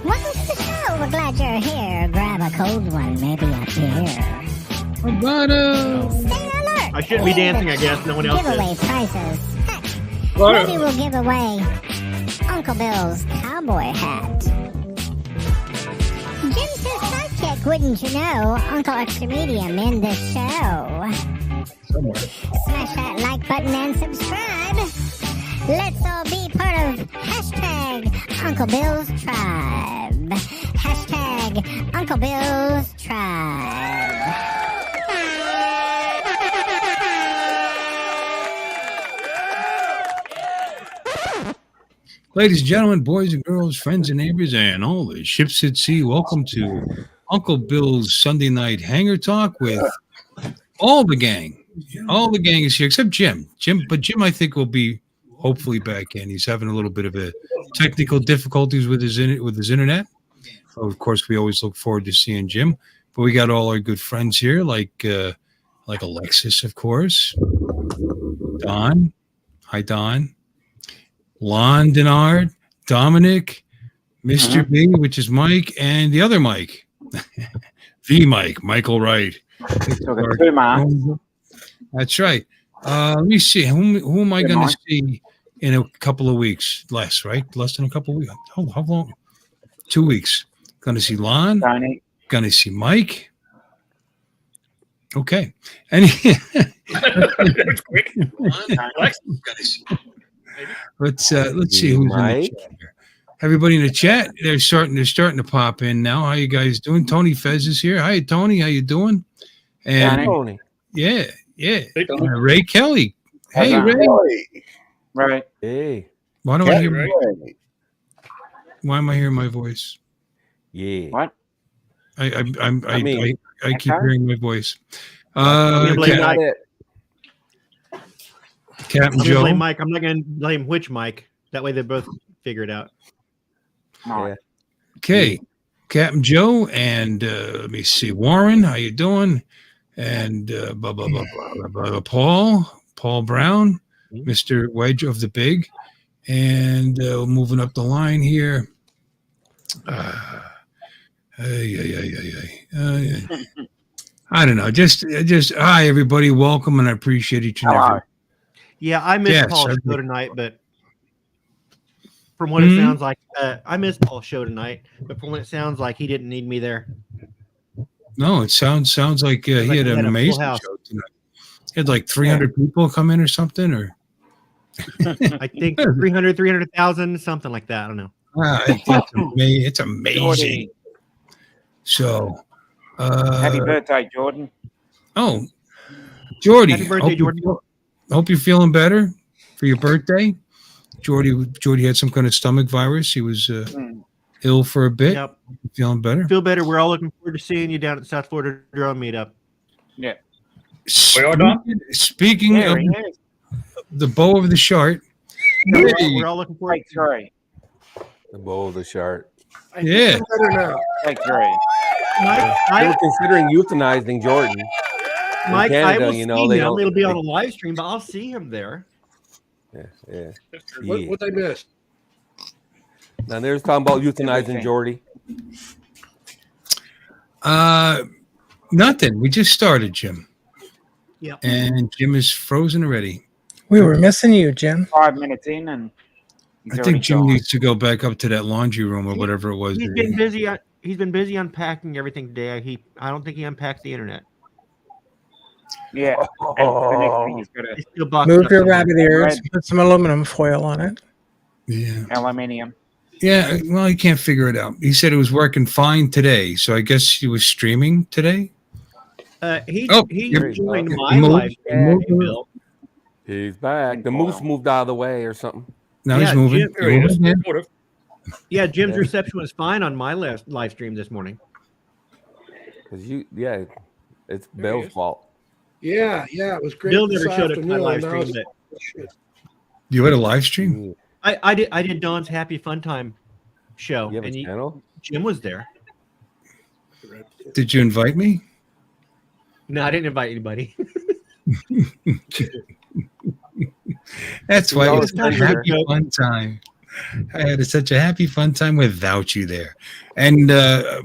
Welcome to the show. We're glad you're here. Grab a cold one, maybe a beer. Roboto! Stay alert. I shouldn't be dancing, I guess. No one else Giveaway is. prizes. Heck, maybe we'll give away Uncle Bill's cowboy hat. Jim's his sidekick, wouldn't you know? Uncle Extra Medium in the show. Somewhere. Smash that like button and subscribe. Let's all be part of hashtag Uncle Bill's Tribe. Hashtag Uncle Bill's Tribe. Ladies and gentlemen, boys and girls, friends and neighbors, and all the ships at sea, welcome to Uncle Bill's Sunday Night Hangar Talk with all the gang. All the gang is here except Jim. But Jim, I think, will be hopefully back in. He's having a little bit of a technical difficulties with his internet. So of course, we always look forward to seeing Jim. But we got all our good friends here, like Alexis, of course. Don. Hi, Don. Lon Denard, Dominic, Mr. B, which is Mike, and the other Mike. The Mike, Michael Wright. That's right. Let me see. Who am I going to see in a couple of weeks? Less, right? Less than a couple of weeks. How long? 2 weeks. Going to see Lon. Going to see Mike. Okay. And It's quick. let's see who's in the chat here. Everybody in the chat, they're starting to pop in now. How you guys doing? Tony Fez is here. Hi, Tony. How you doing? And Tony. Yeah. Hey, Tony. Ray Kelly. Hey, Ray. Right. Hey. Why do I hear? Why am I hearing my voice? Yeah. What? I keep Hangar? hearing my voice. I'm gonna blame Mike. Captain I'm gonna Joe. blame Mike. I'm not gonna blame which Mike. That way they both figure it out. Yeah. Okay, Captain Joe, and let me see, Warren, how you doing? And Paul Brown, Mr. Wedge of the Big, and moving up the line here. I don't know. Just hi everybody, welcome, and I appreciate each and every. Yeah, I missed Yes, Paul's show tonight, but from what it sounds like, I missed Paul's show tonight. But from what it sounds like, he didn't need me there. No, it sounds like he had an amazing show tonight. He had like 300 people come in or something, or I think 300,000, something like that. I don't know. It's amazing. So, Happy birthday, Jordan. Oh, Jordy. Happy birthday, Jordan. Hope you're feeling better for your birthday. Jordy had some kind of stomach virus. He was ill for a bit. Yep. Feeling better? Feel better. We're all looking forward to seeing you down at the South Florida Drone Meetup. Yeah. Speaking of the bow of the shark. We're all looking forward to it. The bow of the shark. Yeah. Take three. Mike, They were considering euthanizing Jordan. Mike, Canada, I will you see know, they him. don't- It'll be on a live stream, but I'll see him there. Yeah. What they missed? Now there's talking about euthanizing Jordy. Nothing. We just started, Jim. Yeah. And Jim is frozen already. We were missing you, Jim. 5 minutes in, and he's I already think Jim gone. needs to go back up to that laundry room or whatever it was. He's been busy. He's been busy unpacking everything today. I don't think he unpacked the internet. Yeah. And the next thing he's got He's still boxed Move up your somewhere. rabbit ears. Put some aluminum foil on it. Yeah. aluminium. Yeah. Well, he can't figure it out. He said it was working fine today. So I guess he was streaming today. He you're- joined you my moved- live you moved stream, him? Bill. He's back. The moose moved out of the way or something. Now Yeah, he's moving. Jim- You moving, man? Yeah, Jim's reception was fine on my live stream this morning. Because it's Bill's fault. Yeah, it was great. Bill this never showed up to my afternoon. live Now stream, it's- but shit. You had a live stream? I did Don's Happy Fun Time show, You have a and channel? Jim was there. Did you invite me? No, I didn't invite anybody. That's why it was Y'all a happy fun time. I had such a happy fun time without you there. And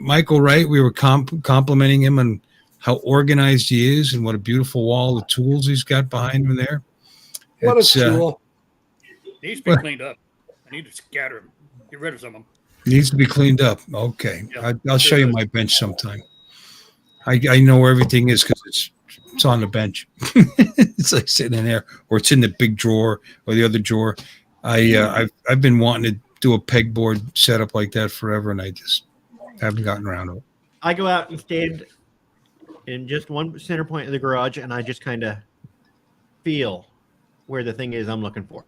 Michael Wright, we were complimenting him on how organized he is and what a beautiful wall of tools he's got behind him there. What a tool. Needs to be cleaned up. I need to scatter them. Get rid of some of them. Needs to be cleaned up. Okay. Yeah, I'll show you my bench sometime. I know where everything is because it's on the bench. It's like sitting in there, or it's in the big drawer or the other drawer. I've been wanting to do a pegboard setup like that forever, and I just haven't gotten around to it. I go out and stand in just one center point of the garage, and I just kind of feel where the thing is I'm looking for.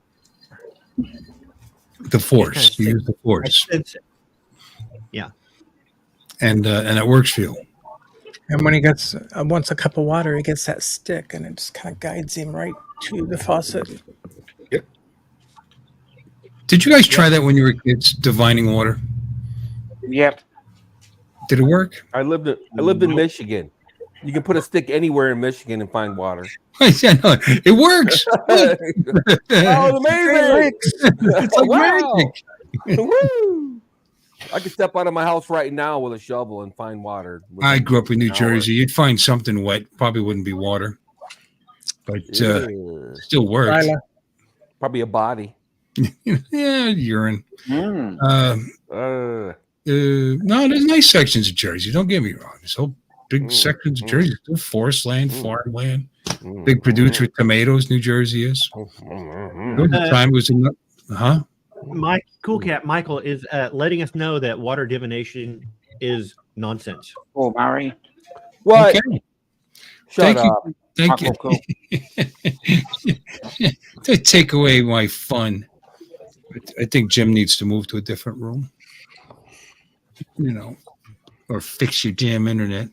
The force. You use the force. Yeah. And it works for you. And when he gets wants a cup of water, he gets that stick, and it just kind of guides him right to the faucet. Did you guys try that when you were kids, divining water? Yep. Did it work? I lived in Michigan. You can put a stick anywhere in Michigan and find water. Yeah, no, it works. Oh, amazing! It's like Wow. magic. Woo! I could step out of my house right now with a shovel and find water. I grew up in New Jersey. You'd find something wet. Probably wouldn't be water, but still works. Lila. Probably a body. Yeah, urine. Mm. No, there's nice sections of Jersey. Don't get me wrong. There's whole big sections of Jersey. Still forest land, farmland. Big producer of tomatoes, New Jersey is. There was a time it was in My cool cat Michael is letting us know that water divination is nonsense. Oh, Murray. What? Okay. Shut Thank up. you. Thank you. Cool. To take away my fun. I think Jim needs to move to a different room. Or fix your damn internet.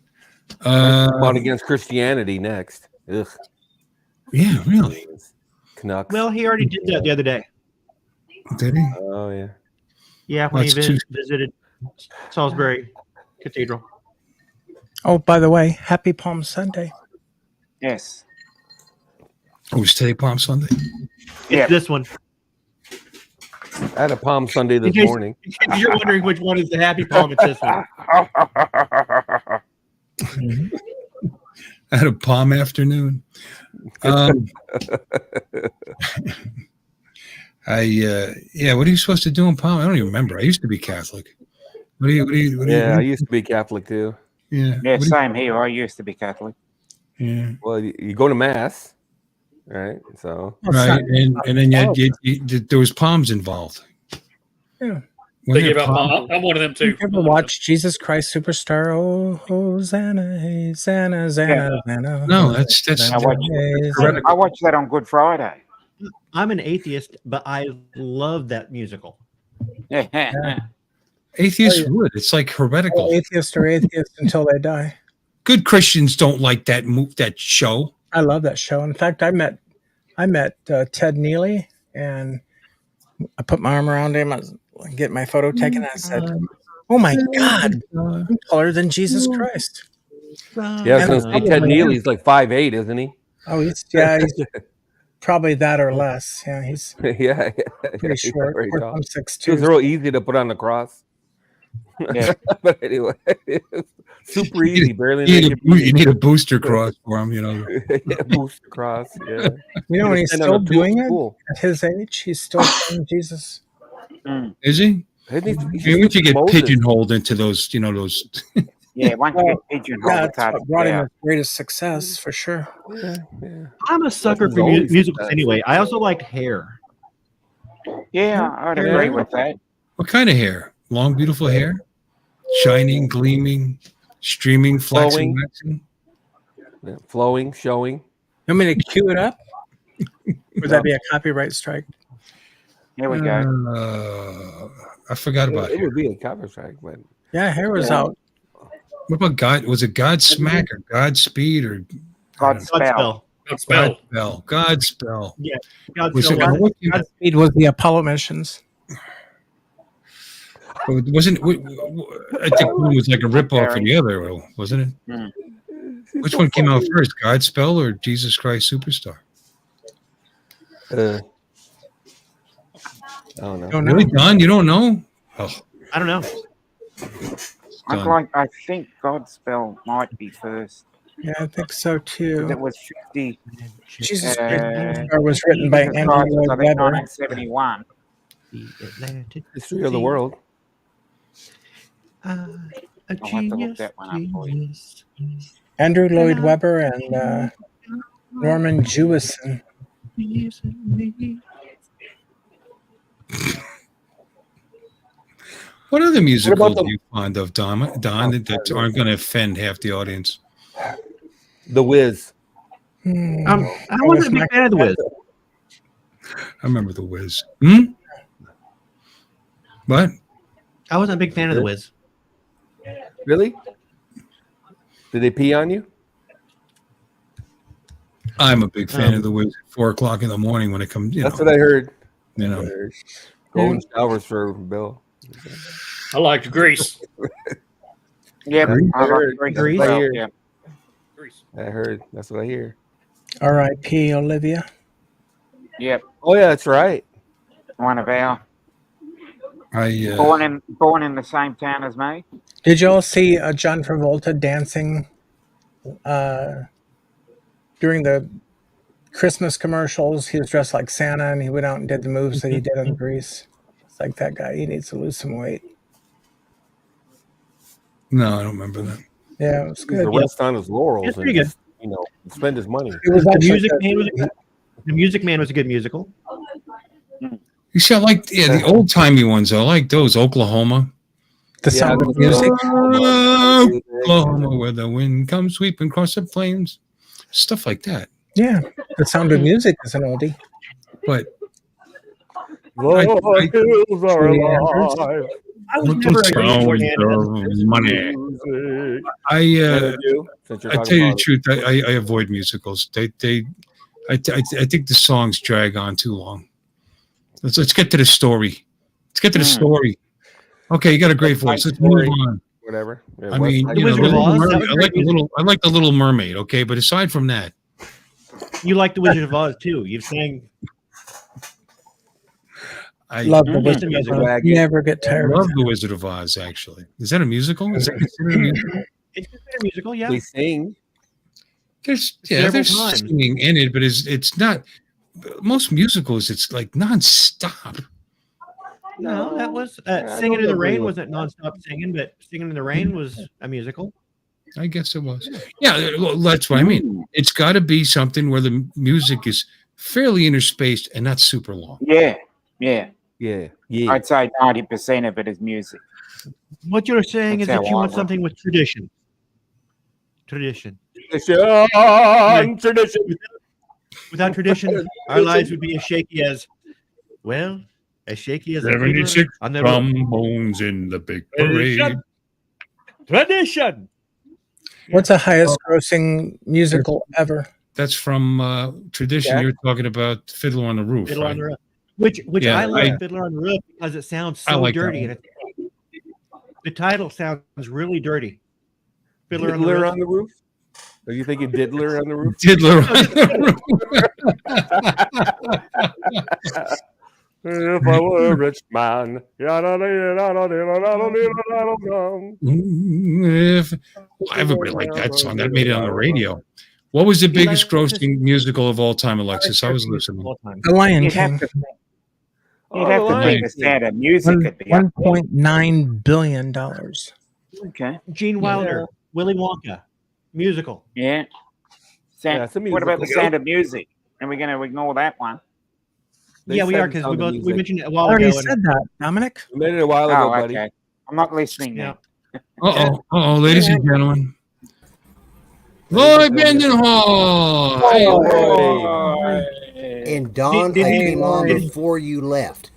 Fought against Christianity next. Ugh. Yeah, really. Canucks. Well, he already did that the other day. Did he? Oh yeah. Yeah, when he That's visited Salisbury Cathedral. Oh, by the way, happy Palm Sunday. Yes. Oh, was today Palm Sunday? Yeah. This one. I had a Palm Sunday this morning. If you're wondering which one is the happy palm, it's this one. I had a Palm afternoon. What are you supposed to do in Palm? I don't even remember. I used to be Catholic. What do you I used to be Catholic too. Yeah. Yeah, same here. I used to be Catholic. Yeah. Well, you go to mass, right? So Right, and then there was palms involved. Yeah. When They they're give out. palm- I'm one of them too. You ever watch Jesus Christ Superstar? Oh, Hosanna, Hosanna, Hosanna, Hosanna. No, that's I watched that on Good Friday. I'm an atheist, but I love that musical. Yeah. atheists would. It's like heretical. Atheists are atheists until they die. Good Christians don't like that show. I love that show. In fact, I met Ted Neely, and I put my arm around him. I was getting my photo taken. And I said, "Oh my God, I'm taller than Jesus Christ." yeah, I was gonna say Ted Neely's like 5'8", isn't he? Oh, he's probably that or less. Yeah, he's yeah, pretty he's short. very I'm tall. 6'2". It's real easy to put on the cross. Yeah. But anyway, it's super easy. Barely You need a booster cross for him, yeah, booster cross. Yeah, You know, and he's Send him still to doing it school. at his age. He's still saying Jesus. Is he? Isn't he? I mean, once you get Moses. pigeonholed into those, those. Yeah, once you get pigeonholed, Yeah, it's that's hard what to brought get him out. his greatest success for sure. Yeah. I'm a sucker That's for always musicals that. anyway. I also liked Hair. Yeah, I'd agree with that. What kind of hair? Long, beautiful hair, shining, gleaming, streaming, flashing, Flowing. waxing. Yeah, flowing, showing. You want me to cue it up? Would that be a copyright strike? Here we go. I forgot about It hair. would be a cover strike, but Yeah, hair was out. What about God? Was it Godsmack or Godspeed or Godspell. Godspell. Godspell? Godspell. Yeah. Was it, Godzilla. Godspeed was the Apollo missions. wasn't? I think one was like a ripoff of the other, wasn't it? Which one came out first, Godspell or Jesus Christ Superstar? I don't know. Don't Really, know. Don? You don't know? Oh, I don't know. Don. I think Godspell might be first. Yeah, I think so too. It was 50. Jesus Uh, was written by Jesus Andrew Christ was, Lloyd I think, Webber. 1971. The Atlantic History of the world. A I'll have to look genius, that one up for you. genius. Andrew Lloyd Webber and Norman Jewison. What other musicals the- are you fond of, Don, that aren't going to offend half the audience? The Wiz. I wasn't a big fan of The Wiz. I remember The Wiz. What? I wasn't a big fan of The Wiz. Really? Did they pee on you? I'm a big fan of The Wiz at 4 o'clock in the morning when it comes, That's what I heard. you know. Golden showers for Bill. I liked Grease. Yep, Grease? I like Grease. Grease? Well, Right yeah. Grease. I heard. That's what I hear. R.I.P. Olivia. Yep, Oh yeah, that's right. one of our I born in the same town as me. Did you all see John Travolta dancing during the Christmas commercials? He was dressed like Santa and he went out and did the moves that he did in Grease. It's like that guy. He needs to lose some weight. no, I don't remember that. Yeah, it was He's good. the rest on his laurels. It's pretty and just, spend his money. It was The actually Music good. Man was The Music Man was a good musical. You see, I like the old timey ones. I like those. Oklahoma. The Sound of Music. Oklahoma, where the wind comes sweeping across the plains. Stuff like that. Yeah, The Sound of Music is an oldie. But The hills are alive. I was never a big sound fan of money. Music. I Since you're I talking tell you the about truth. I avoid musicals. I think the songs drag on too long. Let's get to the story. Let's get to the story. Okay, you got a great voice. Let's move on. whatever. Yeah, I mean, The you know, Wizard of Little Oz, that Mermaid, was I great like the music. I like the Little Mermaid. Okay, but aside from that, You like The Wizard of Oz too. You've sang I Love the Mhm. Wizard of Musical. Oz. Never get tired of love it. the Wizard of Oz. Actually, is that a musical? Is that considered a musical? it's considered a musical, yeah. they sing. There's Several there's times. singing in it, but it's not. Most musicals, it's like nonstop. No, that was I Singing in don't the Rain agree with wasn't nonstop singing, but Singing in the Rain was a musical. I guess it was. Yeah, well, that's what I mean. It's got to be something where the music is fairly interspaced and not super long. Yeah. Yeah. I'd say 90% of it is music. What you're saying That's is that how you I want work. something with tradition. Tradition. Tradition. Without tradition, our lives would be as shaky as a fiddler 76 on the road. trombones in the big parade. Tradition. What's the highest grossing musical ever? That's from Tradition. Jack? You're talking about Fiddler on the Roof, Fiddler right? on the Roof. Which Yeah, I like I- Fiddler on the Roof because it sounds I so like that dirty. one. And the title sounds really dirty. Fiddler on the Diddler Roof. on the roof? Are you thinking Diddler on the roof? Diddler on the Roof. If I were a rich man. Everybody liked that song. That made it on the radio. What was the biggest grossing musical of all time, Alexis? I was listening. All time. The Lion You'd have King. to think. Oh, You'd have the to Lion think the King. sound of music could be up there. $1.9 billion. Okay. Gene Wilder, Willy Wonka, musical. Yeah. Yeah, it's a What about the musical. sound of music? Are we going to ignore that one? They Yeah, we said are because Sound of we Music. mentioned it a I while already ago. said that, Dominic. We made it a while ago, Oh, buddy. okay. I'm not listening now. Uh-oh, ladies and gentlemen. Lloyd Mendenhall! And Don, Did I he- came on did he- before you left.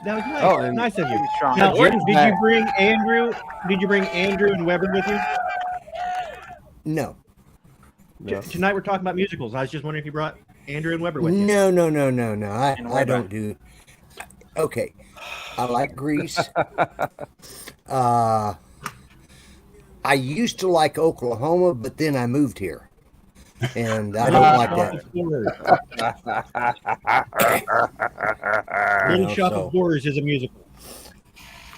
That was nice. Oh, and- Nice of you. He was trying Now, to- did you bring Andrew? Did you bring Andrew and Weber with you? No. Yeah. Tonight we're talking about musicals. I was just wondering if you brought Andrew and Weber with you. No. And I Weber. don't do. Okay. I like Grease. I used to like Oklahoma, but then I moved here, and I don't like that. Little know, Shop so- of Horrors is a musical.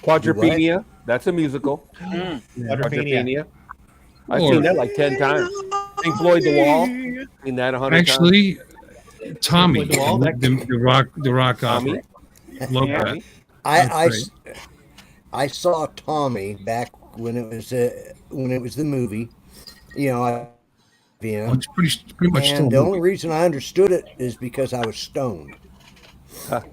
Quadrophenia. That's a musical. Mm. Quadrophenia. I've Or- seen that like 10 times. Pink Floyd, The Wall. Seen that 100 times. Actually, Tommy, The Wall, that- the rock Tommy. opera. Love Yeah. that. I saw Tommy back when it was the movie. You know, Oh, it's pretty much still. and a the only movie. reason I understood it is because I was stoned.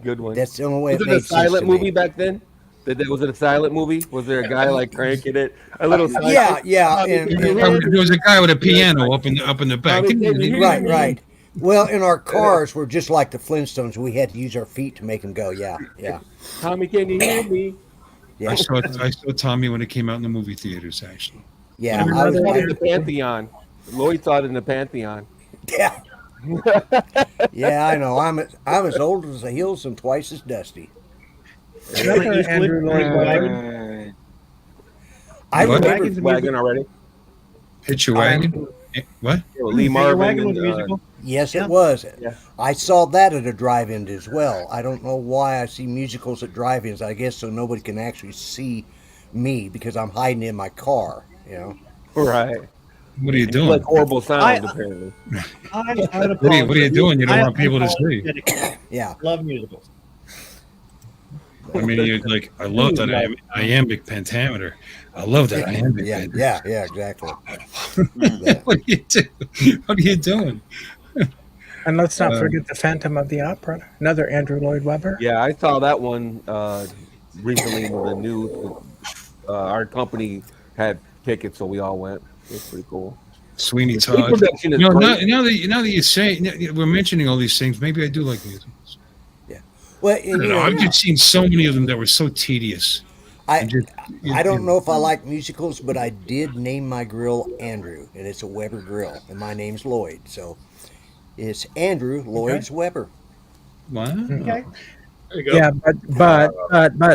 Good one. That's the only way Was it it a made sense silent to me. movie back then? Was it a silent movie? Was there a guy like cranking it? A little silent? Yeah, and There was a guy with a piano up in the back. right. Well, and our cars were just like the Flintstones. We had to use our feet to make them go. Yeah. Tommy, can you hear me? I saw Tommy when it came out in the movie theaters. Actually, Yeah, I was in the Pantheon. Lloyd saw it in the Pantheon. yeah, yeah. I know. I'm as old as the hills and twice as dusty. Another Andrew Lloyd Webber. I What? remember. Wagon already. Hit Your Wagon. What? Lee Your Marvin. Wagon was And, a musical. Yes, Yeah. it was. Yeah. I saw that at a drive-in as well. I don't know why I see musicals at drive-ins. I guess so nobody can actually see me because I'm hiding in my car. You know. right. What are you You doing? like horrible sounds, I- apparently. What are you doing? You don't want people to see. Yeah. Love musicals. I mean, you're like, I love that iambic pentameter. I love that iambic Yeah. pentameter. Yeah. Exactly. Yeah. What are you doing? What are you doing? And let's not forget the Phantom of the Opera, another Andrew Lloyd Webber. Yeah, I saw that one recently in the news. Our company had tickets, so we all went. It was pretty cool. Sweeney The Todd. production is You know, great. now that you say we're mentioning all these things, maybe I do like musicals. Well, and, You know, I've just seen so many of them that were so tedious. I Just- I don't know if I like musicals, but I did name my grill Andrew, and it's a Weber grill, and my name's Lloyd, so it's Andrew Lloyd's Weber. Wow. Okay. There you go. Yeah,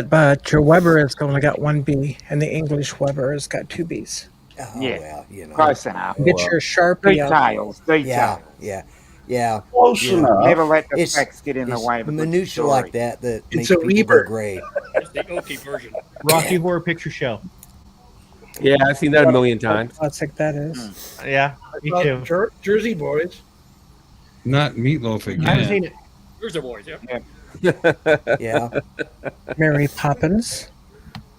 but your Weber has only got one B, and the English Weber has got two B's. Oh Yeah. well, you know. Close enough. Get your Three Sharpie out. tiles. Three Yeah, tiles. yeah. Close Yeah. enough. Never let the It's- facts get in the It's way of a good minutia story. like that It's makes a people Weber. go gray. It's the OT version. Rocky Horror Picture Show. Yeah, I've seen that a million times. Classic that is. Yeah, me too. Jersey Boys. Not Meatloaf I haven't again. seen it. Here's the boys. Yeah. Yeah, Mary Poppins.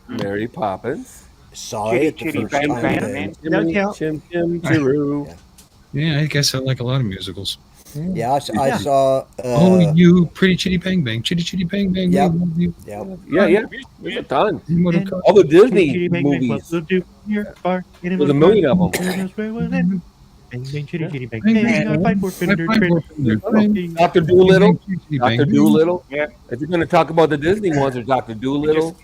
Mary Poppins. saw Chitty, it the chitty, first bang, time. bang, that- man. Don't count. Chim Chim Chiroo. Yeah, I guess I like a lot of musicals. Yeah, I saw. Oh, you pretty chitty bang bang, chitty chitty bang bang. Yep. we love you. Yeah, Yeah, there's a ton. What a co- All the Disney movies. There's There's a million of them. Bang, bang, chitty, chitty, bang, Bang, bang. bang, I fight for Fender, Bang, Fender, bang, bang, Dr. Doolittle. chitty Dr. bang. Doolittle. Yeah. If you're going to talk about the Disney ones, there's Dr. Doolittle.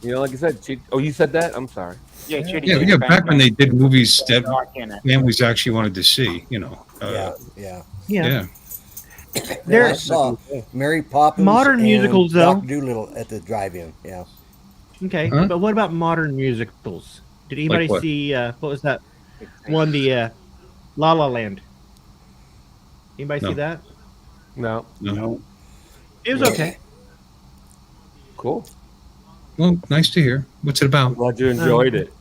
You know, like I said, oh, you said that? I'm sorry. Yeah, chitty, Yeah, chitty, yeah. bang, Back when bang. they did movies that Dark in it. families actually wanted to see, you know. yeah. Yeah. Yeah. I There's saw Mary Poppins. Modern and musicals, though. Dr. Doolittle at the drive-in. Yeah. okay, Huh? but what about modern musicals? Did anybody what? see what was that one? The La La Land. Anybody No. see that? No. No. It was okay. Cool. Well, nice to hear. What's it about? Glad you enjoyed it.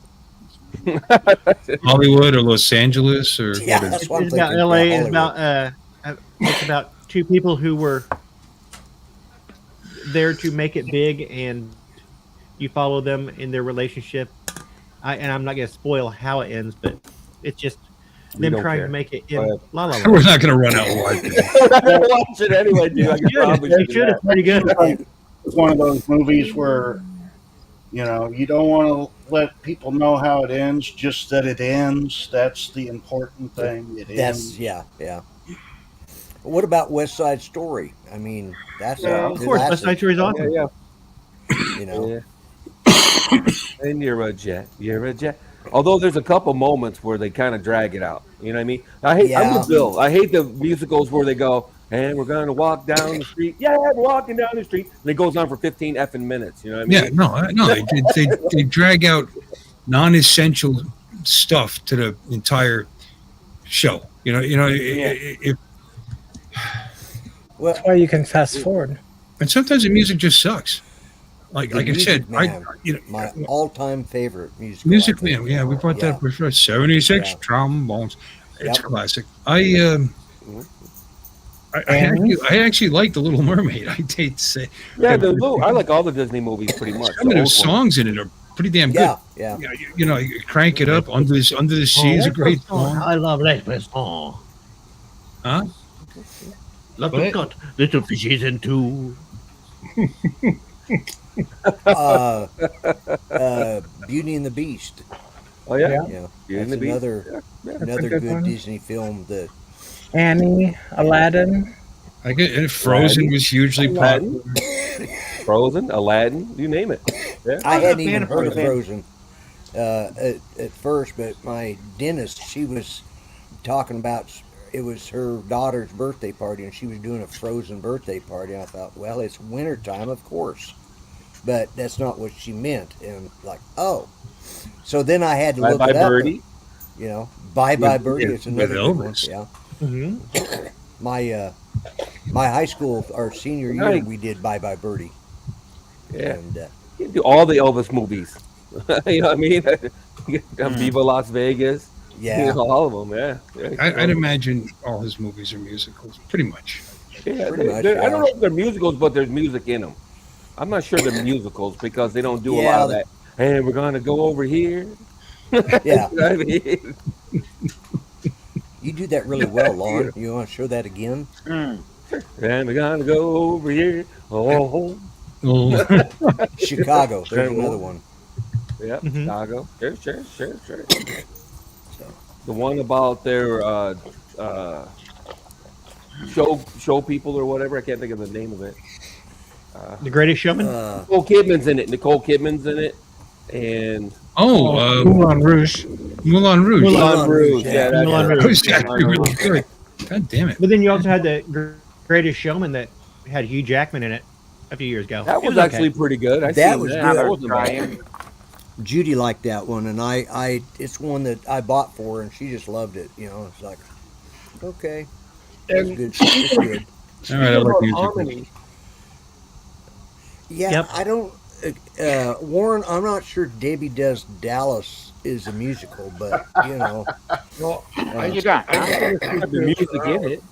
Hollywood or Los Angeles or Yeah, what is that's it? what I'm It's about thinking. LA. Yeah, It's about it's about two people who were there to make it big, and you follow them in their relationship. I'm not going to spoil how it ends, but it's just We them don't trying care. to make it Go in ahead. La La Land. We're not going to run out and watch it. I'm going to watch it anyway, dude. I can probably You do should. that. It's pretty good. It's one of those movies where, you know, you don't want to let people know how it ends, just that it ends. That's the important thing. It ends. Yeah. What about West Side Story? I mean, that's Yeah, Of course, West Side Story is awesome. Yeah, You know. yeah. And you're a jet. You're a jet. Although there's a couple moments where they kind of drag it out. You know what I mean? I'm Yeah. with Bill. I hate the musicals where they go, and we're going to walk down the street. Yeah, we're walking down the street. And it goes on for 15 effing minutes. You know what I mean? Yeah, no, they drag out non-essential stuff to the entire show. If Well, That's why you can fast forward. and sometimes the music just sucks. Like The I said, Music Man, my all-time favorite musical. Music I think. Man. Yeah, we brought Yeah. that for 76 Yeah. trombones. It's Yep. classic. I actually like the Little Mermaid. I hate to say. Yeah, I like all the Disney movies pretty much. Some of the those old ones. songs in it are pretty damn good. Yeah, yeah. You crank it up. Under the Sea is a great song. I love L'Espresson. Huh? Love What? to cut little fishes in two. Beauty and the Beast. Oh yeah, Yeah, Beauty and that's the Beast. another Yeah. another a good good one. Disney film. That Annie, Aladdin. I get and Frozen was hugely popular. Frozen, Aladdin, you name it. Yeah. I was a hadn't fan even of heard of Frozen. Frozen at first, but my dentist, she was talking about it was her daughter's birthday party, and she was doing a Frozen birthday party. And I thought, well, it's wintertime, of course, but that's not what she meant. And like, oh, so then I had to Bye look Bye it up. Birdie. Bye Bye With- Birdie. yeah, It's another with good one. Elvis. Yeah, Mm-hmm. my high school, our senior year, Nice. we did Bye Bye Birdie, Yeah. and You can do all the Elvis movies. You know what I mean? Viva Las Vegas. yeah. You know, all of them. Yeah. I'd imagine all his movies are musicals, pretty much. Yeah, Pretty much, I don't yeah. know if they're musicals, but there's music in them. I'm not sure they're musicals because they don't do a lot Yeah, of that. Hey, we're gonna go over here. Yeah, You know what I mean? you do that really well, Lon. You want to show that again? Mm. And we're gonna go over here. Oh, Oh, Chicago. There's another one. yeah, Mhm. Chicago. Sure. The one about their show people or whatever. I can't think of the name of it. The Greatest Showman. Nicole Kidman's in it. And Moulin Rouge. Moulin Rouge. Moulin Rouge, Yeah, yeah. that Moulin guy. Rouge. That was actually really good. God damn it. But then you also had the Greatest Showman that had Hugh Jackman in it a few years ago. That It was okay. actually pretty good. I That seen was that. good. That wasn't bad. Trying. Judy liked that one, and I it's one that I bought for her, and she just loved it. It's like, okay, that's And good. It's good. All right, I like about music. harmony. Yeah, Yep. I don't. Warren, I'm not sure Debbie Does Dallas is a musical, but Well, What you got? Huh? The music in it.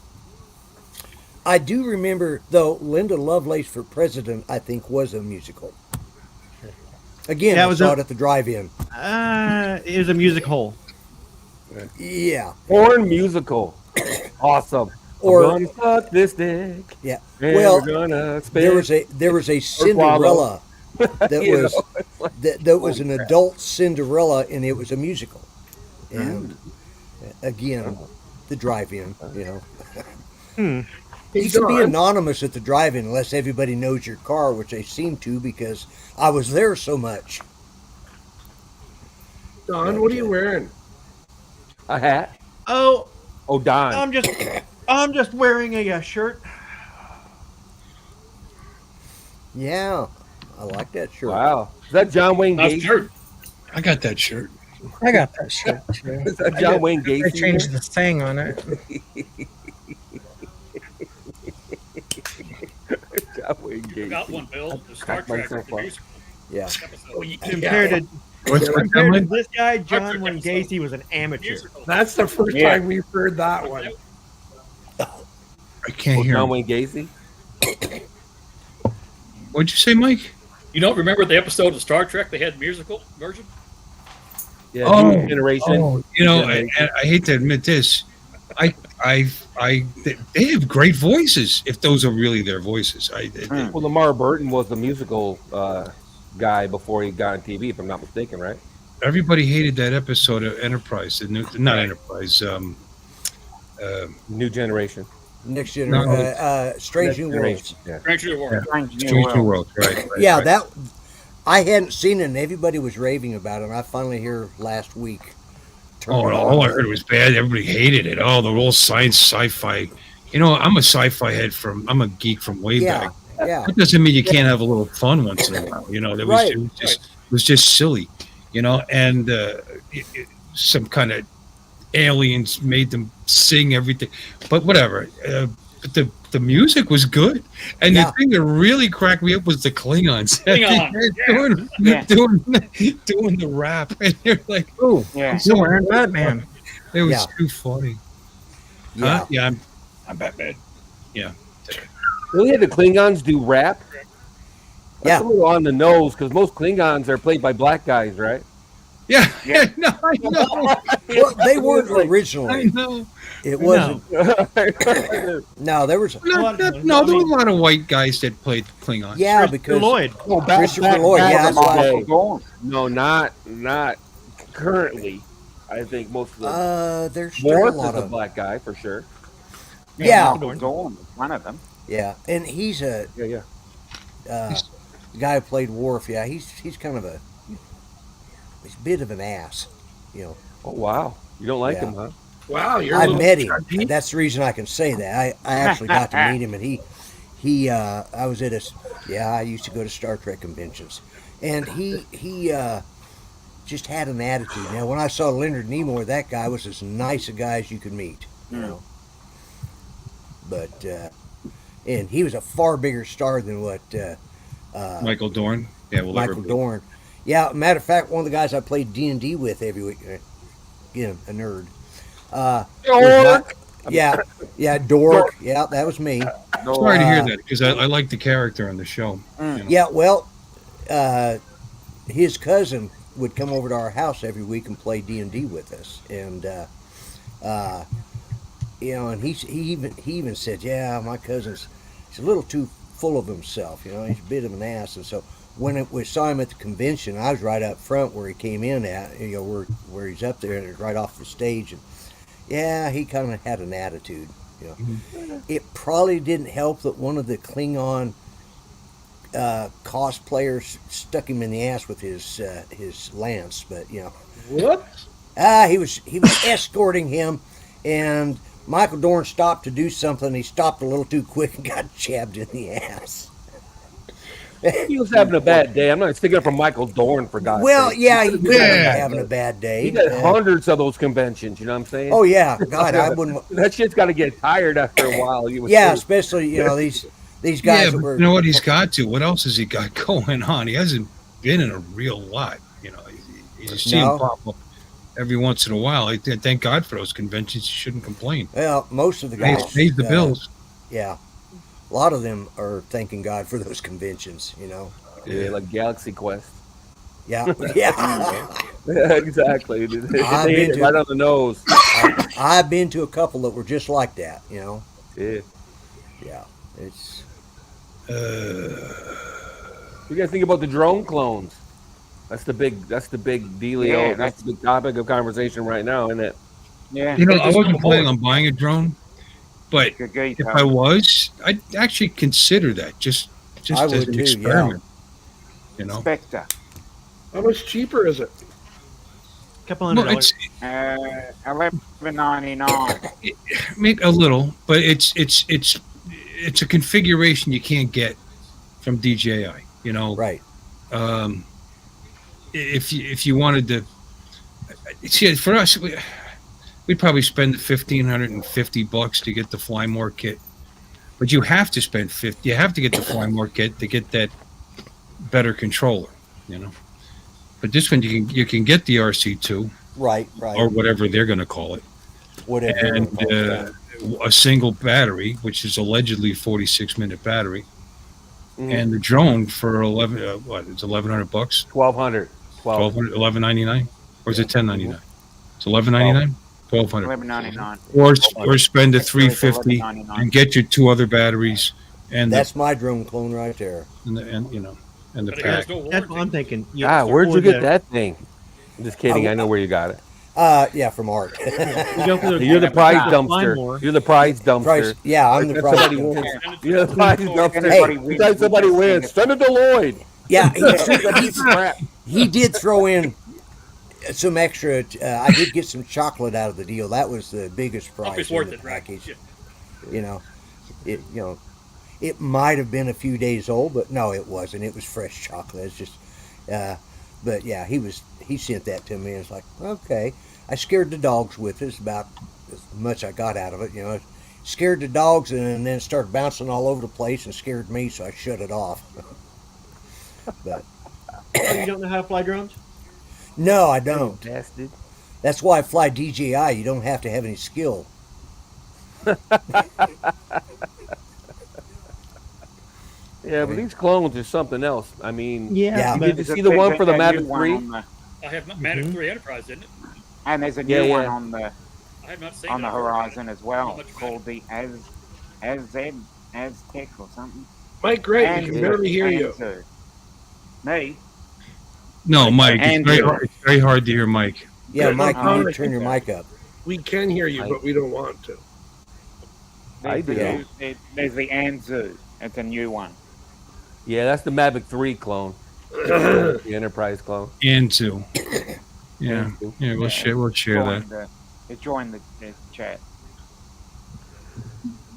I do remember though. Linda Lovelace for President, I think, was a musical. Again, Yeah, it I was saw a- it at the drive-in. It was a music hole. Yeah, Porn musical. Awesome. Or- We're gonna suck this dick. yeah. And Well, we're gonna spit. there was a swallow. Cinderella that You was know, it's like, that was an adult Cinderella, and it was a musical. And again, the drive-in. Hey, You can be Don, anonymous at the drive-in unless everybody knows your car, which they seem to because I was there so much. Don, what are you wearing? a hat. Oh, Oh, Don. I'm just wearing a shirt. Yeah, I like that shirt. Wow. Is that John Wayne Nice Gacy? shirt. I got that shirt. I got that shirt too. Is that John Wayne Gacy? I changed the thing on it. John Wayne Gacy. Got one, Bill. The Star Cracked Trek myself up. musical Yeah. episode. Compared to What's that, compared to Mike? this guy, John Wayne Gacy was an amateur. Musical. That's the first Yeah. time we've heard that one. I can't Oh, hear John him. Wayne Gacy? What'd you say, Mike? You don't remember the episode of Star Trek they had musical version? Yeah, Oh, New Generation. Oh, I hate to admit this. They have great voices. If those are really their voices, Well, Lamar Burton was the musical guy before he got on TV, if I'm not mistaken, right? everybody hated that episode of Enterprise. Not Enterprise. New Generation. Next No, generation, Strange Next New Generation. Worlds. Yeah. Strange New World. Strange New Strange New World. World. Right. Yeah, right. that I hadn't seen it, and everybody was raving about it. And I finally hear last week. Oh, and all I heard was bad. Everybody hated it. Oh, the whole science sci-fi. I'm a sci-fi head I'm a geek from way Yeah, back. yeah. That doesn't mean you can't have a little fun once in a while. That Right. it was just silly. And some kind of aliens made them sing everything, but whatever. But the music was good, and Yeah. the thing that really cracked me up was the Klingons Klingon, Yeah. doing the rap, and you're like, Ooh, Yeah. so wearing Batman. it was Yeah. too funny. Yeah. Huh? Yeah, I'm Batman. Yeah. Really had the Klingons do rap? Yeah. That's a little on the nose because most Klingons are played by black guys, right? Yeah, Yeah. no, I know, Well, they weren't I originally. know. It wasn't. No, there was. No, there were a lot of white guys that played Klingons. Yeah, Christopher because Lloyd. Oh, Christopher Lloyd, yeah, that's why- Michael Dorn. No, not currently. I think most of the there's still a Morph lot is a of. black guy for sure. Yeah. Michael Dorn was one of them. Yeah, and he's a Yeah. the guy who played Worf. Yeah, he's kind of he's a bit of an ass, you know. Oh wow, you don't like Yeah. him, huh? wow, you're a I little met him. chunky. That's the reason I can say that. I actually got to meet him, and he I was at I used to go to Star Trek conventions, and he just had an attitude. Now, when I saw Leonard Nimoy, that guy was as nice a guy as you could meet, you know. But and he was a far bigger star than what Michael Dorn. Yeah, well, Michael Dorn. Yeah, matter of fact, one of the guys I played D&D with every week. Again, a nerd. Dork! Yeah, Dork. Yeah, that was me. Sorry to hear that because I like the character on the show. You know. Yeah, well, his cousin would come over to our house every week and play D&D with us, and you know, and he even said, yeah, my cousin's he's a little too full of himself. You know, he's a bit of an ass, and so when we saw him at the convention, I was right up front where he came in at, you know, where he's up there, and it's right off the stage, and yeah, he kind of had an attitude. You know, it probably didn't help that one of the Klingon cosplayers stuck him in the ass with his lance, but you know, What? he was escorting him, and Michael Dorn stopped to do something. He stopped a little too quick and got jabbed in the ass. He was having a bad day. I'm not sticking up for Michael Dorn for God's Well, sake. yeah, he could have been Yeah. having a bad day. He did hundreds of those conventions. You know what I'm saying? Oh yeah, God, I wouldn't. That shit's got to get tired after a while. You would Yeah, think. especially you know these guys Yeah, that but were. you know what he's got to? What else has he got going on? He hasn't been in a real lot. You know, you just see No. him pop up every once in a while. Thank God for those conventions. You shouldn't complain. Well, most of the guys Pays the bills. Yeah, a lot of them are thanking God for those conventions. You know. Yeah, like Galaxy Quest. Yeah, yeah. Yeah, exactly. They I've hit been it to- right on the nose. I've been to a couple that were just like that. You know. Yeah. Yeah, it's. What do you guys think about the drone clones? That's the big dealio. Yeah, that's the big topic of conversation right now, isn't it? Yeah. You know, I wasn't planning on buying a drone, but Good guy, if I was, I'd actually consider that just I as would an too, experiment. You know, Spectre. How much cheaper is it? Couple well, $100. it's $11.99. maybe a little, but it's a configuration you can't get from DJI. You know, Right. If you wanted to see for us, we'd probably spend $1,550 to get the Fly More kit, but you have to spend you have to get the Fly More kit to get that better controller, you know. But this one you can get the RC2 Right. Right. or whatever they're going to call it, Whatever. and yeah. a single battery, which is allegedly 46-minute battery, Mhm. and the drone for it's $1,100, $1,200. $1,199, or is it $10.99? It's $11.99, $1,200, $11.99. or spend the Actually, it's $350 $11.99. and get your two other batteries and That's my drone clone right there. and you know and the But it has pack. no That's what warranty. I'm thinking. Where'd you with get the- that thing? I'm just kidding. I know where you got it. Yeah, from Art. You go for the- You're the prize Fly dumpster. More. You're the prize dumpster. Price, yeah, I'm the If price. somebody dumpster. wins, you're the prize dumpster. Hey. Anytime somebody wins, send it to Lloyd. Yeah, Crap. he did throw in some extra. I did get some chocolate out of the deal. That was the biggest prize It's in worth the it, right? package. You know, it might have been a few days old, but no, it wasn't. It was fresh chocolate. It's just, but yeah, he sent that to me. It's like, okay. I scared the dogs with it. It's about as much I got out of it. You know, it scared the dogs and then it started bouncing all over the place and scared me, so I shut it off. But Oh, you don't know how to fly drones? no, I don't. Bastard. That's why I fly DJI. You don't have to have any skill. Yeah, but these clones are something else. I mean, Yeah. did you see the one for the Mavic 3? I have Mavic 3 Enterprise, isn't it? And there's a Yeah, new yeah. one on the I have not seen on that the before. horizon as well, Not much called the Aztec or something. Mike, great. We can Anzu, barely hear you. Anzu. Me? No, Mike. And It's very hard to hear Mike. Yeah, Good. Mike, Oh, you need I to turn your think mic up. We can hear you, but we don't want to. I do. There's the Anzu. It's a new one. Yeah, that's the Mavic 3 clone. The Enterprise clone. And two. Yeah. Anzu. Yeah, we'll share that. It joined the chat.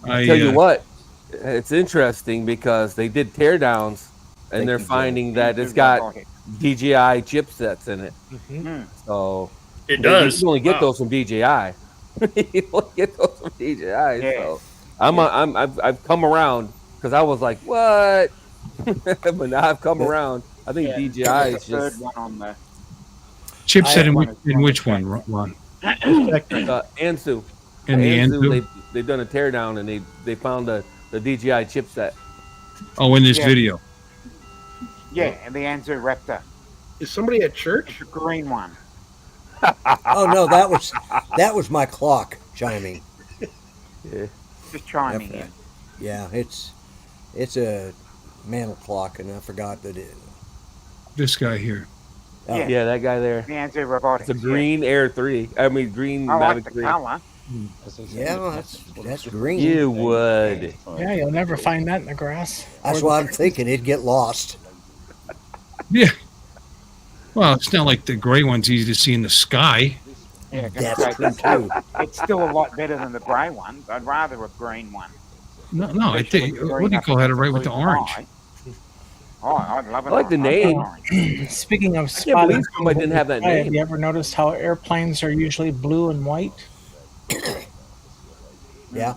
I Tell you what, it's interesting because they did teardowns and they're Thank you, finding that it's Anzu got robotic. DJI chipsets in it. Mm. So It you does. can only get Wow. those from DJI. You only get those from DJI. Yeah. So I've come around because I was like, what? But now I've come around. I think DJI There's is a third just one on the chipset I- in which one, Ron? Anzu. In the Anzu, Anzu? they've done a teardown and they found the DJI chipset. Oh, in this Yeah. video. Yeah, and the Anzu Raptor. Is somebody at church? The green one. Oh no, that was my clock chiming. Yeah. Just chiming Yeah. in. Yeah, it's a mantle clock, and I forgot that it. This guy here. Oh, Yeah. Yeah, that guy there. The Anzu Robotics. It's a green Air 3. I mean, green Yeah. I like Mavic the 3. color. Yeah, that's green. You would. Yeah, you'll never find that in the grass. That's why I'm thinking it'd get lost. Yeah. Well, it's not like the gray one's easy to see in the sky. Yeah, That's gonna true say, too. it's still a lot better than the grey ones. I'd rather a green one. No, I Especially think with the what green do you up call that? against Right with the blue orange. sky. Oh, I'd love it. I like the name. Speaking of I can't believe spotted, somebody didn't have that have name. you ever noticed how airplanes are usually blue and white? Yeah.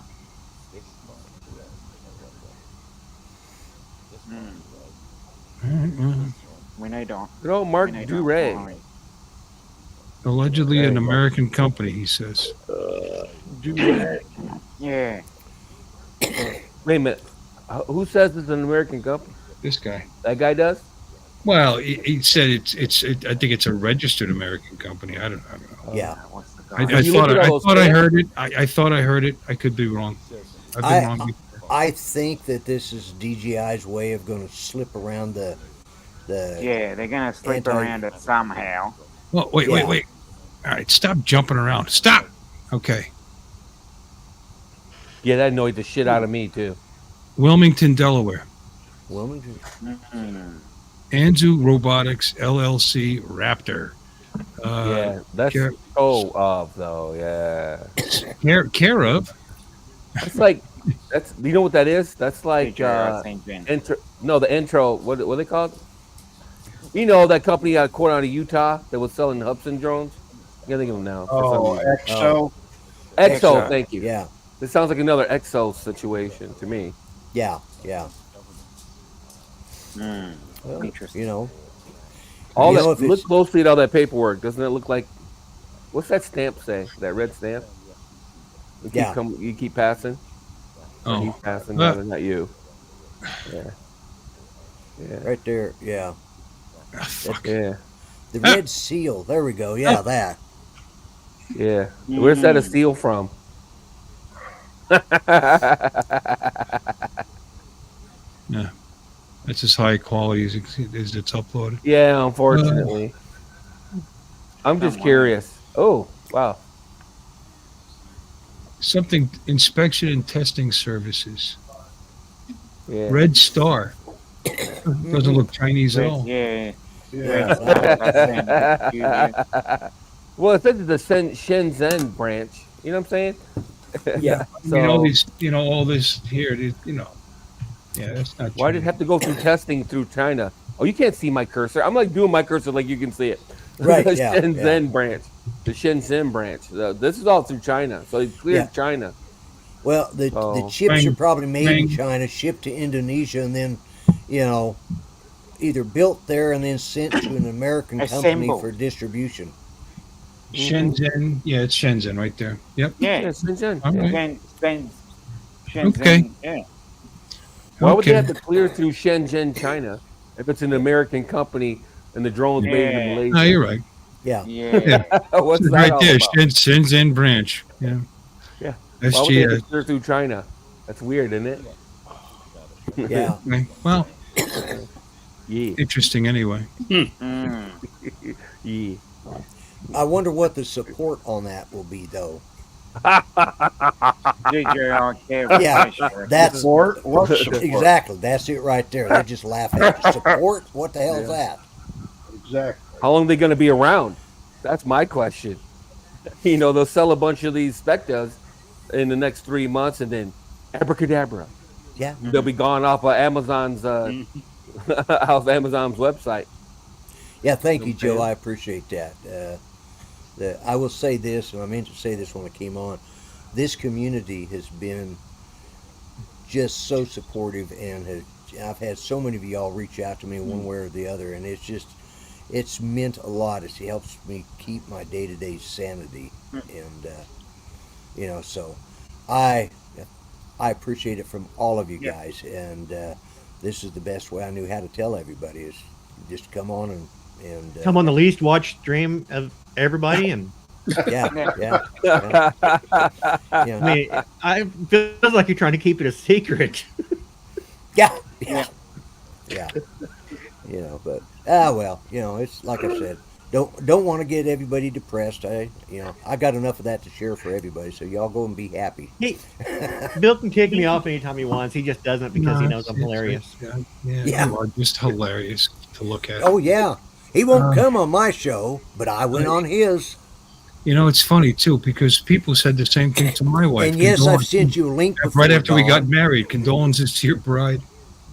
We need on. Good old Mark we need Duray. on. Allegedly There an you go. American company, he says. Do that. Yeah. Wait a minute. Who says it's an American company? This guy. That guy does? Well, he said I think it's a registered American company. I don't know. Yeah. What's the I, guy? I you thought look at I all those thought I stamps? heard it. I thought I heard it. I could be wrong. I've been wrong. I think that this is DJI's way of going to slip around the. Yeah, they're gonna slip Anti- around it somehow. Well, wait. All right, stop jumping around. Stop. Okay. Yeah, that annoyed the shit out of me, too. Wilmington, Delaware. Wilmington. Mm. Anzu Robotics LLC Raptor. Yeah, that's care- of, though. Yeah. Care of. It's like, you know what that is? That's like, DJI St. John. the intro, what are they called? You know, that company out of Utah that was selling Hubsan drones? I can't think of them now. for some Oh, reason. EXO. Exo, Exo. thank you. Yeah. This sounds like another Exo situation to me. Yeah. Yeah. Mm. Well, Interesting. you know. All You know, that, if look it's- closely at all that paperwork. Doesn't it look like, what's that stamp say? That red stamp? Yeah. You keep passing? Or he's Oh, passing, no, not you. Yeah. Yeah. Right there. Yeah. fuck. Yeah. The red seal. There we go. Yeah, that. Yeah. Where's that a seal from? Yeah. That's as high quality as it's uploaded. Yeah, unfortunately. I'm just curious. Oh, wow. Something inspection and testing services. Yeah. Red Star. Doesn't look Chinese at all. Yeah. Yeah. Well, it says it's the Shenzhen branch. You know what I'm saying? Yeah. I mean, all this here, yeah, that's not Why did it have to go through testing through China? Oh, you can't see my cursor. I'm like doing my cursor like you can see it. Right, The yeah, Shenzhen branch. the Shenzhen branch. This is all through China, so he cleared Yeah. China. Well, the Oh. chips are Bang, probably made in bang. China, shipped to Indonesia, and then, you know, either built there and then sent to an American company Assemble. for distribution. Shenzhen. Yeah, it's Shenzhen right there. Yep. Yeah. Yeah, Shenzhen. All Yeah. right. Shenzhen. Okay. Yeah. Why would they Okay. have to clear through Shenzhen, China, if it's an American company and the drone's made in Yeah. Malaysia? No, you're right. Yeah. Yeah. What's It's that right all there, about? Shenzhen branch. Yeah. Yeah. Why would they have SGS. to clear through China? That's weird, isn't it? Yeah. Okay. Well, Yeah. interesting anyway. Mm. Yeah. I wonder what the support on that will be, though. DJ on camera. Yeah, that's Support? What support? exactly. That's it right there. They just laugh at you. Support? What the hell's that? Exactly. How long are they going to be around? That's my question. You know, they'll sell a bunch of these Spectres in the next 3 months, and then abracadabra, Yeah. they'll be gone off of Amazon's off Amazon's website. Yeah, thank you, Joe. I appreciate that. I will say this, and I meant to say this when I came on. This community has been just so supportive, and I've had so many of y'all reach out to me one way or the other, and it's meant a lot. It helps me keep my day-to-day sanity, and so I appreciate it from all of you guys, and this is the best way I knew how to tell everybody is just come on and Come on the least watch stream of everybody, and yeah. I mean, I feels like you're trying to keep it a secret. Yeah. But well, it's like I said, don't want to get everybody depressed. I got enough of that to share for everybody, so y'all go and be happy. Bill can kick me off anytime he wants. He just doesn't because he knows I'm hilarious. Yeah. You are just hilarious to look at. Oh yeah, he won't come on my show, but I went on his. You know, it's funny too because people said the same thing to my wife. And yes, I've sent you a link before, right after we got Dawn. married. Condolences to your bride.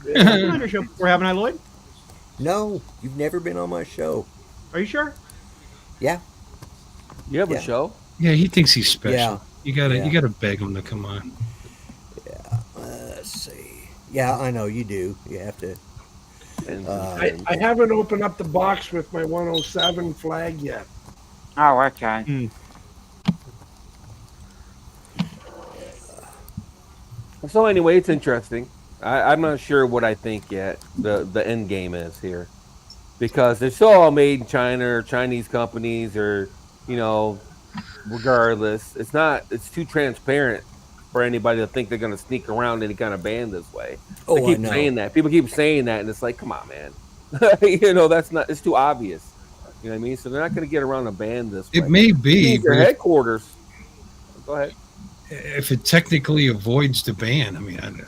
You've been on your show before, haven't I, Lloyd? No, you've never been on my show. Are you sure? Yeah. You have a show? Yeah, he thinks he's special. Yeah. You gotta beg him to come on. Yeah. Let's see. Yeah, I know you do. You have to. I haven't opened up the box with my 107 flag yet. Oh, okay. So anyway, it's interesting. I'm not sure what I think yet the end game is here, because they're still all made in China or Chinese companies, or regardless, it's too transparent for anybody to think they're going to sneak around any kind of ban this way. Oh, They keep I know. saying that. People keep saying that, and it's like, come on, man. That's not. It's too obvious. You know what I mean? So they're not going to get around a ban this way. It may be, Their but if- headquarters. Go ahead. if it technically avoids the ban, I mean, I don't know.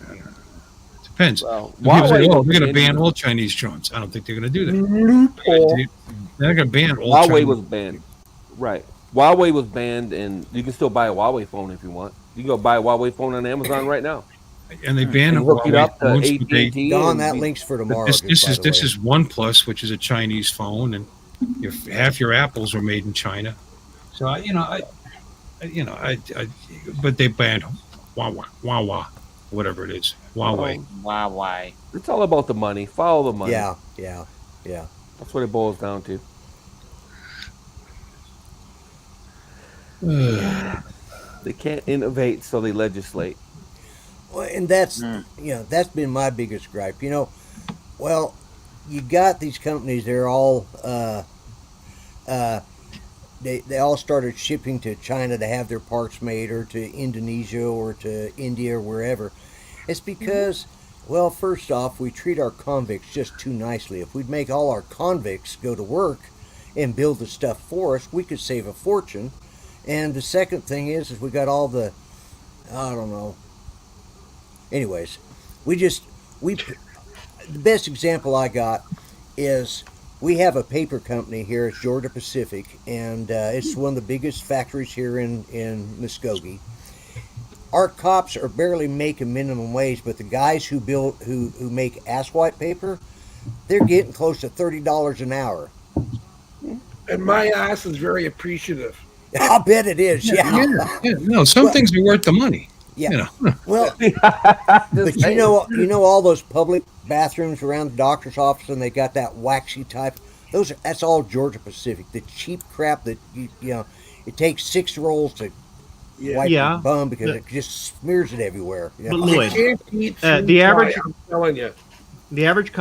It depends. Well, People say, Huawei "Oh, was we're going to ban banned. all Chinese drones." I don't think they're going to do that. Loophole. They're not going to ban all Huawei Chinese. was banned. Right. Huawei was banned, and you can still buy a Huawei phone if you want. You can go buy a Huawei phone on Amazon right now. And they ban And hook it Huawei up to phones, but they- AT&T. Don, and that be- link's for but tomorrow. this by is the this way. is OnePlus, which is a Chinese phone, and half your apples are made in China. So but they banned Huawei, whatever it is, Huawei. Wow, why? It's all about the money. Follow the money. Yeah. That's what it boils down to. They can't innovate, so they legislate. Well, and that's that's been my biggest gripe. Well, you got these companies. They're all they all started shipping to China to have their parts made, or to Indonesia, or to India, or wherever. It's because, well, first off, we treat our convicts just too nicely. If we'd make all our convicts go to work and build the stuff for us, we could save a fortune. And the second thing is we got all the, I don't know. Anyways, the best example I got is we have a paper company here. It's Georgia Pacific, and it's one of the biggest factories here in Muskogee. Our cops are barely making minimum wage, but the guys who make ass white paper, they're getting close to $30 an hour. And my ass is very appreciative. I'll bet it is. Yeah. No, some things are worth the money. Yeah. You know. Well, but you know all those public bathrooms around the doctor's office, and they got that waxy type. That's all Georgia Pacific. The cheap crap that you know, it takes 6 rolls to wipe your bum because it just smears it everywhere. You know? But Lloyd, the average, I'm telling you, the average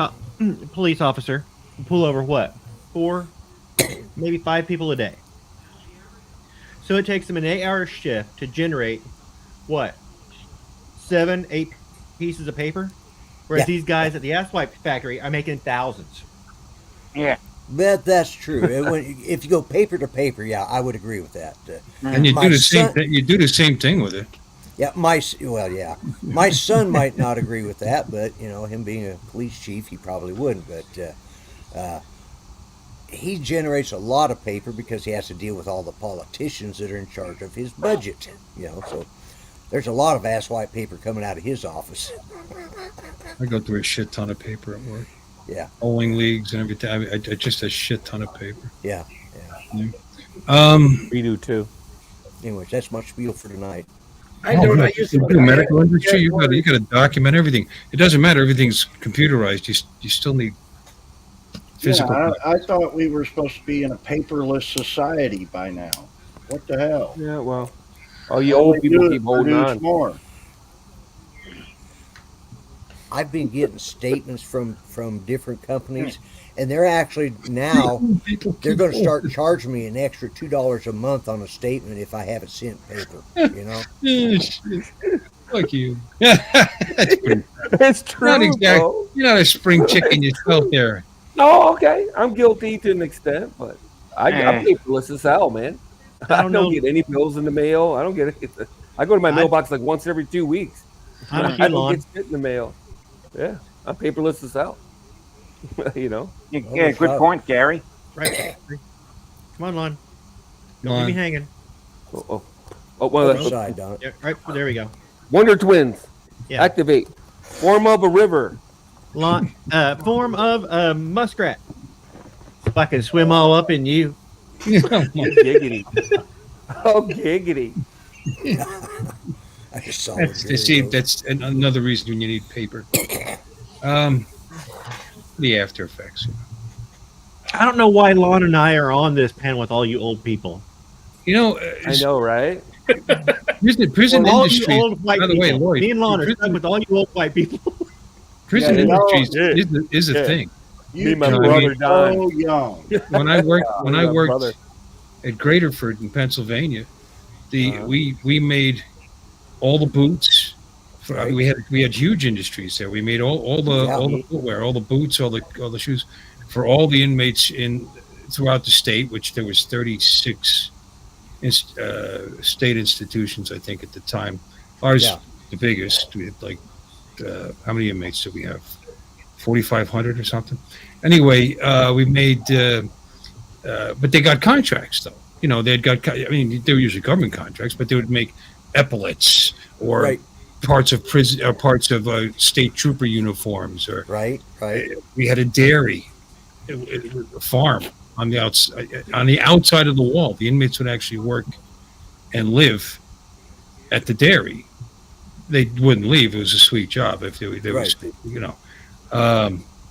police officer will pull over what, 4, maybe 5 people a day. So it takes them an 8-hour shift to generate what, 7, 8 pieces of paper, whereas these guys at the ass wipe factory are making thousands. Yeah. That's true. If you go paper to paper, I would agree with that. And you do the same. You do the same thing with it. Yeah, my son might not agree with that, but you know, him being a police chief, he probably wouldn't. But he generates a lot of paper because he has to deal with all the politicians that are in charge of his budget. You know, so there's a lot of ass white paper coming out of his office. I go through a shit ton of paper at work. Yeah. Bowling leagues and everything. I just a shit ton of paper. Yeah. We do too. Anyways, that's my spiel for tonight. I don't. I used to do medical industry. You got to document everything. It doesn't matter. Everything's computerized. You still need physical. Yeah, I thought we were supposed to be in a paperless society by now. What the hell? Yeah. Well, you old people keep holding on. More. I've been getting statements from different companies, and they're actually now they're going to start charging me an extra $2 a month on a statement if I haven't sent paper. You know, Fuck you. It's true. Not exactly. You're not a spring chicken yourself, there. No, okay. I'm guilty to an extent, but I'm paperless as hell, man. I don't get any bills in the mail. I don't get it. I go to my mailbox like once every 2 weeks. I don't get shit in the mail. Yeah, I'm paperless as hell. You know. Yeah, good point, Gary. Right. Come on, Lon. Don't leave me hanging. Oh, one of side, Don. Yeah, right there we go. Wonder Twins. Yeah. Activate. Form of a river. Form of a muskrat. If I can swim all up in you. Giggity. Oh, giggity. That's another reason you need paper. The after effects. I don't know why Lon and I are on this panel with all you old people. You know, I know, right? Prison industry. Old white by the way, people. Lloyd, Me and Lon are stuck with all you old white people. Prison industry is a thing. Me and my brother died. So young. When I worked at Graterford in Pennsylvania, we made all the boots. We had huge industries there. We made all the footwear, all the boots, all the shoes for all the inmates throughout the state, which there was 36 state institutions, I think, at the time. Ours, the biggest. We had like how many inmates did we have? 4,500 or something. Anyway, we made, but they got contracts though. You know, they were usually government contracts, but they would make epaulets or parts of prison or parts of state trooper uniforms. Or we had a dairy, a farm on the outside of the wall. The inmates would actually work and live at the dairy. They wouldn't leave. It was a sweet job if they was, you know.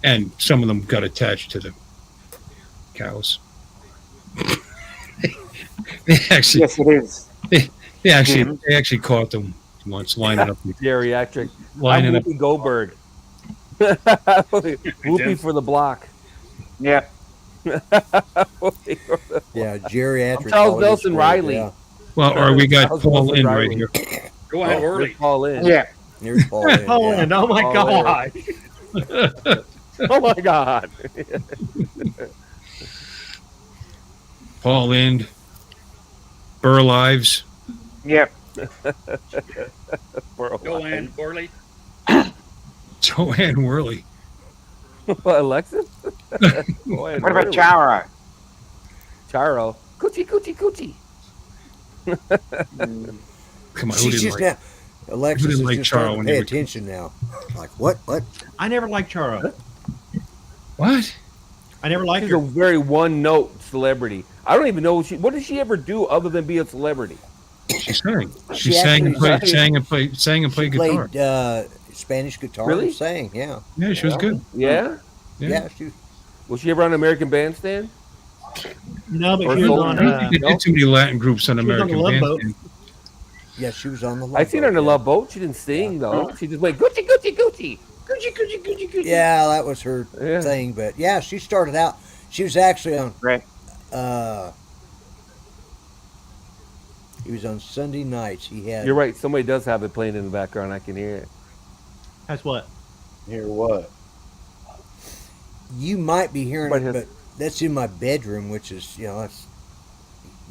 And some of them got attached to the cows. They actually, yes, it is. They actually caught them once lining up. Geriatric. Lining up. Whoopi Goldberg. Whoopi for the block. Yeah. Geriatric. Charles Nelson Riley. Yeah. Well, or we got Paul Lynn right here. Go ahead, early. Paul Lynn. Yeah. Here's Paul Lynn. Oh, and oh my God. Oh my God. Paul Lynn. Burr Lives. Yep. Joanne Worley. Joanne Worley. What, Alexis? What about Charo? Charo. Coochie, coochie, coochie. Come on, She's just now. Alexis is like just Charo starting when to pay they were attention now. Like what? What? I never liked Charo. What? I never liked She's her. a very one-note celebrity. I don't even know what did she ever do other than be a celebrity. She sang. She She sang and actually- played, sang and She played guitar. played Spanish guitar Really? and sang. Yeah. Yeah, she was good. Yeah. Yeah. She. Was she ever on American Bandstand? No, but Or she was Soul on. I don't think they did too many Latin groups on she was on American the Love Boat. Bandstand. Yeah, she was on the. I seen her in the Boat, Love Boat. She didn't sing though. She just went Gucci, Gucci, Gucci, Gucci, Gucci, Gucci, Gucci. Yeah, that was her Yeah. thing. But yeah, she started out. She was actually on. Right. He was on Sunday nights. He had. You're right. Somebody does have it playing in the background. I can hear it. That's what. Hear what? You might be hearing Somebody it, has- but that's in my bedroom, which is that's.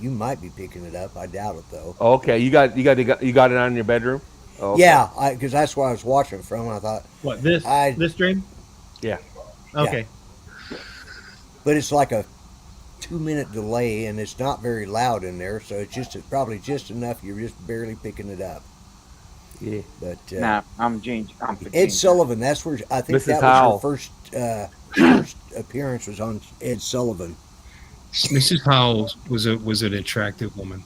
You might be picking it up. I doubt it though. Okay, you got it on in your bedroom. Oh, okay. Yeah, because that's where I was watching it from. And I thought, What this? This stream? Yeah. Okay. but it's like a 2-minute delay, and it's not very loud in there, so it's probably just enough. You're just barely picking it up. Yeah. But Nah, I'm Ginger. I'm for Ed Ginger. Sullivan. That's where I think Mrs. that Howell. was her first appearance was on Ed Sullivan. Mrs. Howell was an attractive woman.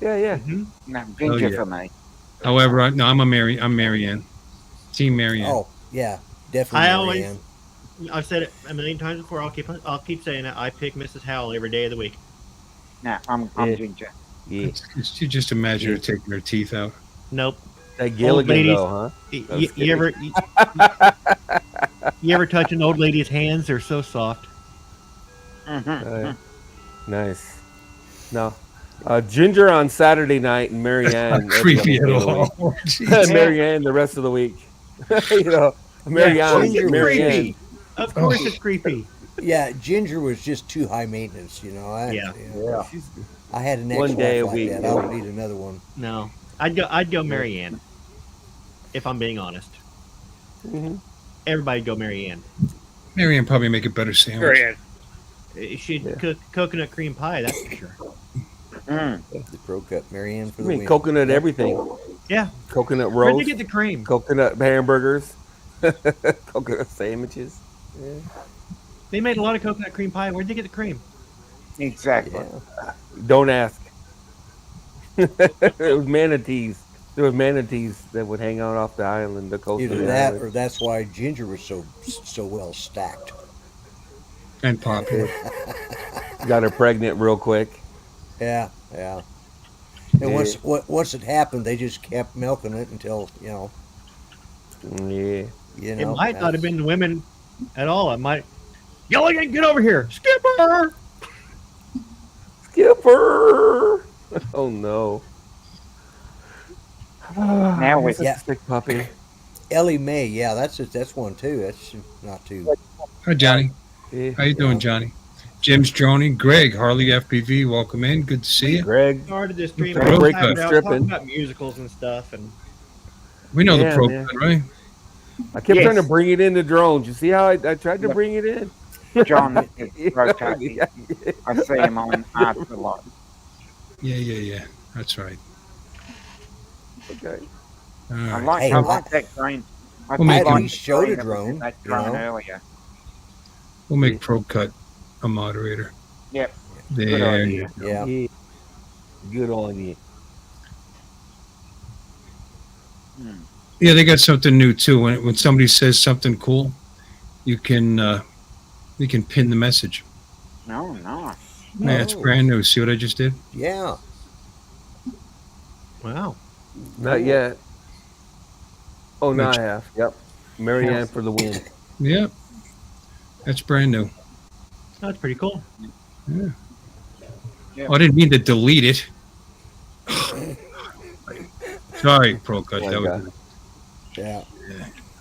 Yeah, yeah. Nah, Ginger yeah. for me. However, I'm Marianne. Team Marianne. Oh yeah, definitely. I always. Marianne. I've said it a million times before. I'll keep saying it. I pick Mrs. Howell every day of the week. Nah, I'm Yeah. Ginger. Yeah. You just imagine her taking her teeth out. Nope. That Gilligan ladies- though, huh? That was You ever you ever touch an old lady's hands? They're so soft. Yeah. Nice. No. Ginger on Saturday night and Marianne. Not creepy at all. Marianne the rest of the week. You know, Marianne. Ginger was Marianne. Creepy. Of course, it's creepy. Yeah, Ginger was just too high maintenance. Yeah. I had an One ex-wife day a like week. that. I don't need another one. No, I'd go Marianne. If I'm being honest, everybody go Marianne. Marianne probably make a better sandwich. Marianne. She'd cook coconut cream pie. That's for sure. The Pro Cut, Marianne for I the mean, win. coconut everything. Yeah. Coconut Where'd they roast. get the cream? Coconut hamburgers. Coconut sandwiches. Yeah. They made a lot of coconut cream pie. Where'd they get the cream? Exactly. Don't ask. It was manatees. There was manatees that would hang out off the island, the coast of Either the that, island. or that's why Ginger was so well stacked. And popular. Got her pregnant real quick. Yeah. And once it happened, they just kept milking it until Yeah. It might not have been the women at all. It might. Gilligan, get over here, Skipper. Skipper. Oh no. Now with Yeah. Sick puppy. Ellie Mae. Yeah, that's one too. That's not too. Hi, Johnny. Yeah. How you doing, Johnny? Jim's Droney, Greg, Harley FPV, welcome in. Good to see you. Greg. Started this stream. Break talking up, about stripping. musicals and stuff, and We know Yeah, the pro, man. right? I kept Yes. trying to bring it in the drones. You see how I tried to bring it in? John is rotating. Yeah. I see him on ads a lot. Yeah. That's right. Okay. All I right. like, Hey, I I- like that drone. I Well, maybe like we the showed a that was in drone, That you drone know. earlier. We'll make Pro Cut a moderator. Yep. There idea. you go. Yeah. Good on you. Yeah, they got something new too. When somebody says something cool, you can pin the message. No, nice. Yeah, it's brand new. See what I just did? Yeah. wow. Not yet. Oh, no, Which- I have. Yep. Marianne for the win. Yep. That's brand new. That's pretty cool. Yeah. Oh, I didn't mean to delete it. Sorry, Pro Cut. Oh, That God. was, Yeah.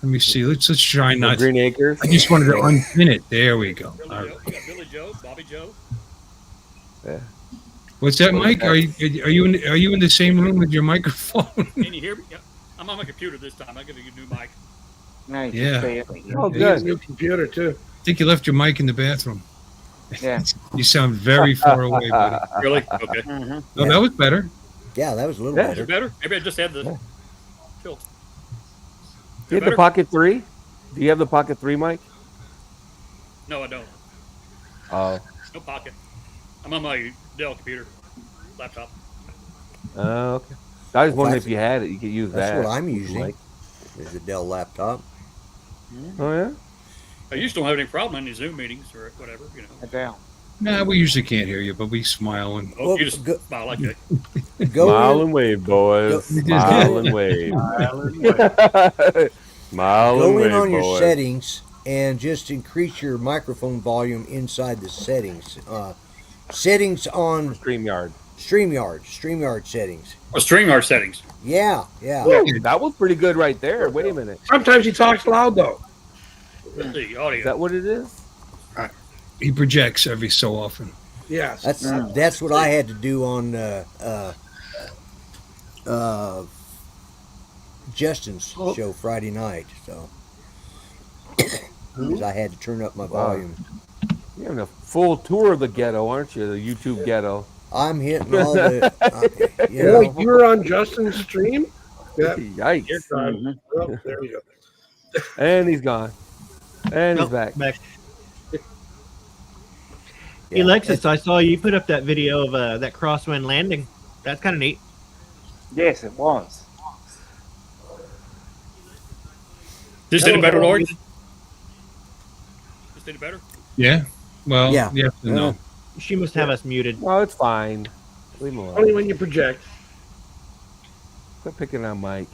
let me see. Let's try The not. Green Acres. I just wanted to unpin it. There we go. Billy All Joe. right. We got Billy Joe, Bobby Joe. What's that, Mike? Are you in the same room with your microphone? Can you hear me? Yeah. I'm on my computer this time. I'll give you a new mic. No, you Yeah. can see it. Oh, Yeah. good. New computer too. I think you left your mic in the bathroom. Yeah. You sound very far away, buddy. Really? Okay. Mhm. Oh, that was better. Yeah, that was a little Yeah. Is it better. better? Maybe I just had the tilt. Do you have the Pocket 3? Do you have the Pocket 3, Mike? No, I don't. Oh. No pocket. I'm on my Dell computer, laptop. Okay. I was Well, wondering if you had it, you could use That's that. what I'm using. Like, Is a Dell laptop. oh yeah. I used to don't have any problem in these Zoom meetings or whatever, you know. Down. Nah, we usually can't hear you, but we smile and Oh, you just smile like that. Smile and wave, boys. Smile and wave. Smile Go and wave, in on your boys. settings and just increase your microphone volume inside the settings. Settings on StreamYard settings. Oh, StreamYard settings. Yeah. Woo, that was pretty good right there. Wait a minute. Sometimes he talks loud though. Let's see, audio. Is that what it is? he projects every so often. Yes. That's what I had to do on Justin's show Friday night. So 'cause I had to turn up my volume. You're having a full tour of the ghetto, aren't you? The YouTube ghetto. I'm hitting all the. Boy, you were on Justin's stream? Yeah. Yikes. Dear God. Oh, there you go. And he's gone. And he's back. Hey, Alexis, I saw you put up that video of that crosswind landing. That's kind of neat. Yes, it was. This did it better, Lord? This did it better? Yeah. Well, Yeah. yes and no. She must have us muted. Oh, it's fine. Leave him alone. Only when you project. Quit picking on Mike.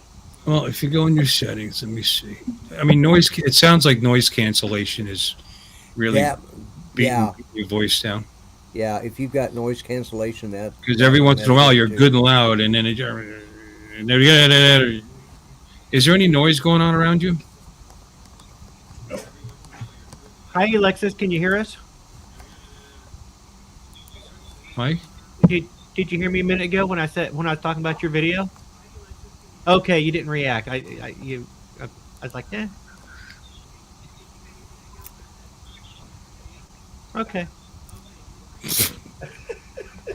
Well, if you go in your settings, let me see. I mean, noise. It sounds like noise cancellation is really beating your voice down. Yeah, if you've got noise cancellation, that Because every once in a while you're good and loud, and then is there any noise going on around you? Hi, Alexis. Can you hear us? Mike? Did you hear me a minute ago when I was talking about your video? Okay, you didn't react. I was like, eh. Okay.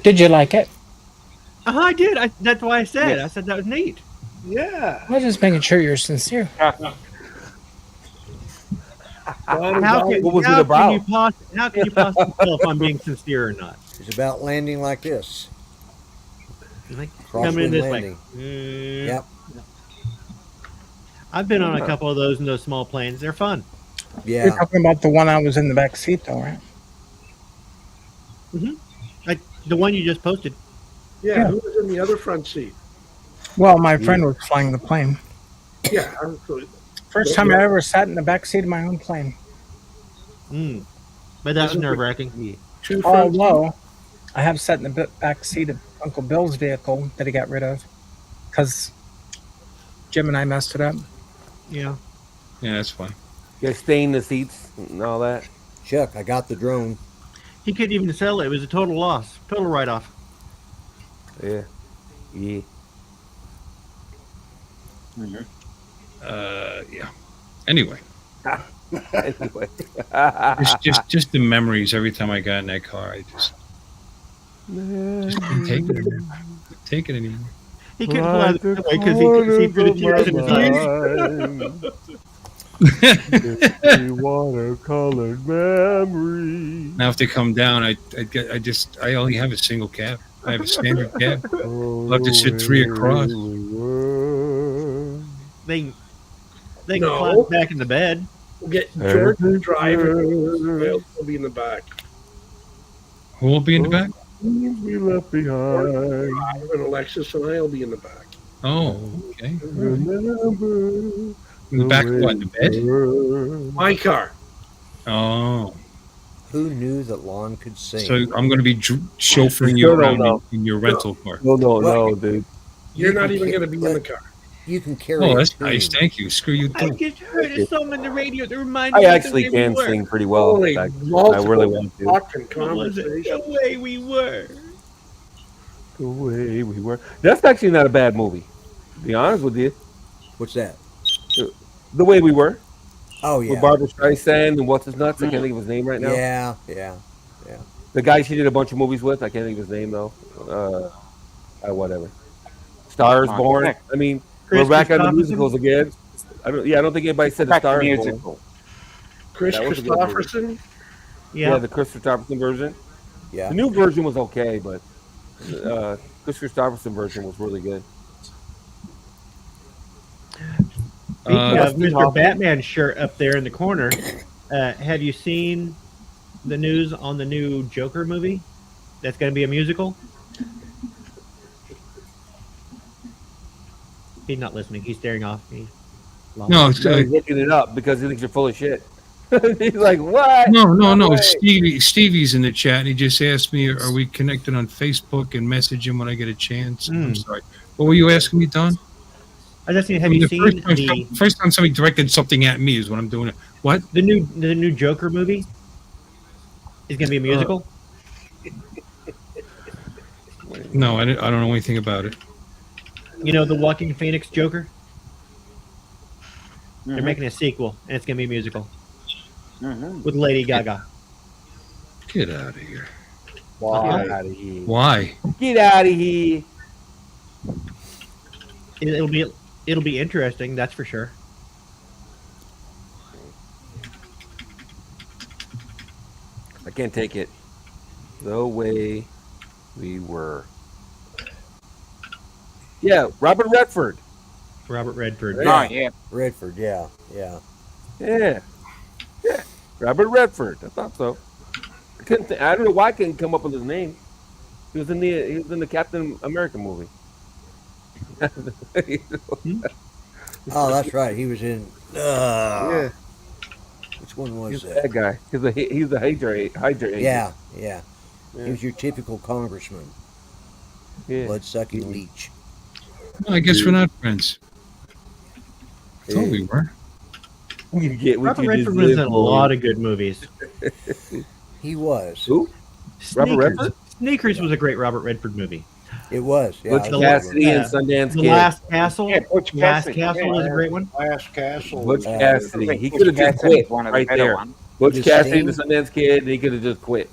Did you like it? I did. That's why I said. I said that was neat. Yeah. I was just making sure you're sincere. How can you possibly tell if I'm being sincere or not? It's about landing like this. Coming in Crosswind this landing. way. Yep. I've been on a couple of those in those small planes. They're fun. Yeah. You're talking about the one I was in the back seat, though, right? The one you just posted. Yeah, who was in the other front seat? Well, my friend was flying the plane. Yeah. First time I ever sat in the back seat of my own plane. But that was nerve-wracking. Although, I have sat in the back seat of Uncle Bill's vehicle that he got rid of because Jim and I messed it up. Yeah. Yeah, that's fine. You guys stain the seats and all that. Chuck, I got the drone. He couldn't even sell it. It was a total loss. Total write-off. Yeah. Yeah. Yeah. Anyway. Anyway. just the memories every time I got in that car. I just couldn't take it anymore. Take it anymore. He couldn't fly the way because he couldn't see through the tears in his eyes. Watercolored memory. Now, if they come down, I only have a single cab. I have a standard cab. I'll have to sit three across. They can climb back in the bed. We'll get George to drive and they'll be in the back. Who will be in the back? We left behind. And Alexis and I will be in the back. Oh, okay. Remember in the back of what? The bed? My car. Oh. Who knew that Lon could sing? So I'm going to be chauffeuring you around in your rental car. No, dude. You're not even going to be in the car. You can carry. Oh, that's nice. Thank you. Screw you I too. just heard a song on the radio that reminds I me actually of the way can we were. sing pretty well. Holy In fact, I multiple really want to. fucking What was it? conversation. The way we were. The way we were. That's actually not a bad movie. To be honest with you. What's that? The Way We Were. Oh yeah. With Barbara Streisand and what's his nuts? I can't think of his name right now. Yeah. The guy she did a bunch of movies with. I can't think of his name though. Whatever. Stars Born. Heck. I mean, Chris we're back on the Christopherson? musicals again. I don't think anybody said the Back to Stars Born. musical. Chris That was a good Christopherson. Yeah. the Chris Christopherson version. Yeah. The new version was okay, but Chris Christopherson version was really good. Speaking of Dustin Mr. Hoffman. Batman shirt up there in the corner, have you seen the news on the new Joker movie? That's going to be a musical. He's not listening. He's staring off me. No, it's, No, he's looking it up because he thinks you're full of shit. He's like, what? no. Stevie's in the chat. And he just asked me, "Are we connected on Facebook?" And message him when I get a chance. I'm sorry. What were you asking me, Don? I just have you seen the first time somebody directed something at me is when I'm doing it. What? The new Joker movie is going to be a musical. No, I don't know anything about it. You know the Joaquin Phoenix Joker? They're making a sequel, and it's going to be a musical with Lady Gaga. Get out of here! Why? Why? Get out of here! It'll be interesting, that's for sure. I can't take it. The way we were. Yeah, Robert Redford. Robert Redford. Oh, yeah. Redford, yeah. Yeah. Robert Redford. I thought so. I don't know why I couldn't come up with his name. He was in the Captain America movie. Oh, that's right. He was in. Yeah. Which one was He's that? that guy. He's the Hydra agent. Yeah. He was your typical congressman. Yeah. Blood-sucking leech. Well, I guess we're not friends. I thought we were. You get what Robert you Redford just was did, in a boy. lot of good movies. He was. Who? Robert Sneakers. Redford? Sneakers was a great Robert Redford movie. It was. Yeah, Butch it was a good Cassidy one. and Sundance The Kid. Last Castle. Yeah, Butch Last Cassidy. Castle was a great one. Last Castle. Butch was- Cassidy. He Butch could have just Cassidy quit is one of the right better there. ones. Butch The Cassidy, the Sting? Sundance Kid, he could have just quit.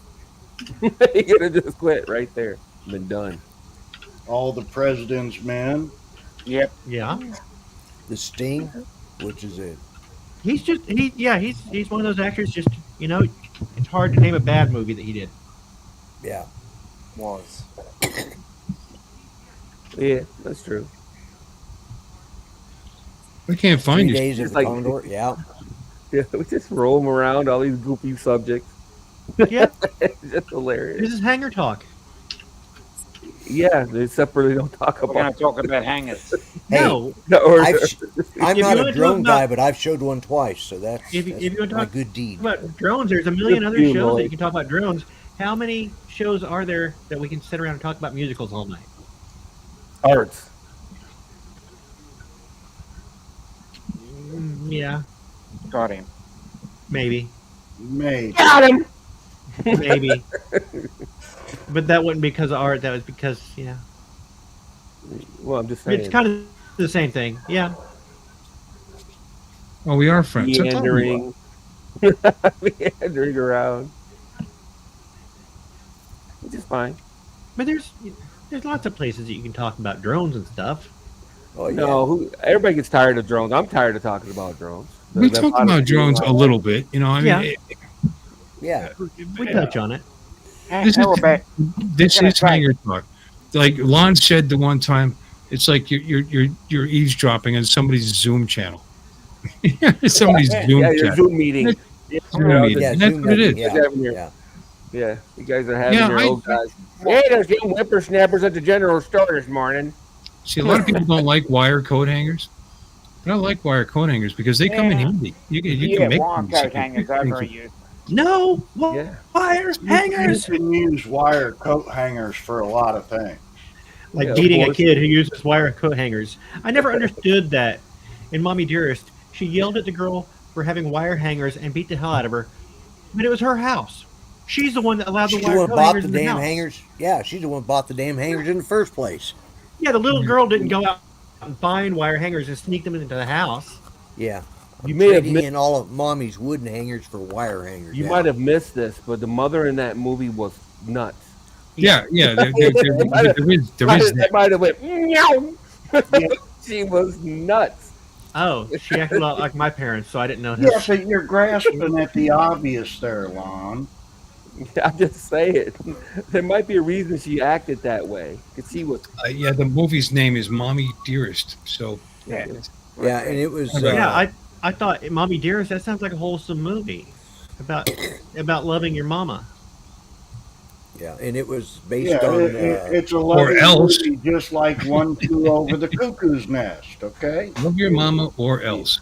He could have just quit right there. Been done. All the President's Men. Yep. Yeah. The Sting, which is it? He's one of those actors. Just it's hard to name a bad movie that he did. Yeah. Was. Yeah, that's true. I can't find 3 you. Days of It's the like- Condor. Yeah. Yeah, we just roll him around all these goofy subjects. Yeah. It's just hilarious. This is Hanger Talk. Yeah, except for they don't talk We're going about to talk about hangers. Hey, No, or, I'm If not you a wanna drone talk guy, about- but I've showed one twice, so that's If you wanna my talk- good deed. about drones. There's a million other You, shows Lloyd. that you can talk about drones. How many shows are there that we can sit around and talk about musicals all night? arts. Yeah, Got him. maybe, Made. Got him. maybe. But that wouldn't be because of art. That was because Well, I'm just saying. it's kind of the same thing. Yeah. Oh, we are friends. I thought we were. meandering. Meandering around. Which is fine. But there's lots of places that you can talk about drones and stuff. Oh, yeah. No, everybody gets tired of drones. I'm tired of talking about drones. We That's talk how about to do drones it. a little bit. I mean, Yeah. Yeah. We touch on it. This How is- about this gonna is try. Hanger Talk. Like Lon said the one time, it's like you're eavesdropping on somebody's Zoom channel. Somebody's Zoom Yeah, your chat. Zoom meeting. Zoom meeting. Yeah, And that's Zoom what it is. meeting, yeah. Guys having your- Yeah. Yeah, you guys are having Yeah, your I- old guys. Hey, there's young whippersnappers at the general store this morning. See, a lot of people don't like wire coat hangers, but I like wire coat hangers because they come in Yeah. handy. You yeah, can make wire them. coat hangers are very useful. No Yeah. wire hangers. You can use wire coat hangers for a lot of things. Like Yeah, beating of a course. kid who uses wire coat hangers. I never understood that. In Mommy Dearest, she yelled at the girl for having wire hangers and beat the hell out of her. But it was her house. She's the one that allowed She's the the wire one coat bought hangers the in the damn house. hangers. Yeah, she's the one bought the damn hangers in the first place. Yeah, the little girl didn't go out and find wire hangers and sneak them into the house. Yeah. You may have Trading missed, in all of Mommy's wooden hangers for wire hangers. you yeah. might have missed this, but the mother in that movie was nuts. Yeah. There is That might have went meow. She was nuts. Oh, she acted a lot like my parents, so I didn't know. Yeah, but you're grasping at the obvious there, Lon. I'm just saying. There might be a reason she acted that way. Because she was. Yeah, the movie's name is Mommy Dearest. So Yeah. Yeah, and it was. Yeah, I thought Mommy Dearest, that sounds like a wholesome movie about loving your mama. Yeah, and it was based Yeah, on. it's a Or loving else. movie, just like One Flew Over the Cuckoo's Nest. Okay. Love your mama or else.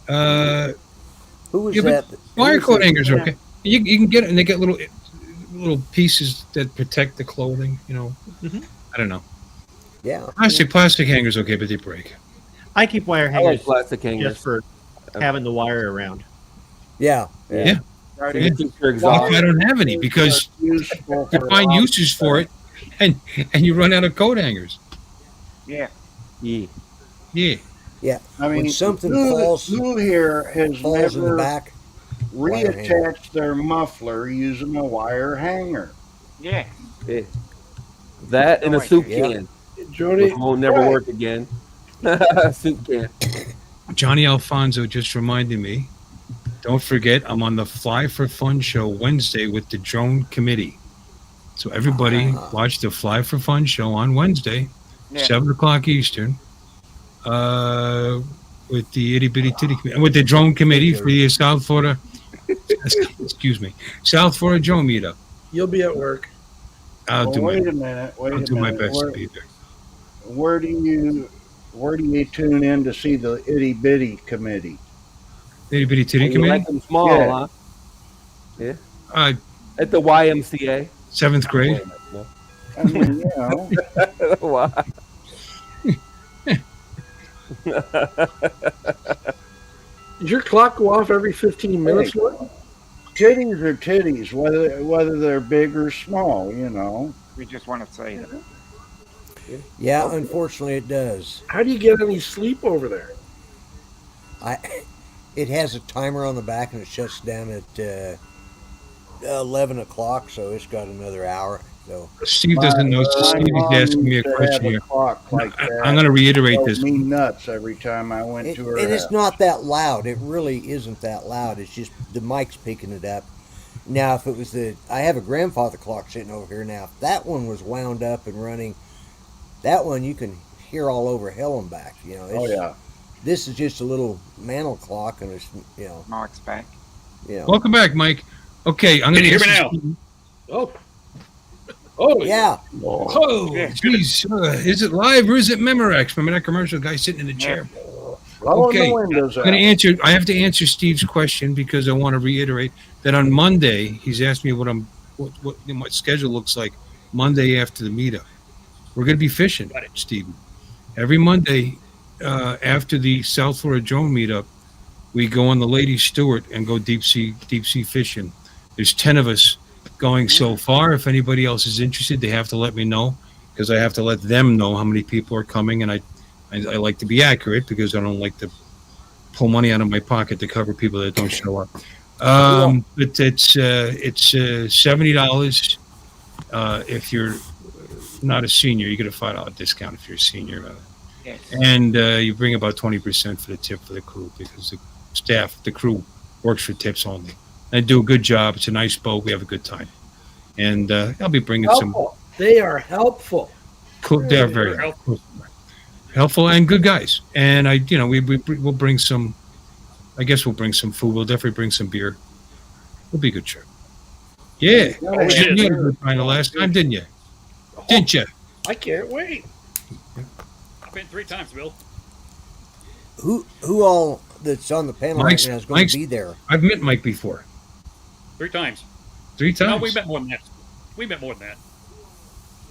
who was Yeah, but that? wire Who was coat the- hangers are okay. You can get it, and they get little pieces that protect the clothing. You know, Mhm. I don't know. Yeah. Plastic hangers okay, but they break. I keep wire I hangers like plastic hangers. just for having the wire around. Yeah. Yeah. So you keep your Well, exhaust. I don't have any because Useful you for find a lot uses of for it, and you run out of coat hangers. Yeah. Yeah. Yeah. Yeah. I mean, when something who here has falls in the never back, wire hanger. reattached their muffler using a wire hanger? Yeah. Yeah. That and a soup can. Jody, Which won't never Right. work again. Soup can. Johnny Alfonso just reminded me. Don't forget, I'm on the Fly for Fun show Wednesday with the Drone Committee. So everybody watch the Fly for Fun show on Wednesday, Yeah. 7:00 Eastern, with the Itty Bitty Titty Committee, with the Drone Committee for the South Florida, excuse me, South Florida Drone Meetup. you'll be at work. I'll do Wait my a minute. Wait I'll a do my minute. best to be there. Where do you tune in to see the Itty Bitty Committee? Itty Bitty Titty You Committee, like them small, Yeah. huh? Yeah. At the YMCA. 7th grade. I mean, you know. Why? Did your clock go off every 15 minutes? Hey. Titties are titties, whether they're big or small, you know. We just want to say that. Yeah, unfortunately, it does. How do you get any sleep over there? It has a timer on the back and it shuts down at 11 o'clock, so it's got another hour. So Steve doesn't know. So Steve is asking me a question here. I'm going to reiterate this. Me nuts every time I went to her and house. it's not that loud. It really isn't that loud. It's just the mic's picking it up. Now, if it was I have a grandfather clock sitting over here now. If that one was wound up and running, that one you can hear all over hell and back. You know. Oh yeah. This is just a little mantle clock, and it's Mark's back. Welcome back, Mike. Okay, I'm going to hear me now? Oh yeah. Oh, jeez. Is it live or is it Memorex? Remember that commercial guy sitting in the chair? Okay. I have to answer Steve's question because I want to reiterate that on Monday he's asked me what schedule looks like Monday after the meetup. We're going to be fishing, Steve. Every Monday after the South Florida Drone meetup, we go on the Lady Stewart and go deep sea fishing. There's 10 of us going so far. If anybody else is interested, they have to let me know because I have to let them know how many people are coming, and I like to be accurate because I don't like to pull money out of my pocket to cover people that don't show up. But it's $70 if you're not a senior. You get a $5 discount if you're a senior, Yes. and you bring about 20% for the tip for the crew because the crew works for tips only. They do a good job. It's a nice boat. We have a good time, and I'll be bringing helpful. They are helpful. Cool. They're very helpful and good guys. And we'll bring some. I guess we'll bring some food. We'll definitely bring some beer. It'll be a good trip. Yeah, you had a good time the last time, didn't you? Didn't you? I can't wait. I've been 3 times, Bill. Who all that's on the panel right now is going to be there? I've met Mike before. 3 times. 3 times? No, we met more than that.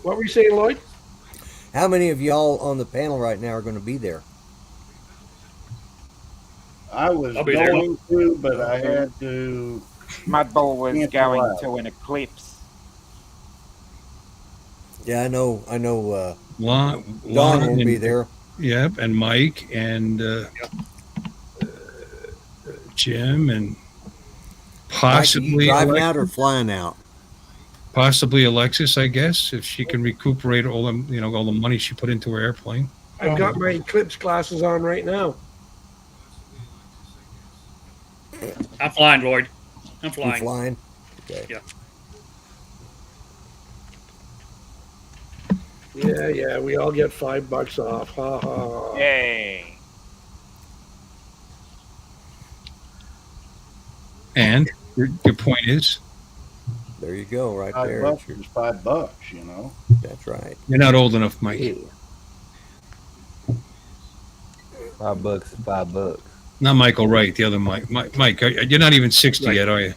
What were you saying, Lloyd? How many of y'all on the panel right now are going to be there? I was going to, but I had to. Mudball was going to an eclipse. Yeah, I know. Lon won't be there. Yep, and Mike and Jim and possibly Mike, are you driving out or flying out? Possibly Alexis, I guess, if she can recuperate all the money she put into her airplane. I've got my eclipse glasses on right now. I'm flying, Lloyd. I'm flying. You flying? Okay. Yeah. Yeah, we all get $5 off. Ha ha. Yay. And your point is, There you go, right $5 there. is $5, you know. That's right. you're not old enough, Mike. Yeah. $5 is $5. Not Michael Wright, the other Mike. Mike, you're not even 60 yet, are you?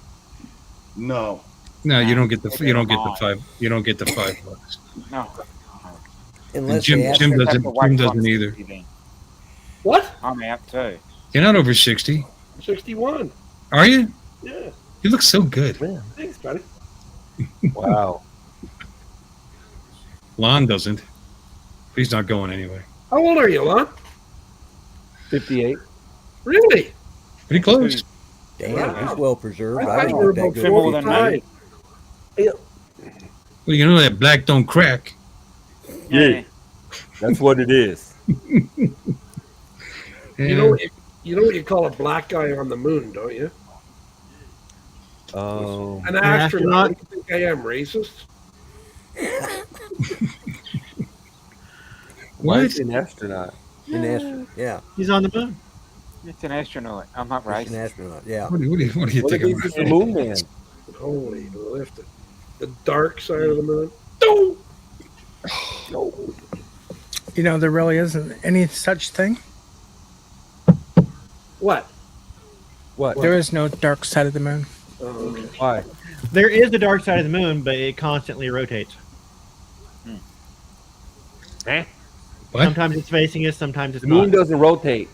No. No, you don't get the Maybe you don't get I'm the five. You don't get the $5. No. And Unless Jim they ask Jim Just have doesn't to wait Jim till doesn't I'm either. 60 then. What? I'm out too. You're not over 60, 61. are you? Yeah. You look so good. Thanks, buddy. Wow. Lon doesn't. He's not going anyway. How old are you, Lon? 58. Really? Pretty close. Damn, Wow. he's well preserved. I I thought don't you were think about that Bit more good. than 45. Well, you know that black don't crack. Yeah. That's what it is. You know what you call a black guy on the moon, don't you? An astronaut. You think I am racist? Why What? is he an astronaut? Yeah, He's on the moon. It's an astronaut. I'm not he's an racist. astronaut. Yeah. What do you What if think? he's just a moon man? Holy lifted. The dark side of the moon. No. You know, there really isn't any such thing. What? What? There is no dark side of the moon. Oh, okay. Why? There is the dark side of the moon, but it constantly rotates. What? Sometimes it's facing us, sometimes it's The moon not. doesn't rotate.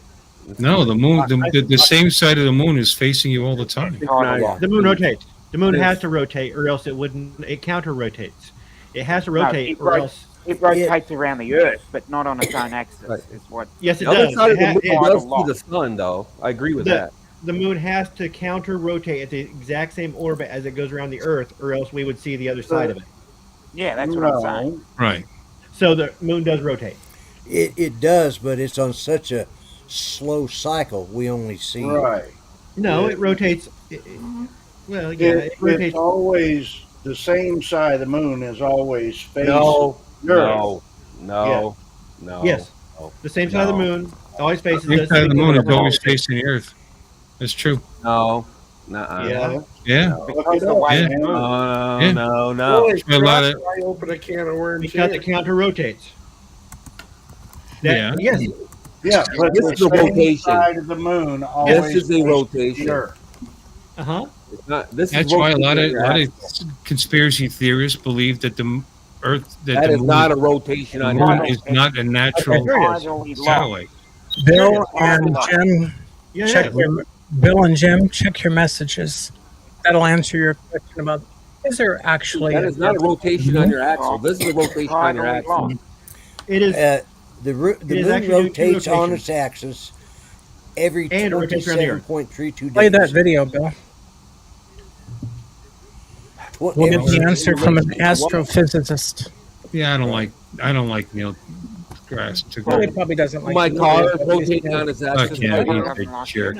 No, the moon. The same side of the moon is facing you all the time. The moon rotates. The moon has to rotate, or else it wouldn't. It counter rotates. It has to rotate, or else. It rotates around the Earth, but not on its own axis. Right. Is what Yes, it The other does. side of the It moon ha- does it- see the sun, though. I agree with that. the moon has to counter rotate at the exact same orbit as it goes around the Earth, or else we would see the other side of it. Yeah, that's what I'm saying. Right. So the moon does rotate. It does, but it's on such a slow cycle. We only see. Right. No, Yeah. it rotates. Well, yeah, it It's rotates. always the same side of the moon is always facing No, Earth. no. Yes, the same side of the moon always faces The us. side of the moon is always facing the Earth. That's true. No. Nuh-uh. Yeah. Yeah. Look Because it the up, way man. No, Yeah. no. Holy A lot crap, of- I open a can of worms Because here. it counter rotates. Yeah. Yes. Yeah, but This the is a same rotation. side of the moon always This is a faces rotation. the Earth. Uh huh. It's not. This That's is why a lot rotating of your axis. conspiracy theorists believe that the Earth That the is moon, not a rotation the on your moon axis. is not a natural Finally lost. satellite. Bill and Jim, Yeah. check your Bill and Jim, check your messages. That'll answer your question about is there actually That is not a rotation on your axle. This is a rotation on your Finally axle. lost. It is. The It is moon actually doing two rotates on rotations. its axis every And it rotates around the Earth. 27.32 days. play that video, Bill? We'll get the answer from an astrophysicist. Yeah, I don't like Neil deGrasse Well, he Tyson. probably doesn't like My the car movie, is but at least he rotating on knows. its Fuck axis. yeah, right? he's a jerk.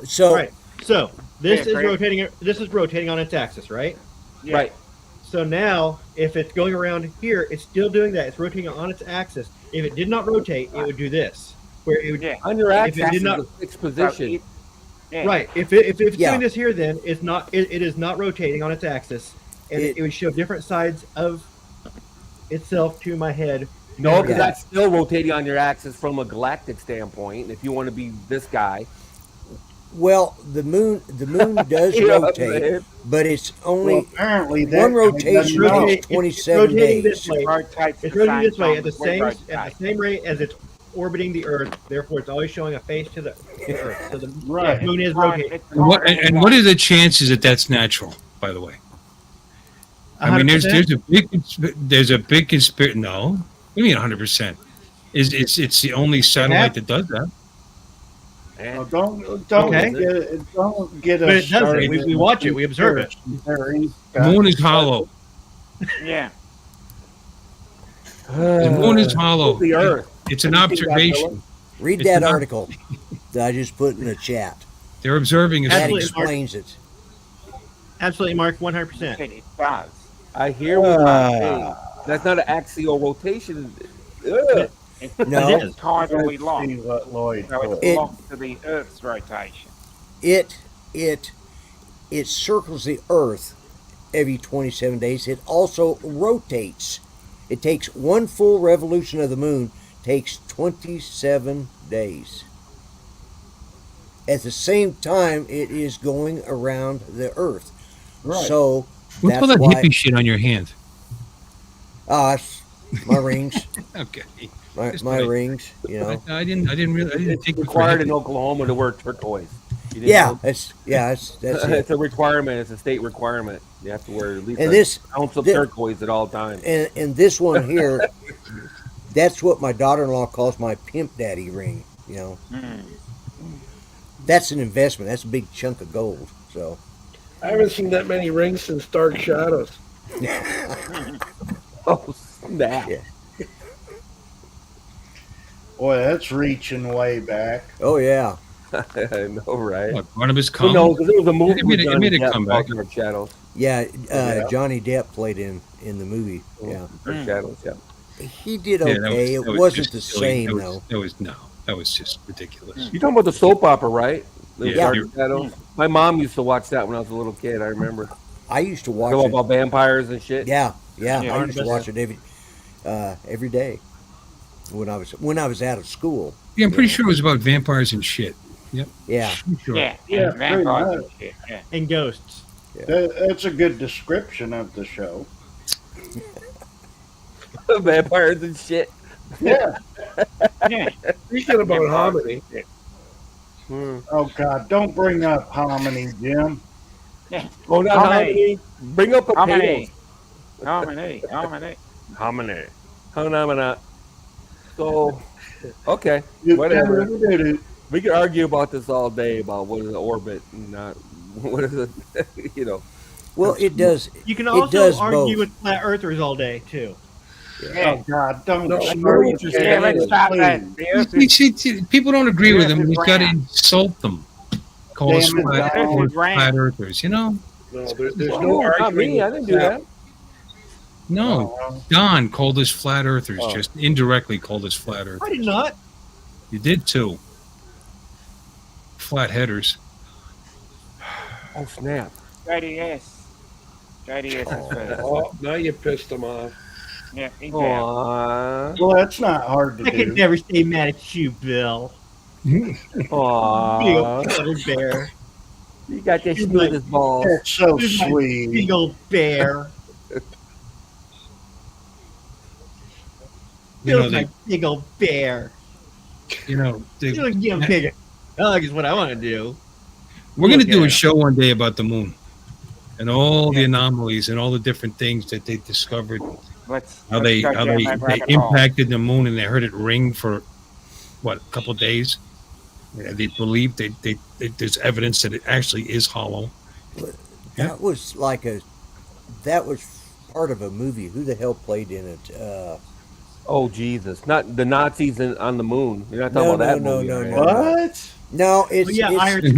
So Right. So this Yeah, is great. rotating. This is rotating on its axis, right? Yeah. Right. So now, if it's going around here, it's still doing that. It's rotating on its axis. If it did not rotate, it would do this, where it would. Yeah. On your If it axis did is not- a fixed position. Yeah. Right. If it's Yeah. doing this here, then it's not. It is not rotating on its axis, and it would show different sides of itself to my head. No, because Yeah. that's still rotating on your axis from a galactic standpoint. If you want to be this guy, well, the moon does You know what I'm rotate, saying? but it's Well, only apparently that one guy rotation doesn't know. rotate- takes 27 rotating days. this way. It rotates It's the rotating same this way time at the as we same rotate. rate as it's orbiting the Earth. Therefore, it's always showing a face to the Earth. So the Right. moon is Right, rotating. it's And what are the chances that that's natural? By the way, I mean, there's 100%? there's a big conspiracy. No, what do you mean 100%? It's the only satellite that does that. Well, don't Okay. don't get us But it does it. started We in watch it. We observe it. conspiracy The moon is hollow. Yeah. The moon is hollow. the Earth. It's an observation. Read It's that not- article that I just put in the chat. They're observing us. That Absolutely, Mark. explains it. Absolutely, Mark. 100%. It does. I hear what you're saying. That's not an axial rotation. Ugh. No. It's tidally locked. See what Lloyd So put. it's locked to the Earth's rotation. It circles the Earth every 27 days. It also rotates. It takes one full revolution of the moon takes 27 days. At the same time, it is going around the Earth. Right. So What's all that's that why. hippie shit on your hand? It's my rings. Okay. My Just my wait. rings. You know. I didn't It's take it for required in hippie. Oklahoma to wear turquoise. You didn't Yeah, know? that's that's it. It's a requirement. It's a state requirement. You have to wear at least And an this- ounce of thi- turquoise at all times. And this one here, that's what my daughter-in-law calls my pimp daddy ring. You know, that's an investment. That's a big chunk of gold. So I haven't seen that many rings since Dark Shadows. Oh snap! Yeah. Boy, that's reaching way back. Oh yeah. I know, right? What, Barnabas Well, Collins? no, because there was a movie It made with a- it Johnny made a Depp comeback. called Dark Shadows. Yeah, Yeah. Johnny Depp played in the movie. Yeah, Dark Shadows. Yeah. he did Yeah, okay. that was It wasn't just the silly. same That though. That was just ridiculous. You're talking about the soap opera, right? The Yeah. Dark Shadows. My mom used to watch that when I was a little kid. I remember. I used to Talking watch it. about vampires and shit. Yeah. Yeah, I used to Barnabas. watch it every day when I was out of school. Yeah, I'm pretty sure it was about vampires and shit. Yep. Yeah. I'm sure. Yeah, Yeah, and vampires pretty and much. shit. Yeah. And ghosts. That's a good description of the show. Vampires and shit. Yeah. Yeah. Speaking about hominy, Hmm. Oh God, don't bring up hominy, Jim. Oh, not Hominy. hominy. Bring up potatoes. Hominy. Hominy. Hominy. So, okay. You- Whatever. do-do-do-do. We could argue about this all day about what is an orbit and not what is it. You know. Well, it does. You can It also does argue both. with flat earthers all day too. Oh God, don't. No, start no, with just- that, Yeah, let's stop that. please. The Earth You is, see, people don't agree with him. He's got to round. insult them. Call us Damn it, flat, Donald. call us flat earthers. You know? no, there's Oh, no not arguing. me. I didn't do that. No. Oh, Don called us flat earthers. Oh. Just indirectly called us flat earthers. I did not. You did too. Flat headers. Oh snap! JDS. JDS is first. Oh, now you pissed him off. Yeah, he's out. Aww. well, that's not hard to I can do. never stay mad at you, Bill. Big Aww. old cuddle bear. You got that smoothest balls. That's so Here's my sweet. Big old bear. You know, Bill's my big old bear. you know, they- You don't give a big hug is what I want to do. we're going to Look do at a him. show one day about the moon and all the anomalies and all the different things that they discovered. How they go down that rabbit hole. impacted the moon and they heard it ring for what, a couple of days. Yeah, they believe there's evidence that it actually is hollow. That was that was part of a movie. Who the hell played in it? Oh Jesus! Not the Nazis on the moon. You're not talking No, about that no, movie. no, right? no. What? No, it's Oh, yeah, it's, Iron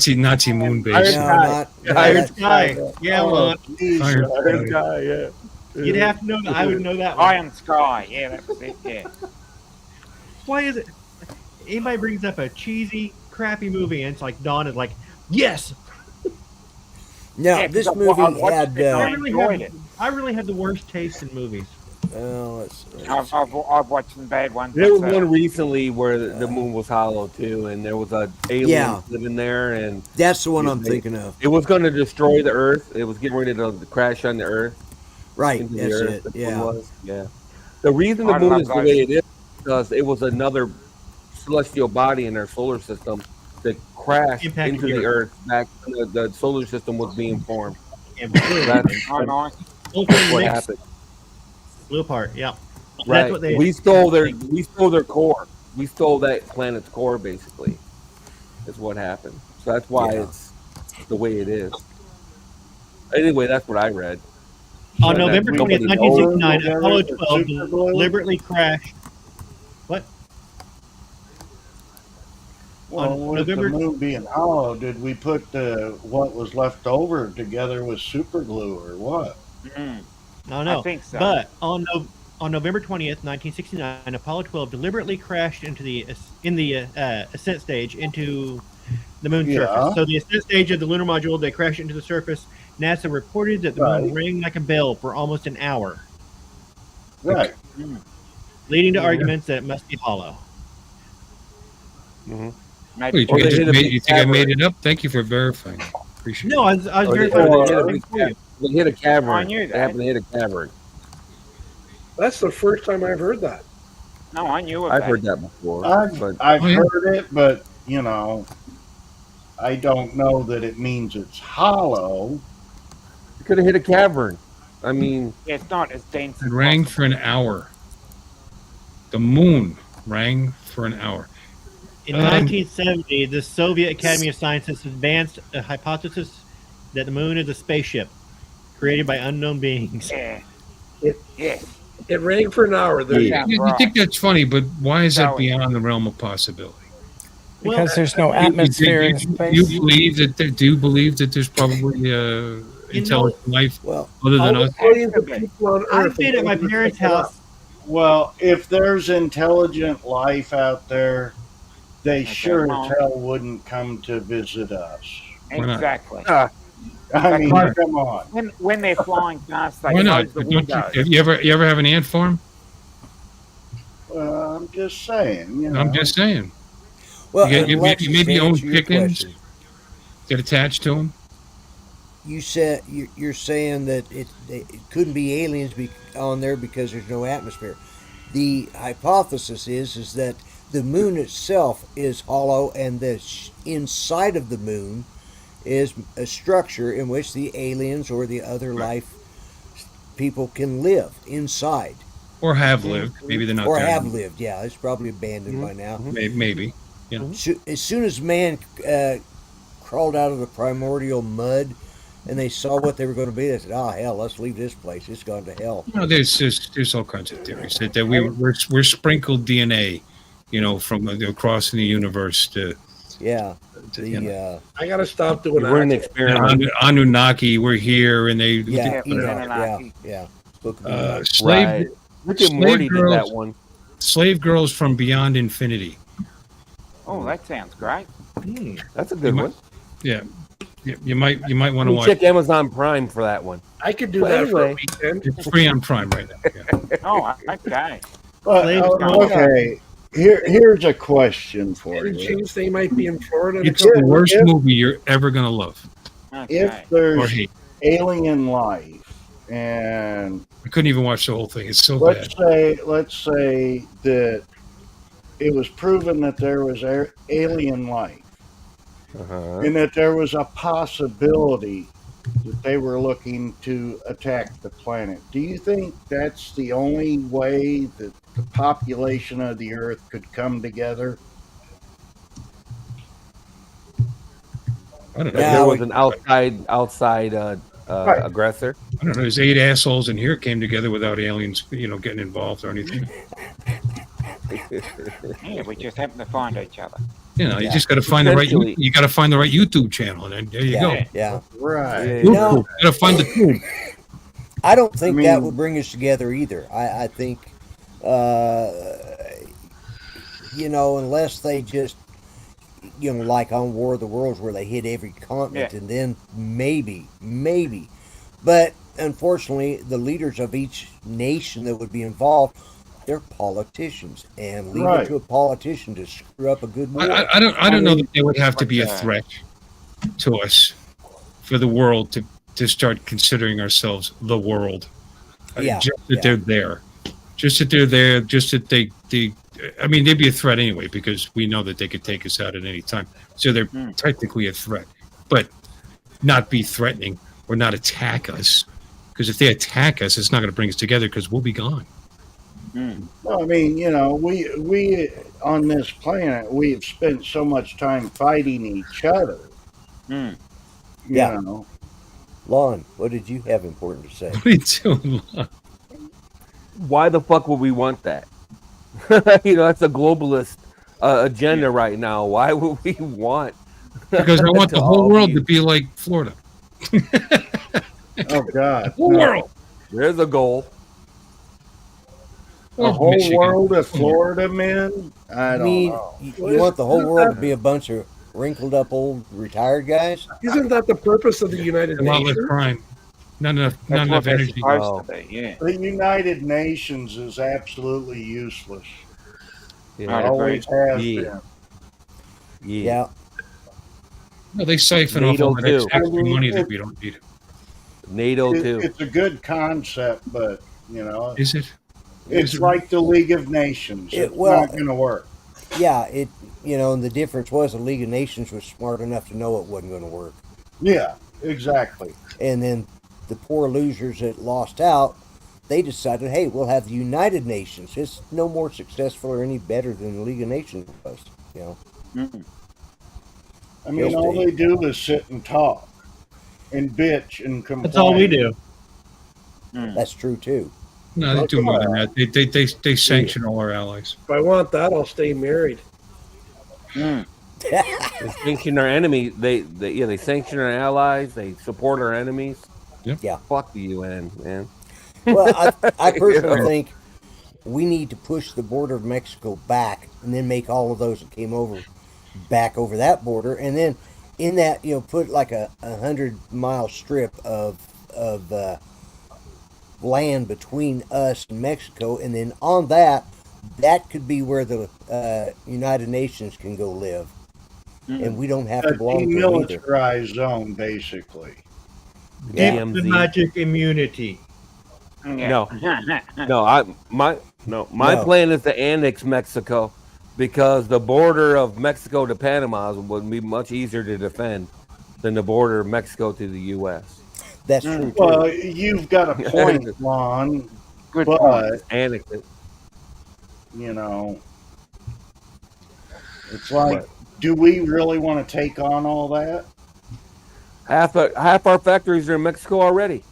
Sky. Nazi moon base. Iron no, Sky. not Iron that- Sky. Yeah, well, Geez, Iron Iron Sky, yeah. you'd have to know that. I would know that one. Iron Sky. Yeah, that's it. Yeah. Why is it? Anybody brings up a cheesy, crappy movie, and it's like Dawn is like, yes. Now Yeah, this 'cause movie I watched had. it, I I really enjoyed have. it. I really have the worst taste in movies. I've watched some bad ones. There was myself. one recently where the moon was hollow too, and there was a alien Yeah. living there, and That's the one I'm They- thinking of. it was going to destroy the Earth. It was getting ready to crash on the Earth. Right, Into that's the Earth. it. That's what Yeah. it was. Yeah. The reason the I moon love is the those. way it is because it was another celestial body in our solar system that crashed Impacted into the the Earth back when the solar system was being formed. Yeah, That's Oh, nice. Whole thing what mixed, happened. blew apart. Yeah. Right. That's what they. We stole their core. We stole that planet's core, basically. Is what happened. So that's why Yeah. it's the way it is. Anyway, that's what I read. On Yeah, November that 20th, nobody 1969, knows. Apollo The 12 super glue? deliberately crashed. What? Well, On with November- the moon being hollow, did we put what was left over together with super glue or what? Mm. I don't know. I think so. But on November 20th, 1969, Apollo 12 deliberately crashed into the ascent stage into the moon's Yeah. surface. So the ascent stage of the lunar module, they crashed into the surface. NASA reported that the moon rang like a bell for almost an hour, Right. leading to arguments that it must be hollow. Well, Maybe you think I made it up? Thank you for verifying. Appreciate No, it. I was Or verifying. they hit a cavern. I knew They that. happened to hit a cavern. That's the first time I've heard that. No, I knew I've about heard it. that before. I've but heard it, but I don't know that it means it's hollow. you could have hit a cavern. I mean, Yeah, it's not as dense. It as rang possible. for an hour. The moon rang for an hour. In 1970, the Soviet Academy of Sciences advanced a hypothesis that the moon is a spaceship created by unknown beings. Yeah. It rang for an hour. There Yeah. You think that's funny, but why is that beyond the realm of possibility? Because there's no atmosphere in space. Do you believe that there's probably intelligent life other than us? billions of people on I've Earth. been at my parents' house. Well, if there's intelligent life out there, they sure as hell wouldn't come to visit us. Why not? Exactly. I mean, come on. When they're flying past, they Why not? close the Don't you, windows. you ever have an ant farm? I'm just saying. I'm just saying. Well, you Alexis, maybe to own answer your chickens. question, Get attached to them. you said you're saying that it couldn't be aliens on there because there's no atmosphere. The hypothesis is that the moon itself is hollow, and the inside of the moon is a structure in which the aliens or the other life people can live inside. Or have lived. Maybe they're not Or there have anymore. lived, yeah. It's probably abandoned by now. Maybe. You know. As soon as man crawled out of the primordial mud and they saw what they were going to be, they said, "Oh hell, let's leave this place. It's gone to hell." No, there's all kinds of theories that we're sprinkled DNA, from across in the universe to. Yeah. I got to stop doing that. we're an experiment. Anunnaki, we're here, and they. Yeah. Book of Slave. Right. Rick and Morty did that one. Slave girls from beyond infinity. Oh, that sounds great. That's a good one. Yeah. You might want to watch. Check Amazon Prime for that one. I could do But that for a anyway. weekend. It's free on Prime right now. Yeah. Oh, okay. Okay. Here's a question for Any you. chance they might be in Florida? It's the worst movie you're ever gonna love. Okay. If Or there's hate. alien life, and I couldn't even watch the whole thing. It's so let's bad. say that it was proven that there was alien life, and that there was a possibility that they were looking to attack the planet. Do you think that's the only way that the population of the Earth could come together? I don't know. If there was an outside aggressor. I don't know. There's 8 assholes in here came together without aliens, getting involved or anything. Yeah, we just happen to find each other. You just got to find the right. You got to find the right YouTube channel, and then there you go. Yeah. Right. You got to find the tube. I don't think that would bring us together either. I think, unless they just, like on War of the Worlds where they hit every continent, and then maybe. But unfortunately, the leaders of each nation that would be involved, they're politicians, and leave it to a politician to screw up a good war. I don't know that there would have to be a threat to us for the world to start considering ourselves the world. Just that they're there. Just that they're there. Just that they I mean, they'd be a threat anyway, because we know that they could take us out at any time. So they're technically a threat, but not be threatening or not attack us. Because if they attack us, it's not going to bring us together because we'll be gone. Well, I mean, we on this planet, we have spent so much time fighting each other. You know. Lon, what did you have important to say? What are you doing, Lon? Why the fuck would we want that? That's a globalist agenda right now. Why would we want? Because I want the whole world to be like Florida. Oh God! The whole world. There's a goal. The whole world of Florida men? I don't mean, know. you want the whole world to be a bunch of wrinkled up old retired guys? Isn't that the purpose of the United A lot less Nations? crime. Not enough That's energy. supposed to be, yeah. The United Nations is absolutely useless. Yeah. It always has Yeah. been. Yeah. No, they siphon off NATO all that too. extra money that we don't need. NATO too. It's a good concept, but Is it? it's like the League of Nations. It's not going to work. Yeah, and the difference was the League of Nations was smart enough to know it wasn't going to work. Yeah, exactly. And then the poor losers that lost out, they decided, hey, we'll have the United Nations. It's no more successful or any better than the League of Nations was, I mean, all they do is sit and talk and bitch and complain. That's all we do. That's true, too. No, they do more than that. They sanction all our allies. If I want that, I'll stay married. They sanction our enemies. They sanction our allies. They support our enemies. Yep. Yeah. Fuck the UN, man. Well, I personally think we need to push the border of Mexico back and then make all of those that came over back over that border. And then in that, put like a 100-mile strip of land between us and Mexico. And then on that could be where the United Nations can go live. And we don't have to belong to them either. Demilitarized zone, basically. Get the magic immunity. No, my plan is to annex Mexico because the border of Mexico to Panama would be much easier to defend than the border of Mexico to the U.S. That's true. Well, you've got a point, Lon. Good but point. Annex it. It's like, do we really want to take on all that? Half our factories are in Mexico already,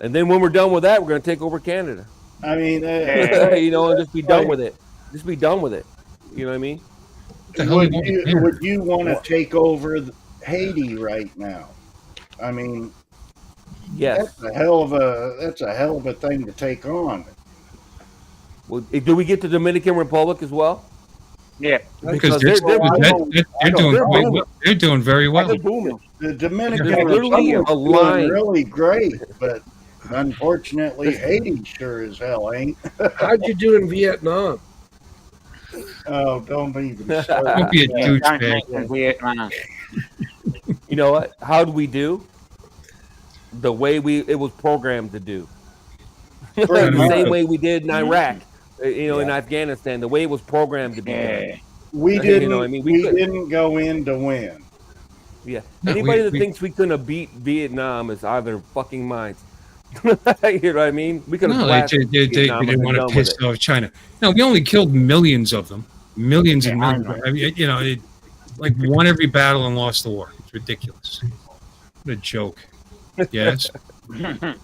and then when we're done with that, we're going to take over Canada. I mean, and just be done with it. Just be done with it. You know what I mean? Would you want to take over Haiti right now? I mean, yes. That's a hell of a thing to take on. Well, do we get the Dominican Republic as well? Yeah, because they're doing very well. They're booming. The Dominican They're literally Republic is aligned. doing really great, but unfortunately, Haiti sure as hell ain't. How'd you do in Vietnam? Oh, don't even start. Don't be a douchebag. Vietnam. You know what? How do we do? The way it was programmed to do. The same way we did in Iraq, in Afghanistan. The way it was programmed to be done. We didn't. We didn't go in to win. Yeah. No, Anybody that thinks we couldn't have beat Vietnam is out of their fucking minds. You know what I mean? We could have. No, they didn't want to piss off China. No, we only killed millions of them. Millions and millions. I mean, like won every battle and lost the war. It's ridiculous. What a joke. Yes. Yeah.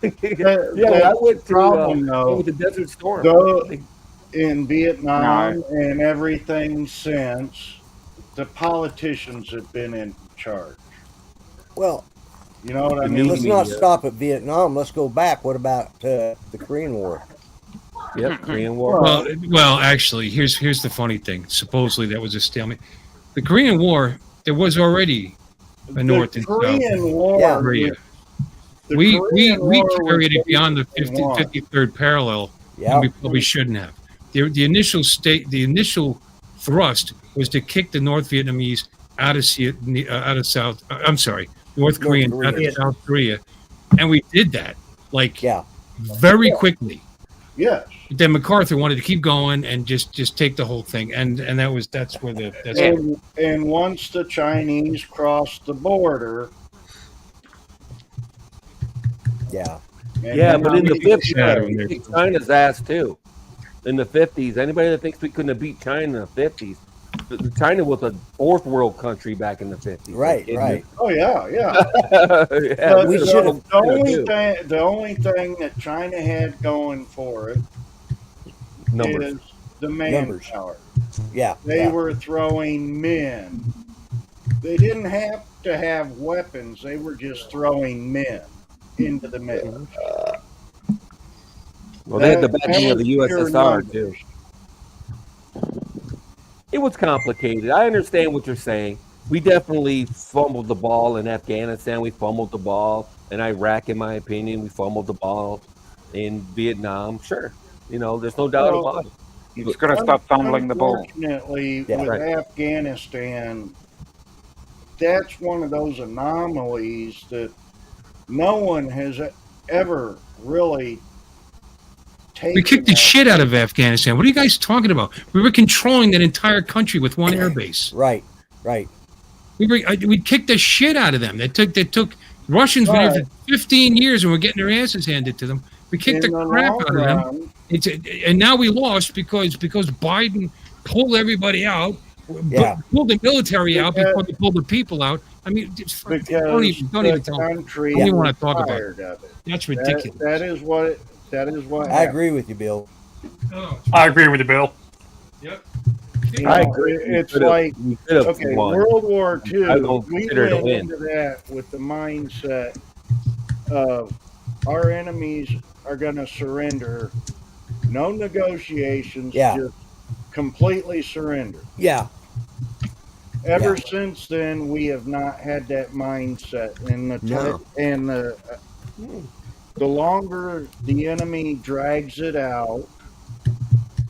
I went to with the Desert Storm. In Vietnam and everything since, the politicians have been in charge. Well, you know what I mean? Let's not stop at Vietnam. Let's go back. What about the Korean War? Yep, Korean War. Well, actually, here's the funny thing. Supposedly that was a stalemate. The Korean War, there was already a North and South Korea. We carried it beyond the 53rd parallel, and we probably shouldn't have. The initial thrust was to kick the North Vietnamese out of South. I'm sorry, North Korean out of South Korea, and we did that very quickly. Yes. But then MacArthur wanted to keep going and just take the whole thing, and that's where the and once the Chinese crossed the border. Yeah. But in the 50s, we kicked China's ass too. In the 50s, anybody that thinks we couldn't have beat China in the 50s, China was a fourth world country back in the 50s. Right. Oh yeah. We should have. The only thing that China had going for it is the manpower. Yeah. They were throwing men They didn't have to have weapons. They were just throwing men into the mix. Well, they had the backing of the was pure USSR numbers. too. It was complicated. I understand what you're saying. We definitely fumbled the ball in Afghanistan. We fumbled the ball in Iraq, in my opinion. We fumbled the ball in Vietnam. Sure, there's no doubt Well, about it. You just got to stop fumbling the ball. Unfortunately, Yeah. with Right. Afghanistan, that's one of those anomalies that no one has ever really taken. We kicked the shit out of Afghanistan. What are you guys talking about? We were controlling that entire country with one air base. Right. We kicked the shit out of them. They took Russians been here for 15 years and we're getting their asses handed to them. We kicked the crap out of them. And now we lost because Biden pulled everybody out, pulled the military out before they pulled the people out. I mean, don't even want to talk about it. That's ridiculous. That is what I agree with you, Bill. I agree with you, Bill. Yep. I agree. It's like, okay, World War II, we went into that with the mindset of our enemies are going to surrender, no negotiations, just completely surrender. Yeah. Ever since then, we have not had that mindset, and the longer the enemy drags it out,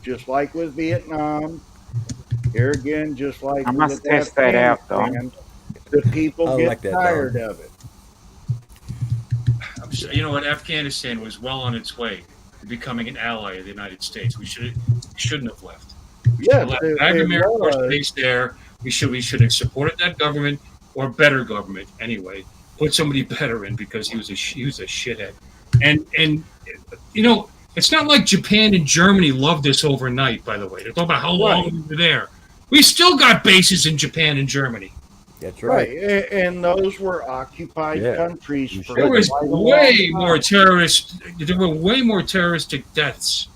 just like with Vietnam, here again, just like I must with test that out, Afghanistan, the people get tired of it. You know what? Afghanistan was well on its way to becoming an ally of the United States. We shouldn't have left. Yeah, America based there. We should have supported that government or better government anyway. Put somebody better in because he was a shithead. And it's not like Japan and Germany loved us overnight. By the way, they're talking about how long we were there. We still got bases in Japan and Germany. That's right. And those were occupied countries. There was way more terrorists. There were way more terroristic deaths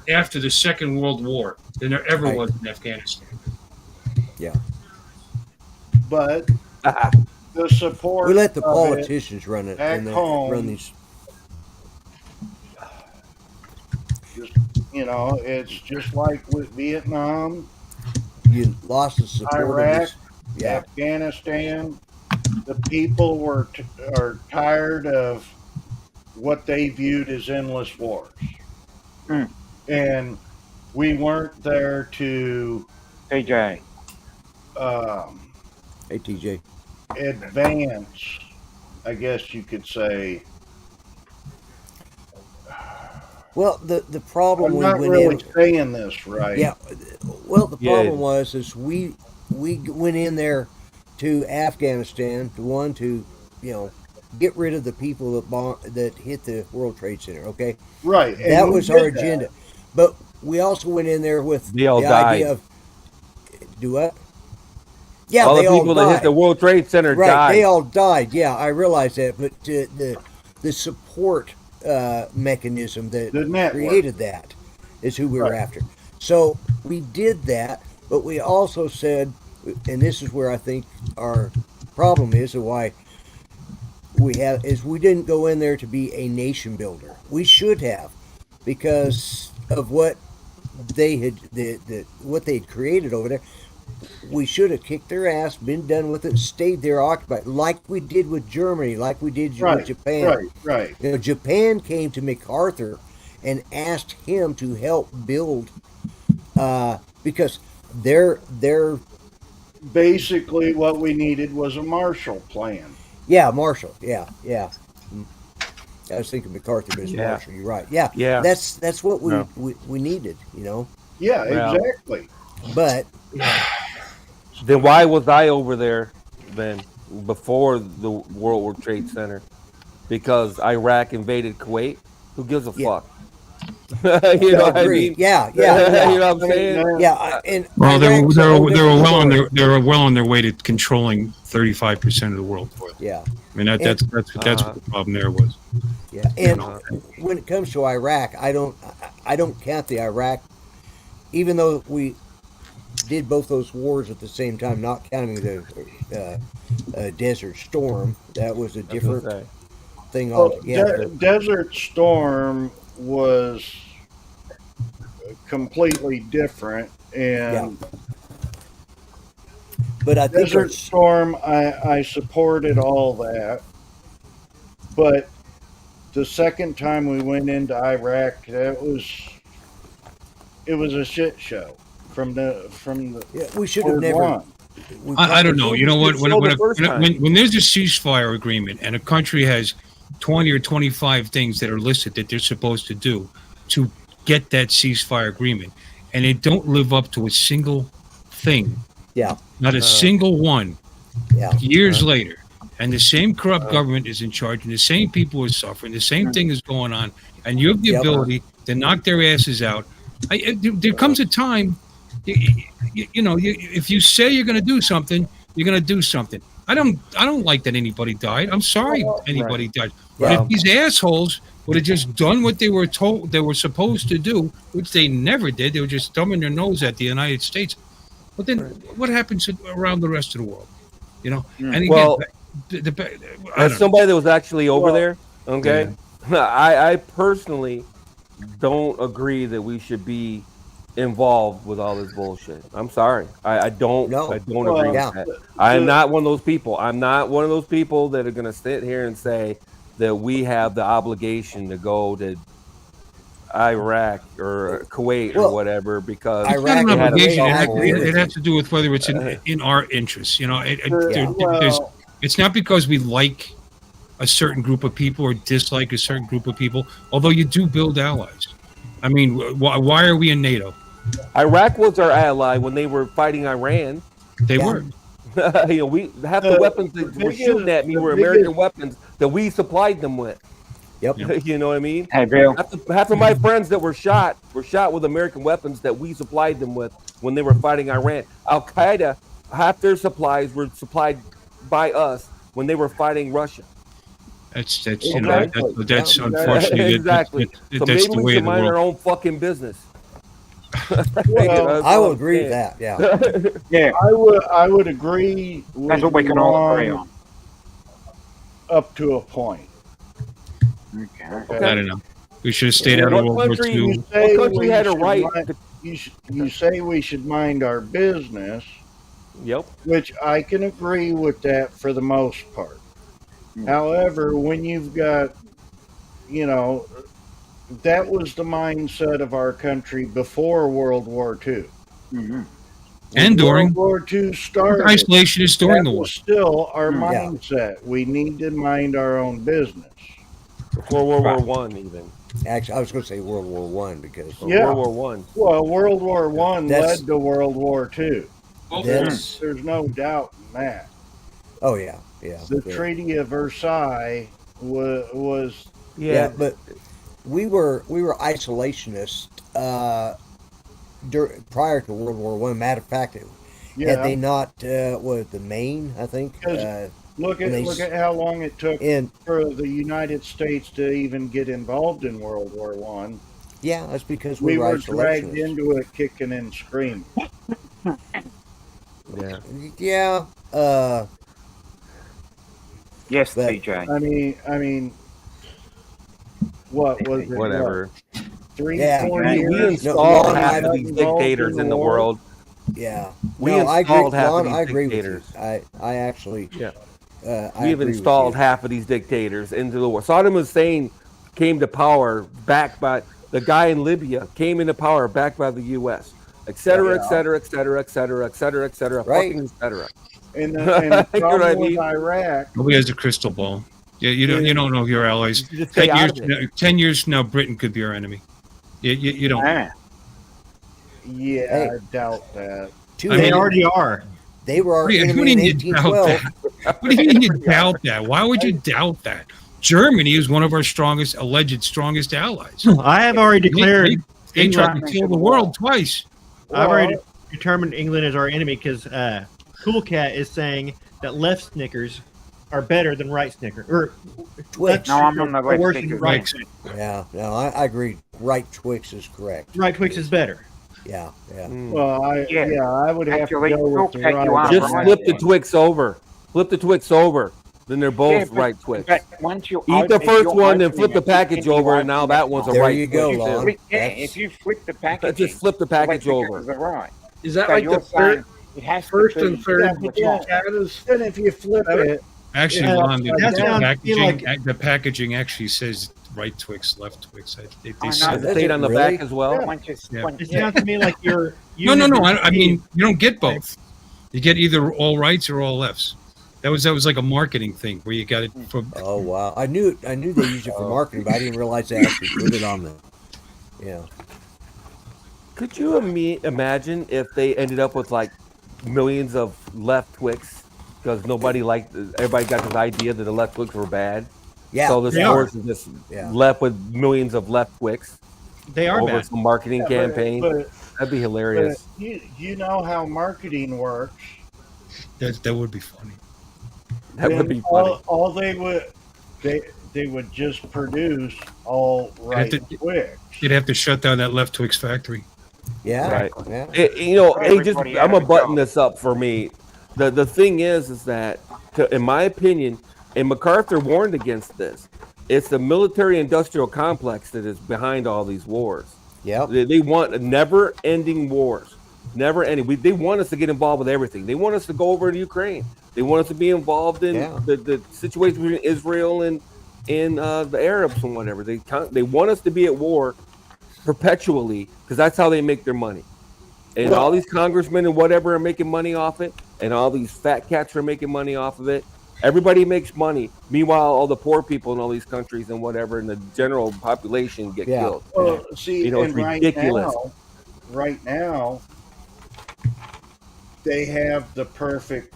after the Second World War than there ever was in Afghanistan. Yeah. But the support. We let the politicians run it back and home, run these. It's just like with Vietnam. You lost the support Iraq, of this. Afghanistan. The people are tired of what they viewed as endless wars. And we weren't there to TJ. Hey, TJ. Advance, I guess you could say. Well, the problem I'm we not went really in. saying this right. Yeah. Well, the problem was we went in there to Afghanistan to get rid of the people that hit the World Trade Center. Okay. Right. That was our agenda. But we also went in there with the idea of do what? Yeah, all they the people all that died. hit the World Trade Center right, died. They all died. Yeah, I realize that. But the support mechanism that created that is who we were after. So we did that, but we also said, and this is where I think our problem is, and why we didn't go in there to be a nation builder. We should have, because of what they had what they'd created over there. We should have kicked their ass, been done with it, stayed there occupied, like we did with Germany, like we did with Japan. Right. Japan came to MacArthur and asked him to help build, because they're basically what we needed was a Marshall Plan. Yeah, Marshall. Yeah. I was thinking MacArthur, but it's Marshall. You're right. Yeah. That's what we needed. Yeah, exactly. But then why was I over there then before the World Trade Center? Because Iraq invaded Kuwait. Who gives a fuck? You know what I mean? Yeah. You know what I'm saying? Yeah, and they were well on their way to controlling 35% of the world oil. Yeah, I mean that's what the problem there was. Yeah, and when it comes to Iraq, I don't count the Iraq, even though did both those wars at the same time, not counting the Desert Storm. That was a different thing altogether. Desert Storm was completely different, and but I think Desert Storm, I supported all that, but the second time we went into Iraq, it was a shit show from the we should have never. I don't know. You know what? When there's a ceasefire agreement and a country has 20 or 25 things that are listed that they're supposed to do to get that ceasefire agreement, and they don't live up to a single thing. Yeah. Not a single one. Yeah. Years later, and the same corrupt government is in charge, and the same people are suffering, the same thing is going on, and you have the ability to knock their asses out. There comes a time, if you say you're going to do something, you're going to do something. I don't like that anybody died. I'm sorry anybody died. But if these assholes would have just done what they were told they were supposed to do, which they never did, they were just thumbing their nose at the United States. But then what happens around the rest of the world? And again, as somebody that was actually over there, okay, I personally don't agree that we should be involved with all this bullshit. I'm sorry. I don't agree with that. I'm not one of those people. I'm not one of those people that are going to sit here and say that we have the obligation to go to Iraq or Kuwait or whatever because Iraq it has to do with whether it's in our interests. It's not because we like a certain group of people or dislike a certain group of people, although you do build allies. I mean, why are we in NATO? Iraq was our ally when they were fighting Iran. They were. We half the weapons that were shooting at me were American weapons that we supplied them with. Yep. You know what I mean? Hey, Bill. Half of my friends that were shot with American weapons that we supplied them with when they were fighting Iran. Al Qaeda, half their supplies were supplied by us when they were fighting Russia. That's unfortunately exactly. So that's maybe the we way should of the mind world. our own fucking business. I will agree with that. Yeah. I would agree with That's what we can all agree on. Up to a point. Okay. I don't know. We should have stayed out of World War II. What country had a right? You say we should mind our business. Yep. Which I can agree with that for the most part. However, when you've got, that was the mindset of our country before World War II. Mm-hmm. And during World War II started, isolationist during the war. Was still our mindset. We need to mind our own business. Before World War One, even. Actually, I was going to say World War One because World War One. Well, World War One led to World War II. There's no doubt in that. Oh yeah. The Treaty of Versailles was but we were isolationist prior to World War One. Matter of fact, had they not the Maine, I think. Look at how long it took for the United States to even get involved in World War One. Yeah, that's because we were dragged into it, kicking and screaming. Yeah. Yes, TJ. I mean, what was it? Whatever. 4 years. We installed half of these dictators in the world. Yeah. We installed half of these dictators. I actually. Yeah. We have installed half of these dictators into the war. Saddam Hussein came to power backed by the guy in Libya came into power backed by the U.S. et cetera, et cetera, et cetera, et cetera, et cetera, et cetera, fucking et cetera. And the problem with Iraq. Nobody has a crystal ball. Yeah, you don't know your allies. 10 years from now, Britain could be our enemy. You don't. Yeah, I doubt that. They already are. They were our enemy in 1812. What do you mean you doubt that? Why would you doubt that? Germany is one of our alleged strongest allies. I have already declared they tried to kill the world twice. I've already determined England is our enemy because Cool Cat is saying that left Snickers are better than right Snickers. Or Twix. No, I'm on the right Snickers. Yeah, no, I agree. Right Twix is correct. Right Twix is better. Yeah, yeah. Well, Yeah. I would have Actually, to go with the take you right. out Just right. flip the Twix over. Flip the Twix over. Then they're both but- right Twix. But once you Eat the if first you're one, then opening flip the it, package you over, and now open that it one's a up. There right you go, Twix Lon. too. Flip- yeah, That's- if you flip the package, Just flip the package over. Right. Is that So like you're the third, saying it has to first be and third Yeah, Canada's? Then if you flip it, Actually, Yeah, Lon, that sounds to me the packaging actually says right Twix, left Twix. They Oh, said no. Does it say it on the Really? back as well? Once you, Yeah. once, It yeah. sounds to me like you're. No. I mean, you don't get both. You get either all rights or all lefts. That was like a marketing thing where you got it from. Oh wow! I knew they used it for marketing, but I didn't realize they actually put it on the. Yeah. Could you imagine if they ended up with like millions of left Twix because everybody got this idea that the left Twix were bad. Yeah. So the they are. stores are just Yeah. left with millions of left Twix They are over bad. some marketing campaign. but That'd be hilarious. you know how marketing works. That would be funny. That would Then be funny. all they would just produce all right to- Twix. You'd have to shut down that left Twix factory. Yeah. Right. Yeah. Hey, just Everybody I'm had gonna a button job. this up for me. The thing is that, in my opinion, and MacArthur warned against this. It's the military-industrial complex that is behind all these wars. Yep. They want never-ending wars, never-ending. They want us to get involved with everything. They want us to go over to Ukraine. They want us to be involved in Yeah. the situation between Israel and the Arabs and whatever. They want us to be at war perpetually because that's how they make their money. And all these congressmen and whatever are making money off it, and all these fat cats are making money off of it. Everybody makes money. Meanwhile, all the poor people in all these countries and whatever, and the general population get Yeah. killed. Well, see, It's and ridiculous. right now, they have the perfect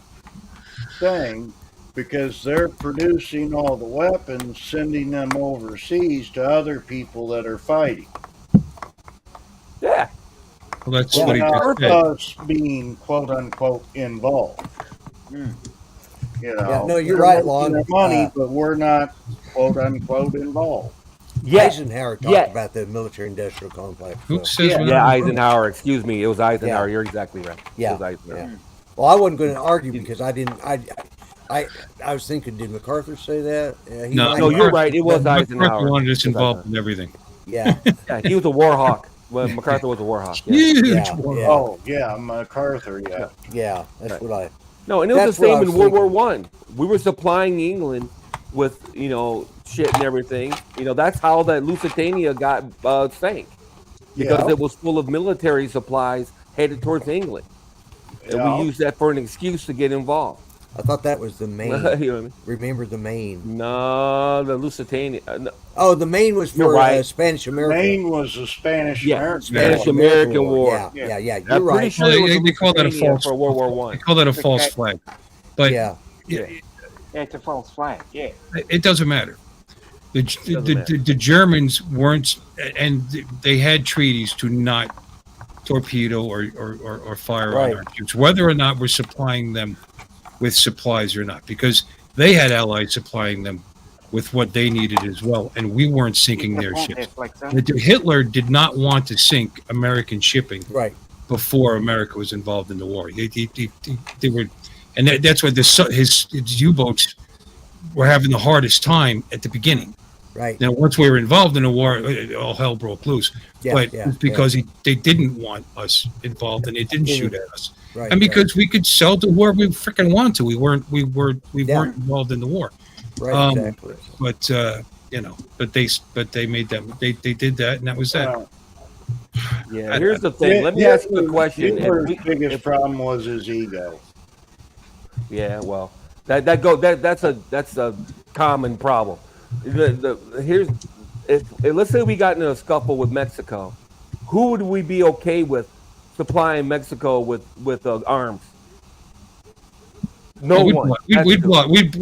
thing because they're producing all the weapons, sending them overseas to other people that are fighting. Yeah. Well, that's Yeah. what he just Without said. us being quote unquote involved. You know, Yeah, no, you're they're right, making Lon. their money, but we're not quote unquote involved. Yeah. Eisenhower talked about the military-industrial complex. Who so- says we're Yeah, not- Eisenhower. Excuse me. It was Eisenhower. Yeah. You're exactly right. It Yeah. was Eisenhower. Yeah. Well, I wasn't going to argue because I didn't. I was thinking, did MacArthur say that? He No, might No, have. you're right. It was MacArthur Eisenhower. wanted us It was involved in everything. Yeah. Yeah, he was a war hawk. Well, MacArthur was a war hawk. Yeah. Huge Yeah, war. yeah. Oh yeah, MacArthur. Yeah, Yeah. That's Right. what I. No, and it was That's the same what I in was World War thinking. One. We were supplying England with shit and everything. That's how that Lusitania got sank because Yeah. it was full of military supplies headed towards England, and Yeah. we used that for an excuse to get involved. I thought that was the Maine. You know what I mean? Remember the Maine? No, the Lusitania. No, Oh, the Maine was You're for right. Spanish American. Maine was the Spanish Yeah, American. Spanish-American War. Yeah. You're I'm pretty right. sure it was They call that a Lusitania false. for World War They One. call that a false flag. But Yeah. Yeah. Yeah, it's a false flag. Yeah. it doesn't matter. The Germans weren't, and they had treaties to not torpedo or fire Right. on our troops, whether or not we're supplying them with supplies or not, because they had allies supplying them with what they needed as well, and we weren't sinking their ships. It's like that. Hitler did not want to sink American shipping Right. before America was involved in the war. They were, and that's why his U-boats were having the hardest time at the beginning. Right. Now, once we were involved in the war, all hell broke loose. Yeah, But yeah, it's because they didn't want us involved, and they didn't shoot at us. Right. And because we could sell to whoever we freaking want to, we weren't involved in the war. Right. Exactly. But but they made that they did that, and that was that. Yeah. Here's the thing. Let me ask you a question. Hitler's biggest problem was his ego. Yeah, well, that's a common problem. Let's say we got in a scuffle with Mexico, who would we be okay with supplying Mexico with arms? No one. We'd We blockade.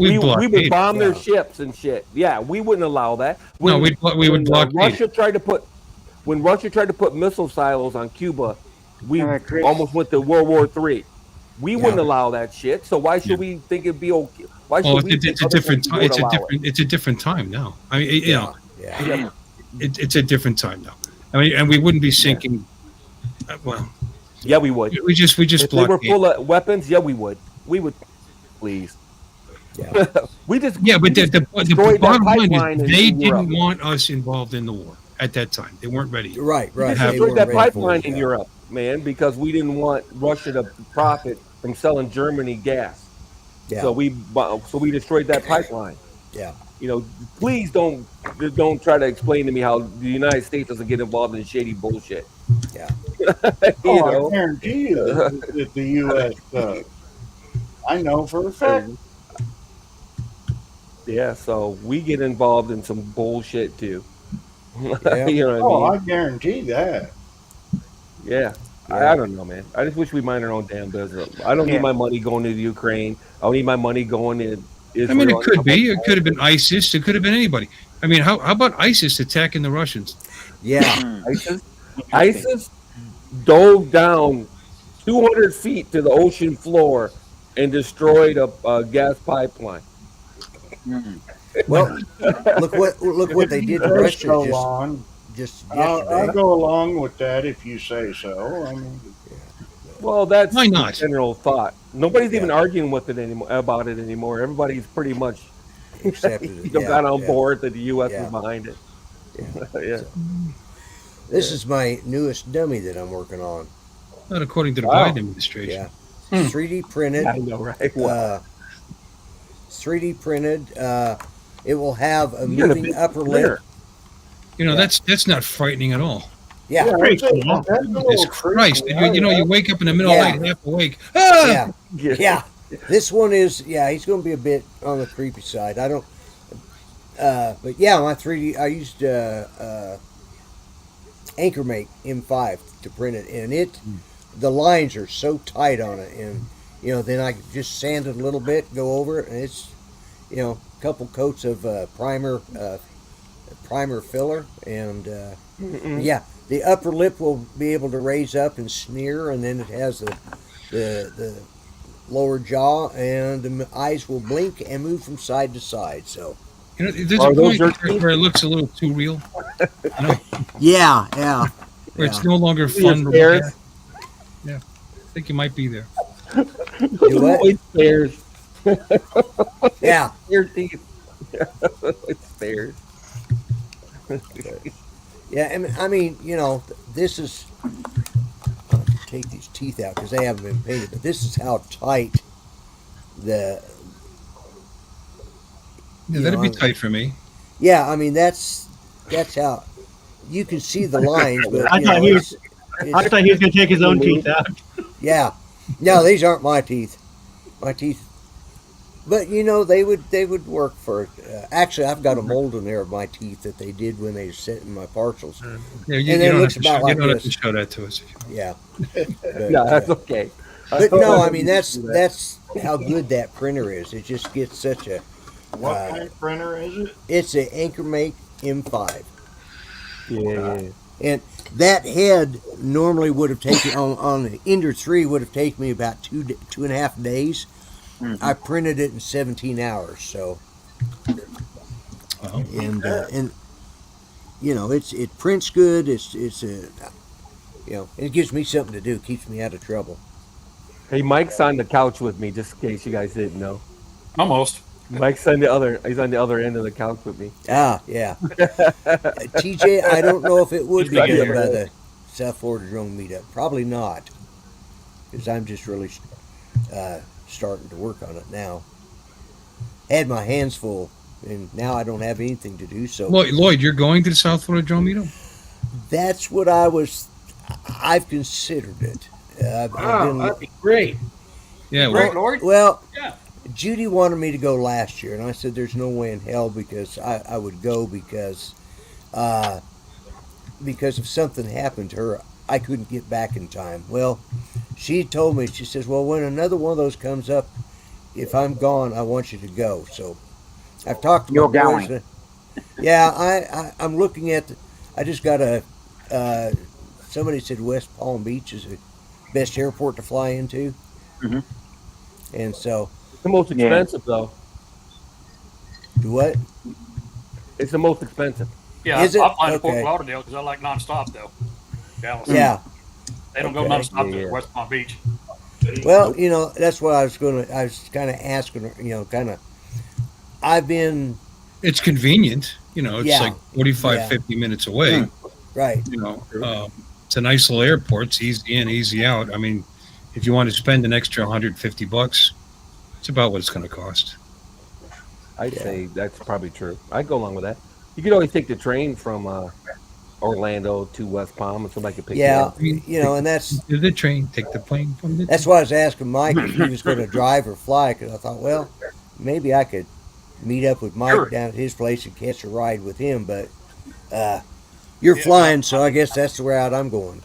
would bomb their ships and shit. Yeah, we wouldn't allow that. No, we would blockade. When Russia tried to put missile silos on Cuba, we Chris. almost went to World War III. We wouldn't allow that shit. So why should we think it'd be okay? Why should we? It's a different time. It's a different time now. I mean, Yeah. it's a different time now. I mean, and we wouldn't be sinking Well, Yeah, we would. we just If they were blockade. full of weapons, yeah, we would. We would, please. Yeah. we just Yeah, but we just the destroyed that bottom line pipeline is they in Europe. didn't want us involved in the war at that time. They weren't ready. Right. We just They destroyed weren't that ready for pipeline it, in yeah. Europe, man, because we didn't want Russia to profit from selling Germany gas. Yeah. So we destroyed that pipeline. Yeah. Please don't try to explain to me how the United States doesn't get involved in shady bullshit. Yeah. I guarantee you that the U.S. does. I know for a fact. Yeah, so we get involved in some bullshit too. Yeah. You know what I mean? I guarantee that. Yeah. I don't know, man. I just wish we mind our own damn business. I don't need my money going to the Ukraine. I don't need my money going to Israel. I mean, it could be. It could have been ISIS. It could have been anybody. I mean, how about ISIS attacking the Russians? Yeah. ISIS dove down 200 feet to the ocean floor and destroyed a gas pipeline. Well, look what they did to Russia just yesterday. I'll go along with that if you say so. I mean, well, that's why not? The general thought. Nobody's even arguing with it about it anymore. Everybody's pretty much accepted it. got on board that the U.S. was behind it. Yeah. This is my newest dummy that I'm working on. Not according to the Biden administration. Yeah. 3D printed. I know, right? Wow. 3D printed. It will have a moving upper lip. That's not frightening at all. Yeah. Jesus Christ. You wake up in the middle of the night, half awake. Ah! Yeah. This one is, he's going to be a bit on the creepy side. I don't, but yeah, my 3D, I used Anchormate M5 to print it, and the lines are so tight on it, and then I just sand it a little bit, go over it, and it's a couple coats of primer filler, and the upper lip will be able to raise up and sneer, and then it has the lower jaw, and the eyes will blink and move from side to side. So there's a point where it looks a little too real. Yeah. Where it's no longer fun. Yeah, I think you might be there. Do what? Bears. Yeah. Your teeth. It's bears. Yeah, I mean, this is. I'll take these teeth out because they haven't been painted, but this is how tight the. Yeah, that'd be tight for me. Yeah, I mean that's how you can see the lines, but I thought he was going to take his own teeth out. Yeah, no, these aren't my teeth. My teeth, but they would work for it. Actually, I've got a mold in there of my teeth that they did when they set in my partials. Yeah, you don't have to show that to us. Yeah, no, that's okay. But no, I mean that's how good that printer is. It just gets such a. What kind of printer is it? It's an Anchormate M5. Yeah. And that head normally would have taken on the Ender 3 would have taken me about 2.5 days. Mm-hmm. I printed it in 17 hours. So, and it prints good. It's it gives me something to do. Keeps me out of trouble. Hey, Mike's on the couch with me, just in case you guys didn't know. Almost. Mike's on the other end of the couch with me. Ah, yeah. TJ, I don't know if it would be good by the South Florida Drone Meetup. Probably not, because I'm just really starting to work on it now. Had my hands full, and now I don't have anything to do. So, Lloyd, you're going to the South Florida Drone Meetup? That's what I've considered it. That'd be great. Yeah, right, Lloyd. Well, yeah. Judy wanted me to go last year, and I said there's no way in hell because I would go because if something happened to her, I couldn't get back in time. Well, she told me, she says, well, when another one of those comes up, if I'm gone, I want you to go. So I've talked to my boys. Yeah, I'm looking at I just got somebody said West Palm Beach is the best airport to fly into. Mm-hmm. And so. It's the most expensive, though. Do what? It's the most expensive. Yeah, Is it? I'll fly to Okay. Fort Lauderdale because I like nonstop, though. Dallas. Yeah. They don't go Okay. nonstop Yeah. to West Palm Beach. Well, that's what I was kind of asking, I've been, It's convenient. It's yeah, like 45, yeah, 50 minutes away. right. It's a nice little airport. It's easy in, easy out. I mean, if you want to spend an extra $150, it's about what it's going to cost. I'd say that's probably true. I'd go along with that. You could always take the train from Orlando to West Palm, and somebody could pick you Yeah, up. and that's The train, take the plane from the. that's why I was asking Mike if he was going to drive or fly, because I thought, well, maybe I could meet up with Mike Sure. down at his place and catch a ride with him. But you're Yeah, flying, so I guess that's the route I'm going.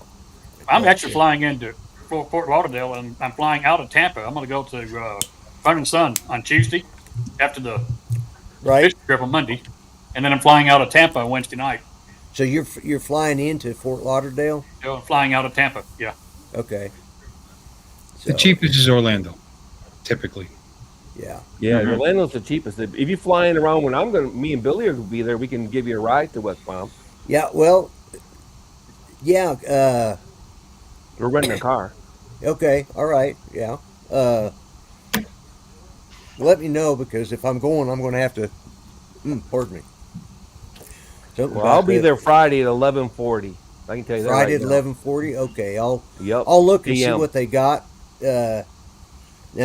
I'm actually flying into Fort Lauderdale, and I'm flying out of Tampa. I'm going to go to Fun and Sun on Tuesday after the Right. fishing trip on Monday, and then I'm flying out of Tampa on Wednesday night. So you're flying into Fort Lauderdale. So I'm flying out of Tampa. Yeah. Okay. The So, cheapest is Orlando, typically. Yeah. Yeah, Orlando's the cheapest. If you fly in around when me and Billy are gonna be there, we can give you a ride to West Palm. Yeah. Well. Yeah. We're renting a car. Okay. All right. Yeah. Let me know, because if I'm going to have to. Pardon me. Something Well, about I'll be that. there Friday at 11:40. I can tell you that. Friday right at now. 11:40. Okay. I'll Yep. look and see PM. what they got. Now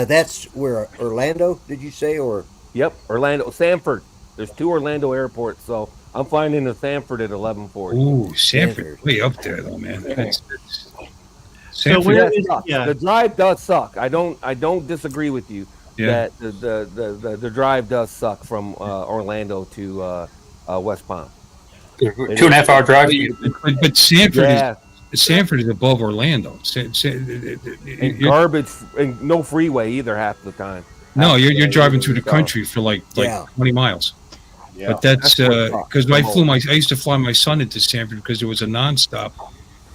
that's where Orlando, did you say, or Yep. Orlando, Sanford. There's 2 Orlando airports, so I'm flying into Sanford at 11:40. Ooh, Sanford, Sanford. way up there though, man. So Sanford, where That is sucks. yeah? The drive does suck. I don't disagree with you yeah. that the drive does suck from Orlando to West Palm. 2.5 hour drive. But Yeah, Sanford is above Orlando. and garbage and no freeway either half the time. No, you're Yeah, driving through the so- country for like Yeah. 20 miles. Yeah. But that's That's what sucks because the I used to fly my son into Sanford because there was a nonstop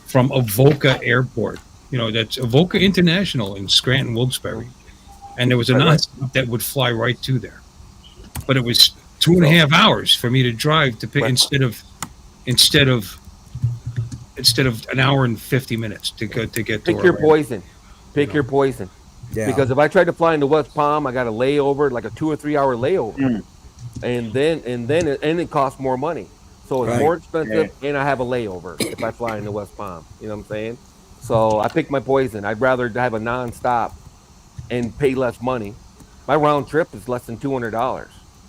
from Avoca Airport. That's Avoca International in Scranton, Wilkes-Barre, and there was a Right. nonstop that would fly right to there. But it was 2.5 hours for me to drive to pick Right. instead of an hour and 50 minutes to get to Pick your Orlando. poison. Pick your poison. yeah. Because if I tried to fly into West Palm, I got a layover, like a 2 or 3 hour layover, and it costs more money. So it's Right. more expensive, and I have a layover if I fly into West Palm. You know what I'm saying? So I pick my poison. I'd rather have a nonstop and pay less money. My round trip is less than $200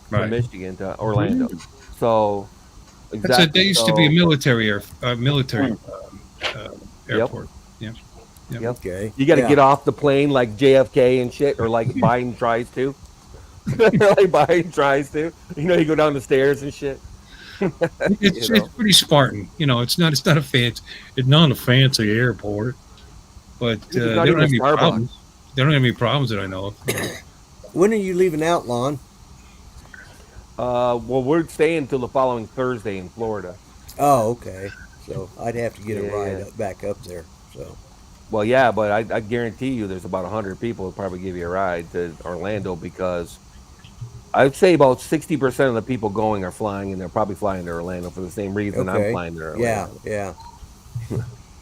from Right. Michigan to Orlando. So They used to be a So, military airport. Yep. Okay. you got to Yeah. get off the plane like JFK and shit, or like Biden tries to. Like Biden tries to. You go down the stairs and shit. It's You know. it's pretty Spartan. It's not a fancy airport, but It's they not don't even have any Starbucks. problems. They don't have any problems that I know of. When are you leaving out, Lon? Well, we're staying until the following Thursday in Florida. Oh, okay. So I'd have to get a Yeah. ride back up there. So Well, yeah, but I guarantee you there's about 100 people who probably give you a ride to Orlando, because I'd say about 60% of the people going are flying, and they're probably flying to Orlando for the same reason I'm okay. flying to Orlando. Yeah. Yeah.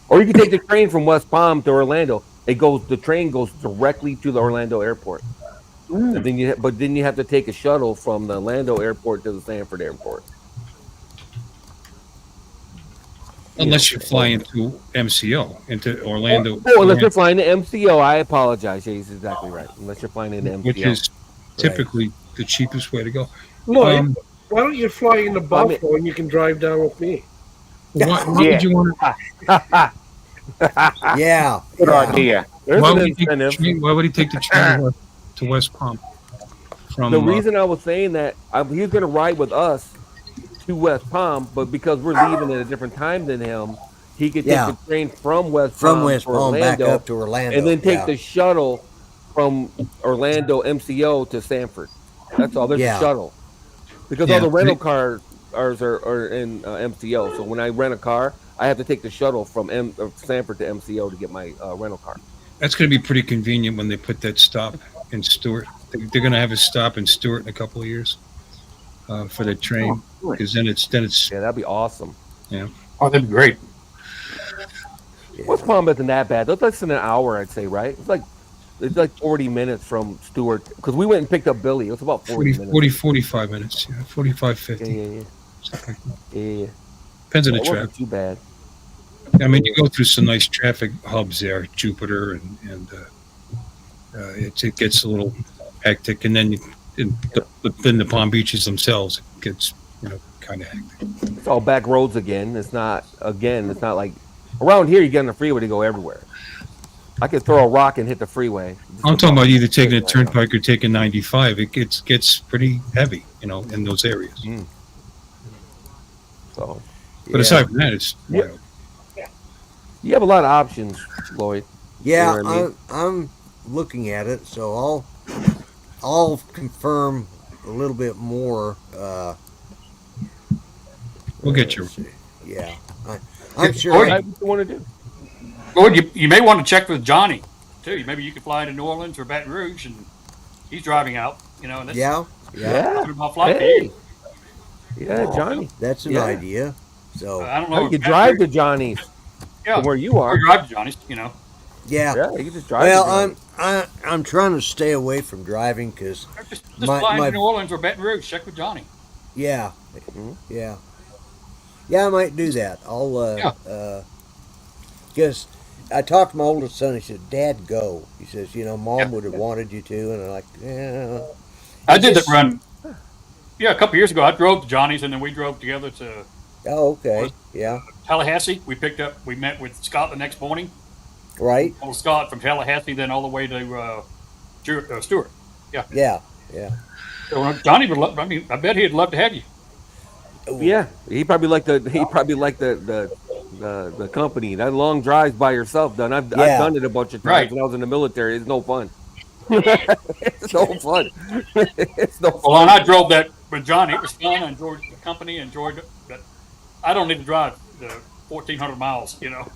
Or you can take the train from West Palm to Orlando. The train goes directly to the Orlando airport. And then you have to take a shuttle from the Orlando airport to the Sanford airport. Unless you fly into MCO, into Orlando. Oh, unless you're flying to MCO, I apologize. Yeah, he's exactly right. Unless you're flying into MCO. which is typically the cheapest way to go. Lloyd, why don't you fly into Buffalo and you can drive down with me? Why would you want to? Yeah. Good yeah. idea. There's Why an would, he take the incentive. train, why would he take the train to West Palm? From The reason I was saying that he's going to ride with us to West Palm, but because we're leaving at a different time than him, he could take Yeah. the train from West From Palm West to Palm back Orlando, up to Orlando. and then take yeah. the shuttle from Orlando MCO to Sanford. That's all. There's Yeah. a shuttle, because Yeah. all the rental cars are in MCO. So when I rent a car, I have to take the shuttle from Sanford to MCO to get my rental car. That's going to be pretty convenient when they put that stop in Stewart. They're going to have a stop in Stewart in a couple of years for the train, because then it's Yeah, that'd be awesome. Oh, that'd be great. West Palm isn't that bad. That's less than an hour, I'd say, right? It's like 40 minutes from Stewart because we went and picked up Billy. It was about 40 minutes. 45 minutes. Yeah, 45, 50. Yeah. Depends on the It wasn't traffic. too bad. I mean, you go through some nice traffic hubs there, Jupiter, and it gets a little hectic, and then then the Palm Beaches themselves it gets kind of hectic. It's all back roads again. It's not like around here you get on the freeway to go everywhere. I could throw a rock and hit the freeway. I'm talking about either taking a turnpike or taking 95. It gets pretty heavy, in those areas. So, but aside from that, it's wild. You have a lot of options, Lloyd. Yeah, You know what I mean? I'm looking at it, so I'll confirm a little bit more. We'll get you. Yeah, I'm sure. What you want to do? Lloyd, you may want to check with Johnny too. Maybe you could fly to New Orleans or Baton Rouge, and he's driving out. And that's Yeah. flight Hey. Yeah, Johnny. That's an idea. So I don't know. You drive to Johnny's. Yeah, from where you are. Or drive to Johnny's. Yeah. Yeah, you can just drive. Well, I'm trying to stay away from driving because just fly to New Orleans or Baton Rouge. Check with Johnny. Yeah. Yeah, I might do that. I'll because I talked to my oldest son. He said, "Dad, go." He says, Mom would have wanted you to, and I'm like, yeah. I did that run. Yeah, a couple years ago, I drove to Johnny's, and then we drove together to. Oh, okay. Yeah. Tallahassee. We met with Scott the next morning. Right. Old Scott from Tallahassee, then all the way to Stewart. Yeah. Yeah. So Johnny would love. I mean, I bet he'd love to have you. Yeah, he probably liked the company. That long drives by yourself, done. I've done it a bunch of times when I was in the military. It's no fun. It's no fun. It's no fun. Well, and I drove that with Johnny. It was fun. I enjoyed the company. Enjoyed it. But I don't need to drive the 1,400 miles. To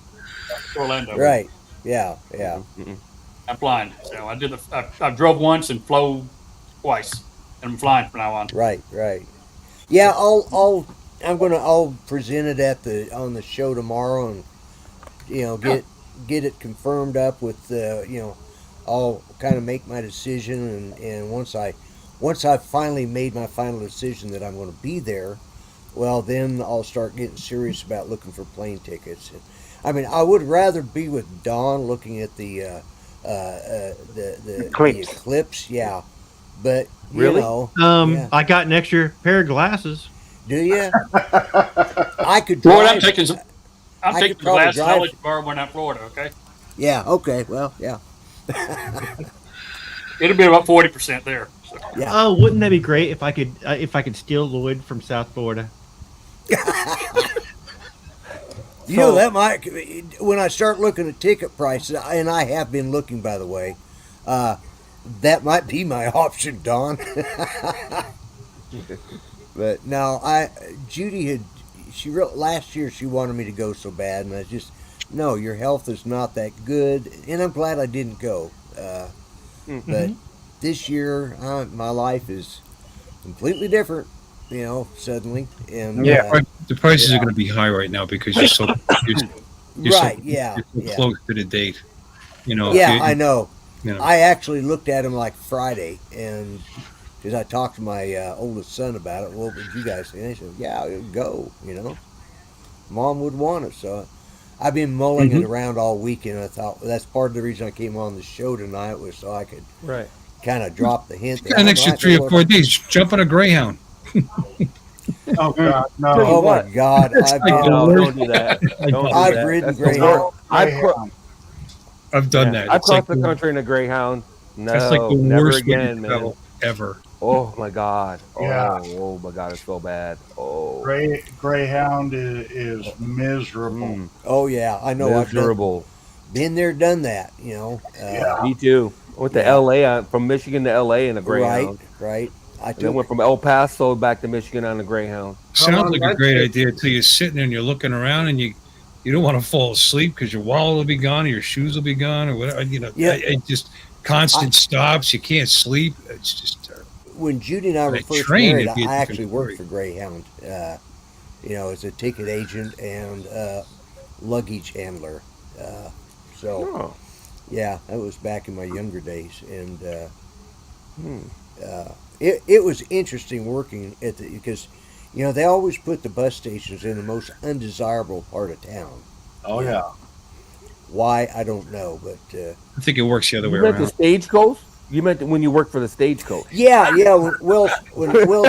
Orlando. Right. Yeah. I'm flying. So I drove once and flew twice, and I'm flying from now on. Right. Yeah, I'll present it on the show tomorrow, and get it confirmed up with I'll kind of make my decision, and once I finally made my final decision that I'm going to be there, well, then I'll start getting serious about looking for plane tickets. I mean, I would rather be with Dawn looking at the eclipse, yeah. But really, I got an extra pair of glasses. Do you? I could drive. Boy, I'm taking the glasses. I'll let you borrow one out in Florida, okay? Yeah. Okay. Well, yeah. It'll be about 40% there. So. Yeah. Oh, wouldn't that be great if I could steal Lloyd from South Florida? That might. When I start looking at ticket prices, and I have been looking, by the way, that might be my option, Don. But no, Judy last year she wanted me to go so bad, and I just, no, your health is not that good, and I'm glad I didn't go. But this year, my life is completely different, suddenly. And the prices are going to be high right now because you're so you're so close to the date. I know. I actually looked at them like Friday, and because I talked to my oldest son about it. What would you guys say? And they said, "Yeah, it would go." Mom would want it, so I've been mulling it around all weekend. I thought that's part of the reason I came on the show tonight was so I could kind of drop the hint. An extra 3 or 4 days. Jump on a Greyhound. Oh God, no! Oh my God! Don't do that. I've ridden Greyhound. I've done that. I've crossed the country in a Greyhound. No, that's like the never worst again, man. Ever. Oh my God! Yeah. Oh my God! It's so bad. Oh. Greyhound is miserable. Oh yeah, I know. Miserable. I've been there, done that. Me too. I went to L.A. From Michigan to L.A. in a Greyhound. Right. I went from El Paso back to Michigan on a Greyhound. Sounds like a great idea until you're sitting there and you're looking around and you don't want to fall asleep because your wallet will be gone or your shoes will be gone or whatever. It just constant stops. You can't sleep. It's just terrible. When Judy and I were first married, I actually worked for Greyhound, as a ticket agent and luggage handler. So, yeah, that was back in my younger days, and it was interesting working at because they always put the bus stations in the most undesirable part of town. Oh yeah. Why, I don't know, but I think it works the other way You meant around. the stagecoach? You meant when you worked for the stagecoach? yeah, when Wells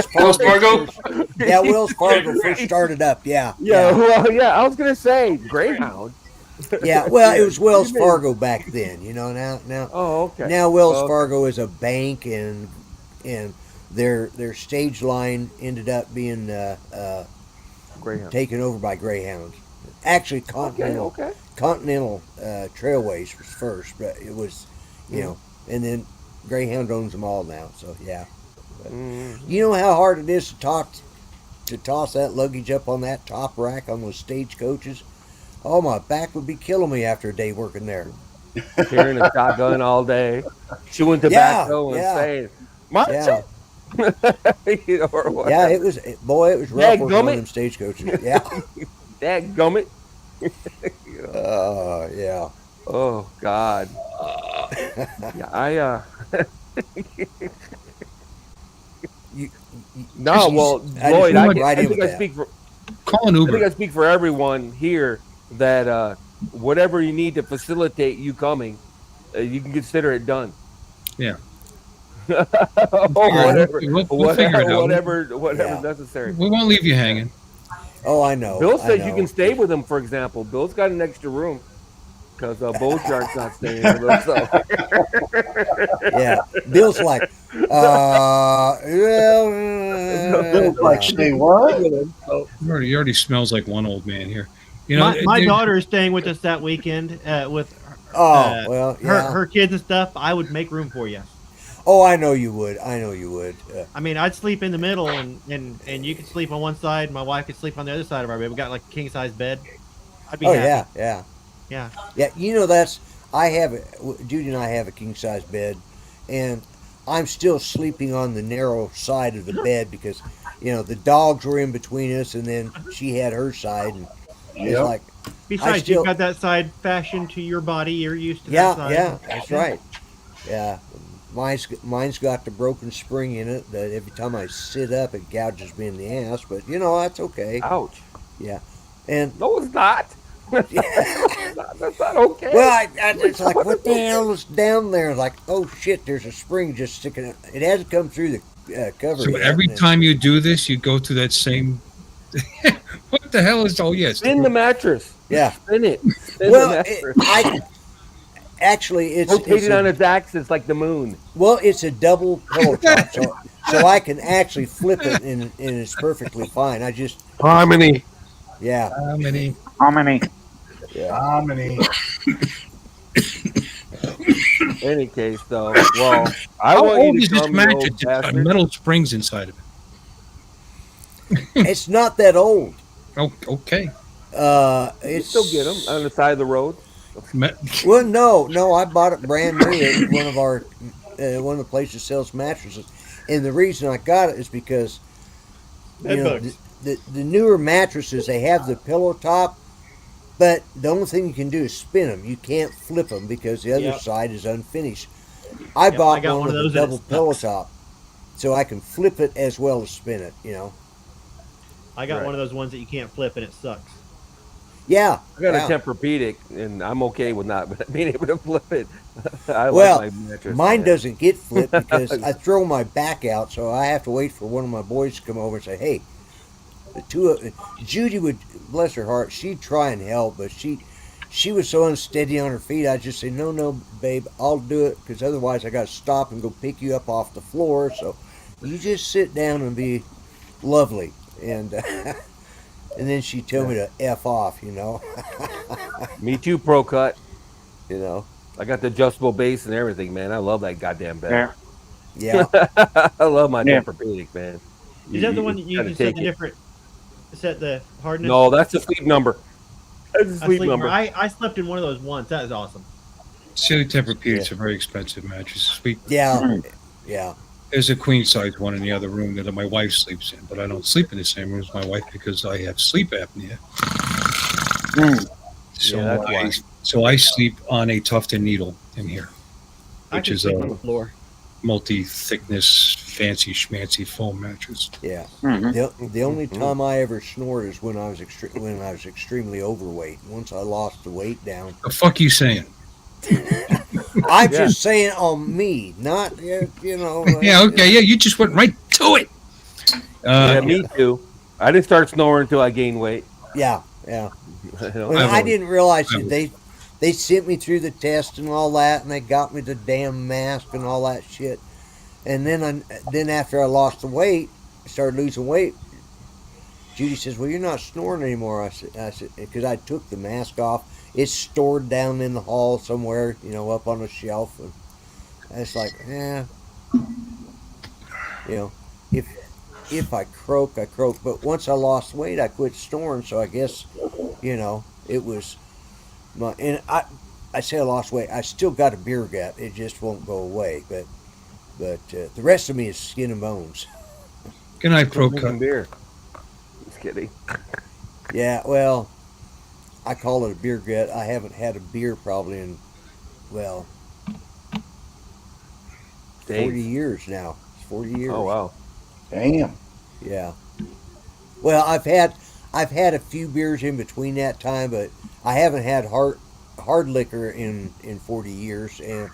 Fargo, Fargo? Wells Fargo first started up, Yeah, well, yeah. I was gonna say Greyhound. yeah. Well, it was Wells Fargo back then. Now. Oh, okay. Now Wells Fargo is a bank, and their stage line ended up being Greyhound. taken over by Greyhound. Actually, Continental Trailways was first, but it was, and then Greyhound owns them all now. So yeah, but you know how hard it is to toss that luggage up on that top rack on those stagecoaches. Oh, my back would be killing me after a day working there. Carrying a shotgun all day, chewing tobacco and saying, "March yeah. or what? Yeah, it was rough working on them stagecoaches. Yeah. Dadgummit. Yeah. Oh God. Yeah, no, well, Lloyd, I think I speak for. Call an Uber. I think I speak for everyone here that whatever you need to facilitate you coming, you can consider it done. Yeah. Whatever Whatever's necessary. We won't leave you hanging. Oh, I know. Bill says you can stay with him, for example. Bill's got an extra room because Bojart's not staying with us. So. Yeah, Bill's like, Bill's like, stay what? He already smells like one old man here. My daughter is staying with us that weekend with her kids and stuff. I would make room for you. Oh, I know you would. I mean, I'd sleep in the middle, and you could sleep on one side. My wife could sleep on the other side of our bed. We got like a king size bed. I'd be happy. Yeah. Judy and I have a king size bed, and I'm still sleeping on the narrow side of the bed because, the dogs were in between us, and then she had her side, and it's like. Besides, you've got that side fashioned to your body. You're used to that side. Yeah, that's right. Yeah. Mine's got the broken spring in it that every time I sit up, it gouges me in the ass. But that's okay. Ouch. Yeah, and no, it's not. That's not okay. Well, it's like, what the hell is down there? Like, oh shit, there's a spring just sticking out. It hasn't come through the cover. So every time you do this, you go to that same. What the hell is? Oh yes, spin the mattress. Yeah, spin it. Actually, it's rotated on its axis like the moon. Well, it's a double pillow top, so I can actually flip it, and it's perfectly fine. I just harmony. Yeah, harmony. Yeah. Harmony. Any case, though, well, how old is this mattress? It's got metal springs inside of it. It's not that old. Oh, okay. You still get them on the side of the road. Well, no, I bought it brand new at one of the places that sells mattresses, and the reason I got it is because the newer mattresses, they have the pillow top, but the only thing you can do is spin them. You can't flip them because the other side is unfinished. I bought one with a double pillow top, so I can flip it as well as spin it. I got one of those ones that you can't flip and it sucks. Yeah, I got a Tempur-Pedic, and I'm okay with not being able to flip it. I like my mattress. Mine doesn't get flipped because I throw my back out, so I have to wait for one of my boys to come over and say, "Hey." Judy would, bless her heart, she'd try and help, but she was so unsteady on her feet. I'd just say, no, babe, I'll do it, because otherwise I got to stop and go pick you up off the floor. So you just sit down and be lovely, and then she'd tell me to F off. Me too, Pro Cut. I got the adjustable base and everything, man. I love that goddamn bed. Yeah. I love my Tempur-Pedic, man. Is that the one that you can set the different? Set the hardness? No, that's the sleep number. That's the sleep number. I slept in one of those once. That is awesome. Silly Tempur-Pedics are very expensive mattresses. Yeah. There's a queen size one in the other room that my wife sleeps in, but I don't sleep in the same room as my wife because I have sleep apnea. So So I sleep on a tufted needle in here, I which can is sleep on the a floor. multi-thickness, fancy schmancy foam mattress. Yeah. Mm-hmm. The only time I ever snored is when I was extremely overweight. Once I lost the weight down. The fuck you saying? I'm just saying on me, not you know. Yeah, okay, yeah, you just went right to it. Yeah, me too. I didn't start snoring until I gained weight. Yeah. You know? Well, I didn't realize that they sent me through the test and all that, and they got me the damn mask and all that shit. And then after I lost the weight, started losing weight. Judy says, "Well, you're not snoring anymore." I said, because I took the mask off. It's stored down in the hall somewhere, you know, up on a shelf. And it's like, you know, if I croak, I croak. But once I lost weight, I quit snoring. So I guess, you know, it was my. And I say I lost weight. I still got a beer gut. It just won't go away. But the rest of me is skin and bones. Good night, Pro Drinking Cut. beer. Just kidding. Yeah, well, I call it a beer gut. I haven't had a beer probably in, well, 40 years now. It's 40 years. Oh wow. Damn. Yeah. Well, I've had a few beers in between that time, but I haven't had hard liquor in 40 years, and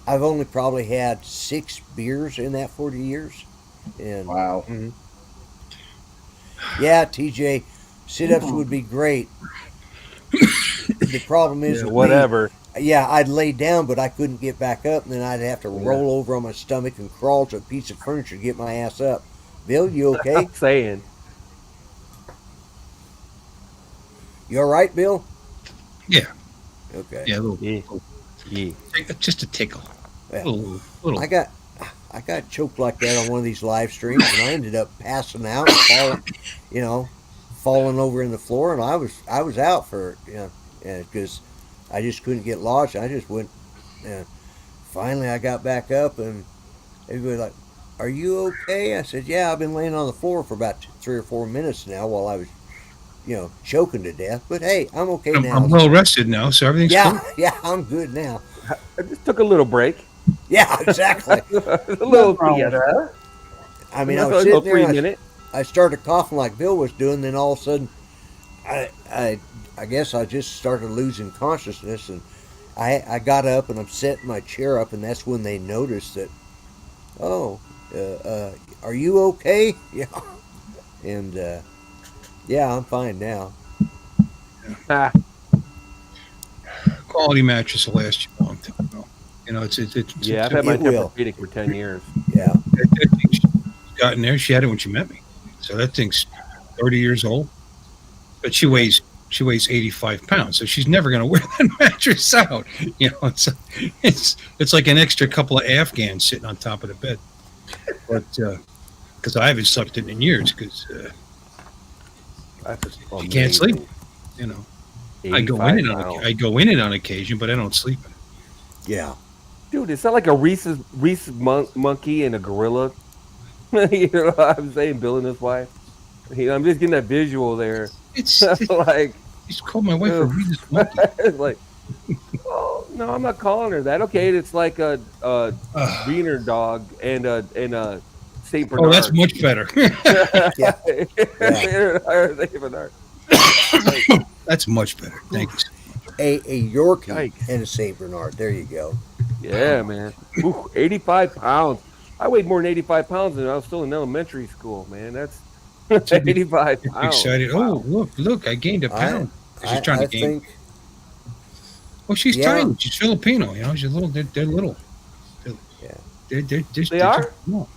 I've only probably had 6 beers in that 40 years. And Wow. yeah, TJ, sit-ups would be great. The problem is with whatever. me, yeah, I'd lay down, but I couldn't get back up, and then I'd have to roll over on my stomach and crawl to a piece of furniture to get my ass up. Bill, you okay? I'm saying. You all right, Bill? Yeah. Okay. Yeah, Yeah. just a tickle. Yeah. Little. I got choked like that on one of these live streams, and I ended up passing out, and falling over in the floor, and I was out for because I just couldn't get lodged. I just went. Finally, I got back up, and everybody like, "Are you okay?" I said, "Yeah, I've been laying on the floor for about 3 or 4 minutes now while I was, choking to death. But hey, I'm okay now." I'm well rested now, so everything's cool. Yeah, I'm good now. I just took a little break. Yeah, exactly. A little theater. I mean, I was sitting there. 3 minute. I started coughing like Bill was doing. Then all of a sudden, I guess I just started losing consciousness, and I got up and I'm setting my chair up, and that's when they noticed that. Oh, are you okay? Yeah, and yeah, I'm fine now. Quality mattress will last you a long time, though. It's Yeah, I've had my Tempur-Pedic for 10 years. Yeah. That thing's gotten there. She had it when she met me, so that thing's 30 years old. But she weighs 85 pounds, so she's never going to wear that mattress out. It's like an extra couple of Afghans sitting on top of the bed. But because I haven't slept in years, because you can't sleep. I go in it on occasion, but I don't sleep in it. Yeah. Dude, it's not like a Reese monkey and a gorilla. You know what I'm saying? Bill and his wife. I'm just getting that visual there. It's like he's called my wife a Reese monkey. It's like, oh no, I'm not calling her that. Okay, it's like a wiener dog and a Saint Bernard. Oh, that's much better. Yeah. Saint Bernard. That's much better. Thank you. A Yorkie Yikes. and a Saint Bernard. There you go. Yeah, man. Ooh, 85 pounds. I weighed more than 85 pounds and I was still in elementary school, man. That's 85 pounds. Excited. Wow. Oh, look, I gained a pound. She's trying to gain. Well, she's tiny. She's Filipino, She's little. They're little. Yeah. They are? Small.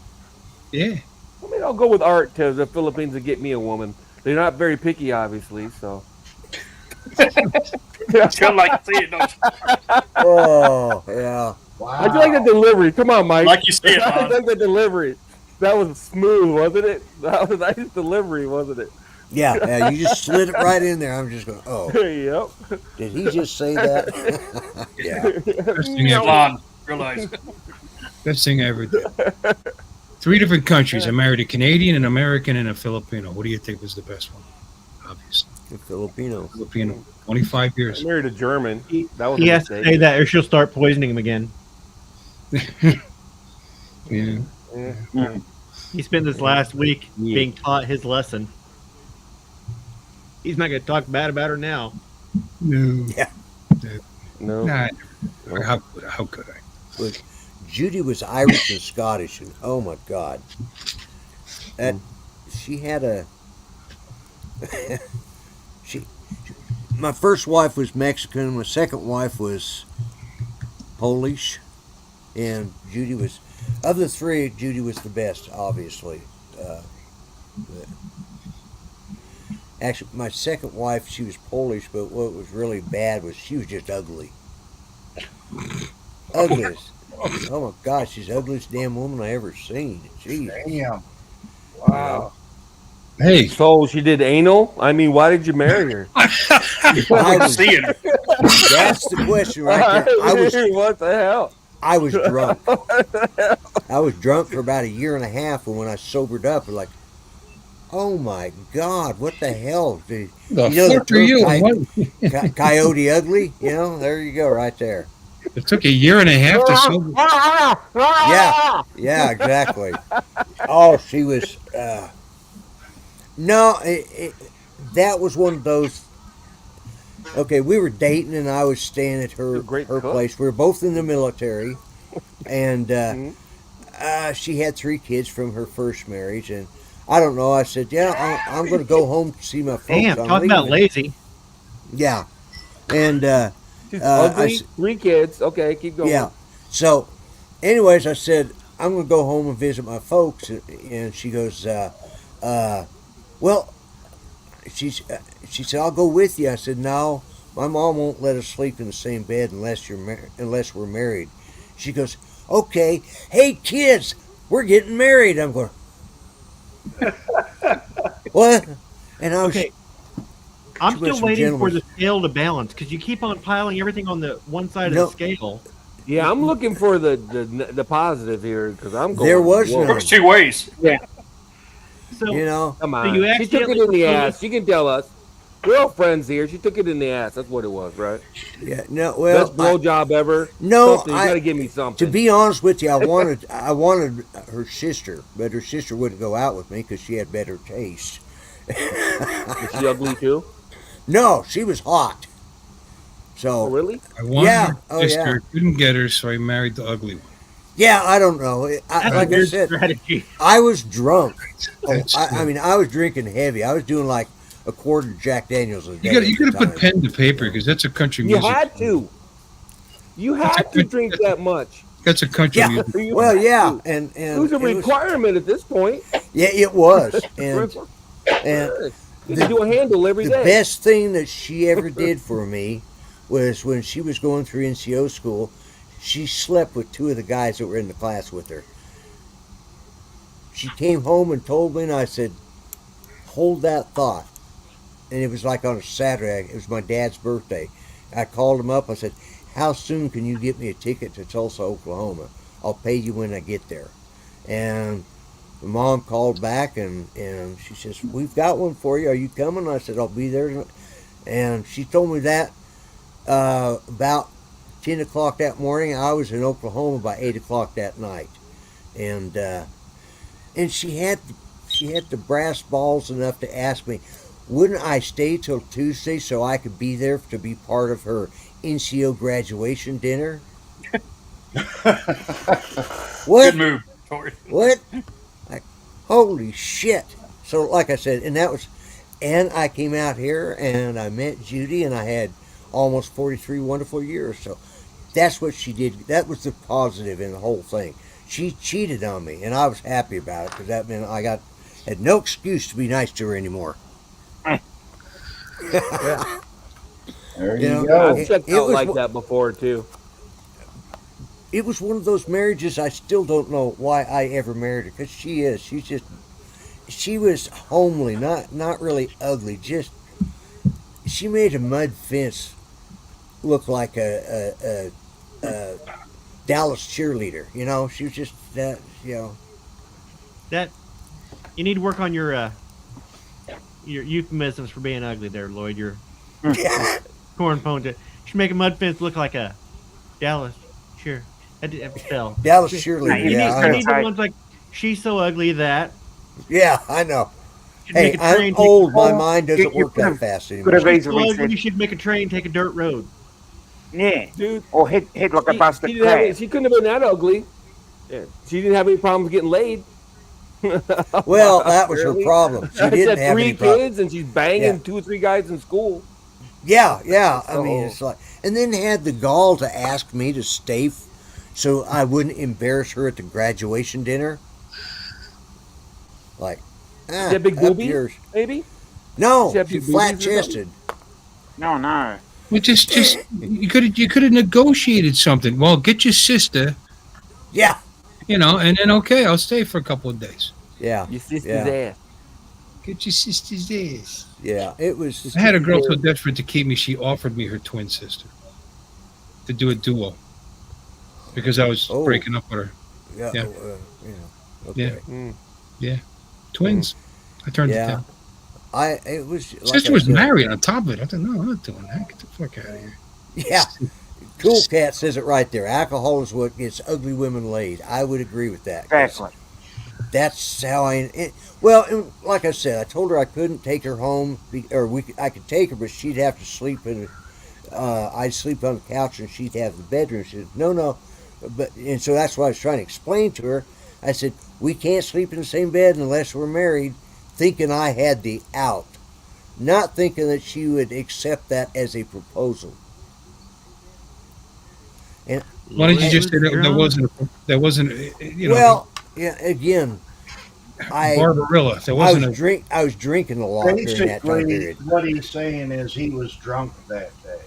Yeah. I mean, I'll go with Art to the Philippines and get me a woman. They're not very picky, obviously, so. Feel like see it, don't you? Oh, yeah. Wow. I do like the delivery. Come on, Mike. Like you said, I like the delivery. That was smooth, wasn't it? That was a nice delivery, wasn't it? Yeah, you just slid it right in there. I'm just going, oh. Yep. Did he just say that? Yeah. Best thing Come on, realize. Best thing I ever did. 3 different countries. I married a Canadian, an American, and a Filipino. What do you think was the best one? Obviously. Filipino. 25 I years. married a German. That was He a has to mistake. say that, or she'll start poisoning him again. Yeah. He spent this last week being taught his lesson. He's not going to talk bad about her now. No. Yeah. No. Nah, how could I? But Judy was Irish and Scottish, and oh my God, that she had a she. My first wife was Mexican. My second wife was Polish, and Judy was, of the three, Judy was the best, obviously. Actually, my second wife, she was Polish, but what was really bad was she was just ugly. Ugliest. Oh my gosh, she's the ugliest damn woman I ever seen. Jeez. Damn. Wow. Hey, So she did anal? I mean, why did you marry her? I was, Seeing her. that's the question right there. What the hell? I was drunk. I was drunk for about a year and a half, and when I sobered up, like, oh my God, what the hell? the You know fuck are you? coyote ugly? You know, there you go, right there. It took a year and a half to sober. Yeah, exactly. Oh, she was. No, that was one of those. Okay, we were dating, and I was staying at her place. We were both in the military, and she had 3 kids from her first marriage, and I don't know. I said, "Yeah, I'm going to go home to see my folks." Damn, talking about lazy. Yeah, and she's ugly. 3 kids. Okay, keep going. Yeah. So, anyways, I said I'm going to go home and visit my folks, and she goes, "Well," she said, "I'll go with you." I said, "No, my mom won't let us sleep in the same bed unless we're married." She goes, "Okay, hey kids, we're getting married." I'm going, "What?" And I was. Okay. I'm still waiting for the scale to balance because you keep on piling everything on the one side of the scale. Yeah, I'm looking for the positive here because I'm going. There was none. There's 2 ways. Yeah. So you know, come so on. you She took it in the ass. She can tell us. We're all friends here. She took it in the ass. That's what it was, right? Yeah. No. Well, best blowjob ever. No, something. You got to give me something. To be honest with you, I wanted her sister, but her sister wouldn't go out with me because she had better taste. Was she ugly too? No, she was hot. So really? I wanted her sister, couldn't get her, so I married the ugly one. Yeah, I don't know. Like I said, I was drunk. I mean, I was drinking heavy. I was doing like a quart of Jack Daniels a day. You got to put pen to paper because that's a country music. You had to. You had to drink that much. That's a country music. Well, yeah, and it was a requirement at this point. Yeah, it was, and you can do a handle every day. The best thing that she ever did for me was when she was going through NCO school. She slept with 2 of the guys that were in the class with her. She came home and told me, and I said, "Hold that thought." And it was like on a Saturday. It was my dad's birthday. I called him up. I said, "How soon can you get me a ticket to Tulsa, Oklahoma? I'll pay you when I get there." And my mom called back, and she says, "We've got one for you. Are you coming?" I said, "I'll be there." And she told me that about 10 o'clock that morning. I was in Oklahoma by 8 o'clock that night. And she had the brass balls enough to ask me, wouldn't I stay till Tuesday so I could be there to be part of her NCO graduation dinner? What? Good move, Tori. What? Like, holy shit. So like I said, and I came out here and I met Judy and I had almost 43 wonderful years. So that's what she did. That was the positive in the whole thing. She cheated on me, and I was happy about it because that meant I had no excuse to be nice to her anymore. There you go. I've checked out like that before too. It was one of those marriages I still don't know why I ever married her because she was homely, not really ugly. Just she made a mud fence look like a Dallas cheerleader. You know, she was just that. You know, that you need to work on your your euphemisms for being ugly there, Lloyd. Your corn ponytail. You should make a mud fence look like a Dallas. Sure. Spell. Dallas cheerleader. You need the ones like she's so ugly that. Yeah, I know. Should Hey, make a train I'm take- old. My mind doesn't you work could that have- fast could anymore. have She's easily so ugly, said, you should make a train take a dirt road. yeah, Dude, or hit like a busted she, didn't have, crab. she couldn't have been that ugly. Yeah. She didn't have any problems getting laid. Well, that was her Apparently. problem. She She didn't had have any 3 problem. kids and she's banging Yeah. 2 or 3 guys in school. Yeah. I mean, Oh. it's like, and then had the gall to ask me to stay, so I wouldn't embarrass her at the graduation dinner. Like, She had big up boobies, yours. maybe? No, She had she big boobies or flat chested. No. Well, just you could have negotiated something. Well, get your sister, Yeah, and then okay, I'll stay for a couple of days. yeah, Your sister's Yeah. ass. Get your sister's ass. yeah. It was. I had a girl so desperate to keep me, she offered me her twin sister to do a duo because I was Oh. breaking up with her. Yeah. Yeah. Okay. Twins. I turned it Yeah. down. It was. Like Sister I was said, married on top of it. I thought, no, I'm not doing that. Get the fuck out of here. Yeah. Cool Cat says it right there. Alcohol is what gets ugly women laid. I would agree with that. 'cause Exactly. That's how well, and like I said, I told her I couldn't take her home, I could take her, but she'd have to sleep I'd sleep on the couch and she'd have the bedroom. She said, no. And so that's what I was trying to explain to her. I said, we can't sleep in the same bed unless we're married, thinking I had the out. Not thinking that she would accept that as a proposal. And Why did you just say that wasn't well, yeah, again, Barbarella. There wasn't I was drinking a lot during that time Basically, period. what he's saying is he was drunk that day.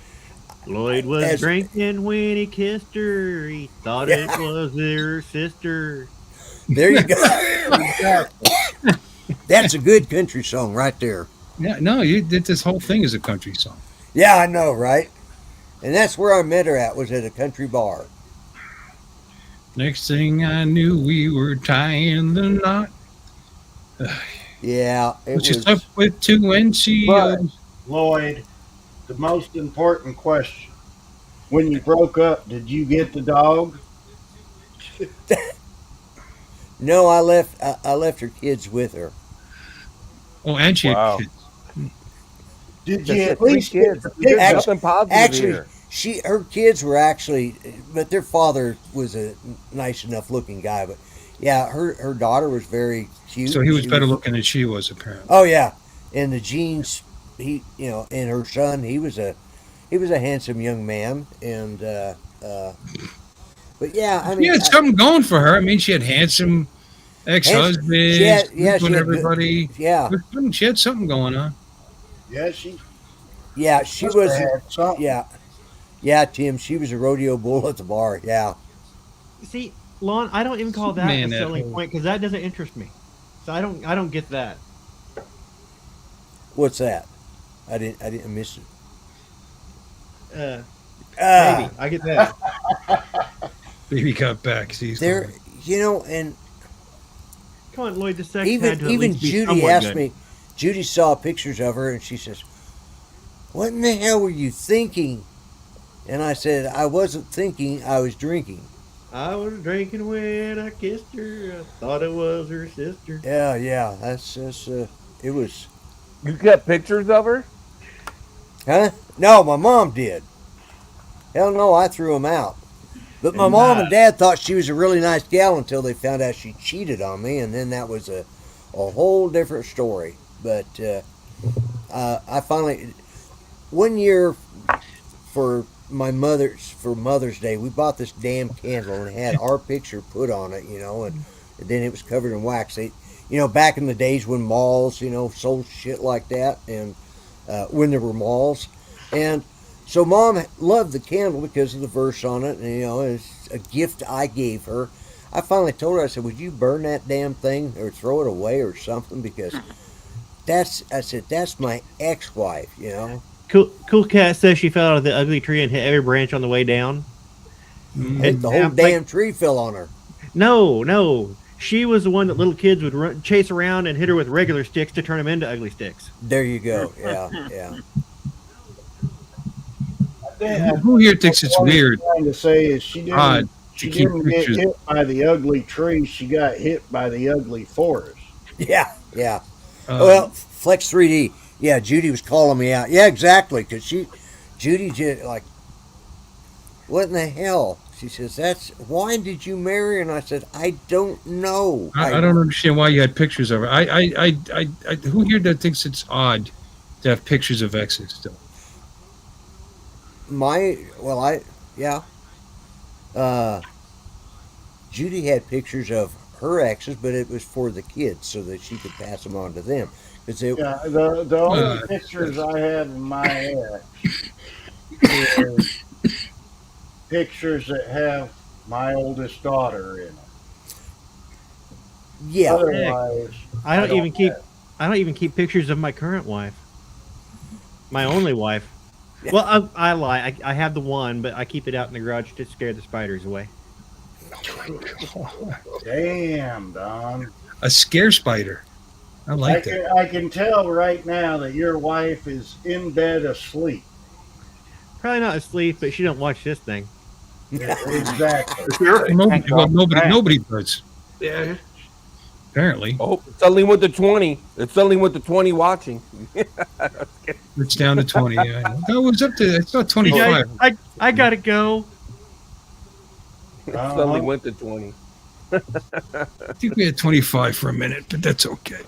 Lloyd was As- drinking when he kissed her. He thought it was her sister. There you go. That's a good country song right there. Yeah, no, you did this whole thing as a country song. Yeah, I know, right? And that's where I met her at, was at a country bar. Next thing I knew, we were tying the knot. Yeah, it Which is was. up with 2 NCOs. Lloyd, the most important question. When you broke up, did you get the dog? No, I left her kids with her. Oh, and she Wow. had kids. Did Just you had at 3 least kids. get the There's picture? nothing positive Actually, here. her kids were actually, but their father was a nice enough looking guy. But yeah, her daughter was very cute. So he was She better looking than she was, apparently. Oh yeah, and the jeans, and her son, he was a handsome young man, and but yeah, I mean, She had something going for her. I mean, she had handsome ex-husbands, she had and good- everybody. yeah, She had something going on. Yeah, she she must have was, had something. yeah, Tim, she was a rodeo bull at the bar. Yeah, See, Lon, I don't even call that Man, a that selling whole- point because that doesn't interest me. So I don't get that. what's that? I didn't miss it. Maybe I get that. Baby got back. See, he's There, going. and Come on, Lloyd. The sex had to at even least be Judy somewhat asked good. me. Judy saw pictures of her, and she says, "What in the hell were you thinking?" And I said, "I wasn't thinking. I was drinking." I was drinking when I kissed her. I thought it was her sister. Yeah. That's it was. You got pictures of her? Huh? No, my mom did. Hell no, I threw them out. But my mom and dad thought she was a really nice gal until they found out she cheated on me, and then that was a whole different story. But I finally, one year for Mother's Day, we bought this damn candle and it had our picture put on it, and then it was covered in wax. Back in the days when malls, sold shit like that, and when there were malls, and so Mom loved the candle because of the verse on it, and it's a gift I gave her. I finally told her, I said, "Would you burn that damn thing or throw it away or something?" Because that's my ex-wife, Cool Cat says she fell out of the ugly tree and hit every branch on the way down. And the whole damn tree fell on her. No. She was the one that little kids would chase around and hit her with regular sticks to turn them into ugly sticks. There you go. Yeah, yeah. Who here thinks it's What I'm weird? trying to say is she Odd didn't to keep get pictures. hit by the ugly tree. She got hit by the ugly forest. Yeah, yeah. Well, Flex 3D. Yeah, Judy was calling me out. Yeah, exactly. Because Judy just like, what in the hell? She says, why did you marry her? And I said, I don't know. I don't understand why you had pictures of her. Who here that thinks it's odd to have pictures of exes still? Judy had pictures of her exes, but it was for the kids so that she could pass them on to them. The only pictures I have of my ex is pictures that have my oldest daughter in them. Yeah. Otherwise, I don't even keep pictures of my current wife. My only wife. Well, I lie. I have the one, but I keep it out in the garage to scare the spiders away. Damn, Don. A scare spider. I like that. I can tell right now that your wife is in bed asleep. Probably not asleep, but she don't watch this thing. Exactly. Nobody does. Yeah. Apparently. Oh, it suddenly went to 20. It suddenly went to 20 watching. It's down to 20. Yeah. That was up to, it's not 25. I gotta go. It suddenly went to 20. I think we had 25 for a minute, but that's okay.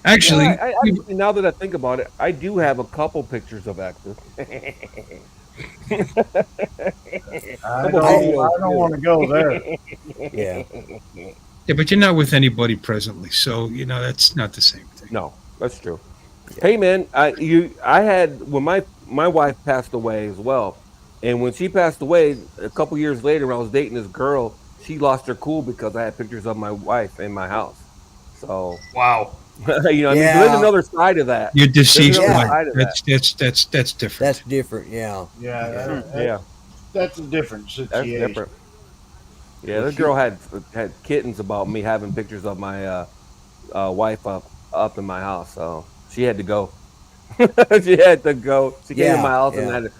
Actually, actually, now that I think about it, I do have a couple pictures of exes. I don't want to go there. Yeah. Yeah, but you're not with anybody presently, so that's not the same thing. No, that's true. Hey, man, I had when my wife passed away as well, and when she passed away, a couple years later, when I was dating this girl, she lost her cool because I had pictures of my wife in my house. So wow, I mean, there's another side of that. You're deceased. That's different. That's different. Yeah. Yeah. That's a different situation. That's different. Yeah, this girl had kittens about me having pictures of my wife up in my house, so she had to go. She had to go. She came to my house and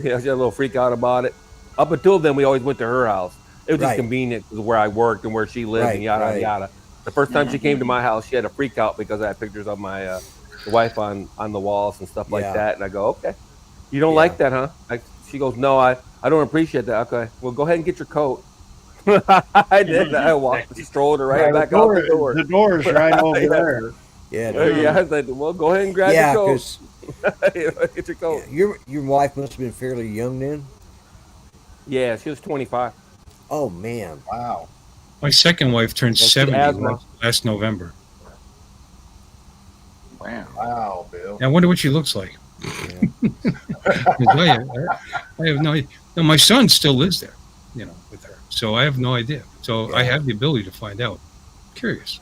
she had a little freak out about it. Up until then, we always went to her house. It was just convenient because where I worked and where she lived and yada yada. The first time she came to my house, she had a freak out because I had pictures of my wife on the walls and stuff like that. And I go, okay, you don't like that, huh? She goes, no, I don't appreciate that. Okay, well, go ahead and get your coat. I did. I walked, strolled her right back out the door. The door's right over there. Yeah. I said, well, go ahead and grab your coat. Get your coat. Your wife must have been fairly young then. Yeah, she was 25. Oh man! Wow. My second wife turned 70 last November. Wow, Bill. I wonder what she looks like. I have no idea. No, my son still lives there, with her. So I have no idea. So I have the ability to find out. Curious.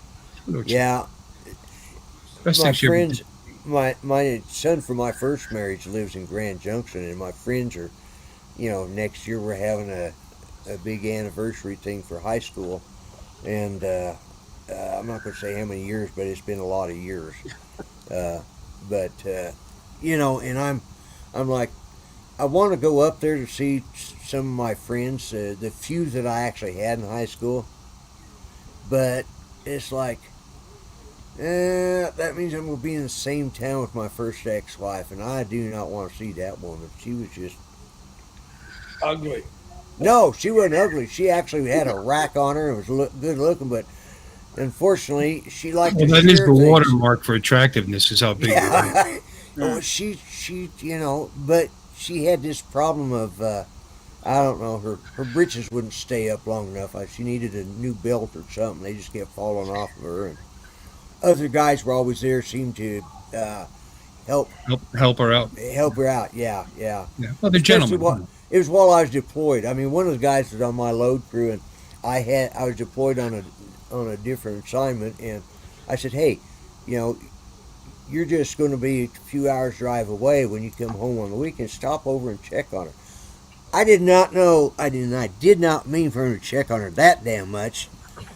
Yeah. Best my thing friends, my son from my first marriage lives in Grand Junction, and my friends are, next year we're having a big anniversary thing for high school, and I'm not going to say how many years, but it's been a lot of years. And I'm like, I want to go up there to see some of my friends, the few that I actually had in high school, but it's like, that means I'm going to be in the same town with my first ex-wife, and I do not want to see that woman. She was just ugly. No, she wasn't ugly. She actually had a rack on her and was good looking, but unfortunately, she liked to that is the things. watermark for attractiveness is how big it is. Well, she, but she had this problem of, I don't know, her breeches wouldn't stay up long enough. She needed a new belt or something. They just kept falling off of her. And other guys were always there, seemed to help her out. Help her out, yeah. Well, they're gentlemen. It was while I was deployed. I mean, one of the guys was on my load crew, and I was deployed on a different assignment, and I said, hey, you're just going to be a few hours drive away. When you come home on the weekend, stop over and check on her. I did not mean for him to check on her that damn much.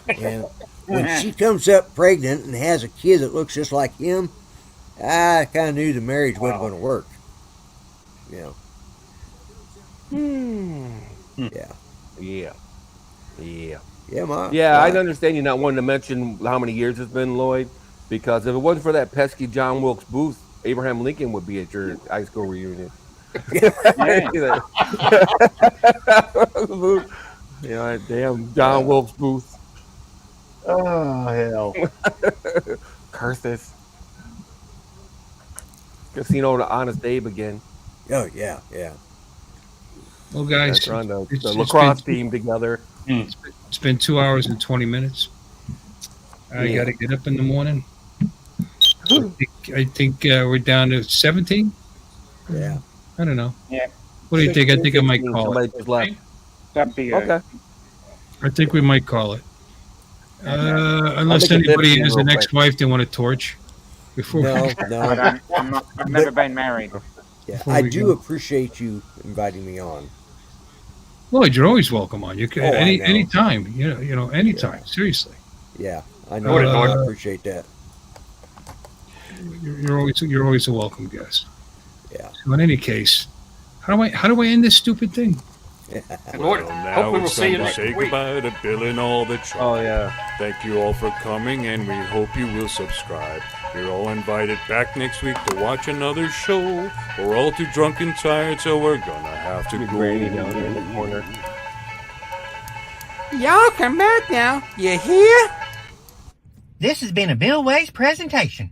And when she comes up pregnant and has a kid that looks just like him, I kind of knew the marriage wasn't going to work. You know. Yeah. Yeah. Yeah, I understand you not wanting to mention how many years it's been, Lloyd, because if it wasn't for that pesky John Wilkes Booth, Abraham Lincoln would be at your high school reunion. Damn John Wilkes Booth. Oh, hell. Curses. Casino to Honest Abe again. Oh, yeah. Well, guys, They're on the it's lacrosse been- team together. It's been 2 hours and 20 minutes. I got to get up in the morning. I think we're down to 17. Yeah. I don't know. Yeah. What do you think? I think I might call Somebody it. just left. That'd be good. Okay. I think we might call it. Unless I'll make a anybody 15 has real an quick. ex-wife they want to torch. Before No, But no. I'm not, I've never been married. Yeah, Before I we do go. appreciate you inviting me on. Lloyd, you're always welcome on. You can Oh, I know. anytime. You know, anytime. Seriously, Yeah, I know. I appreciate that. you're always a welcome guest. Yeah. So in any case, how do I end this stupid thing? Lord, hope we will see you next Say week. goodbye to Bill and all the children. Oh, yeah. Thank you all for coming, and we hope you will subscribe. You're all invited back next week to watch another show. We're all too drunk and tired, so we're gonna have to go. Granny down there in the corner. Y'all come back now. You hear? This has been a Bill Ways presentation.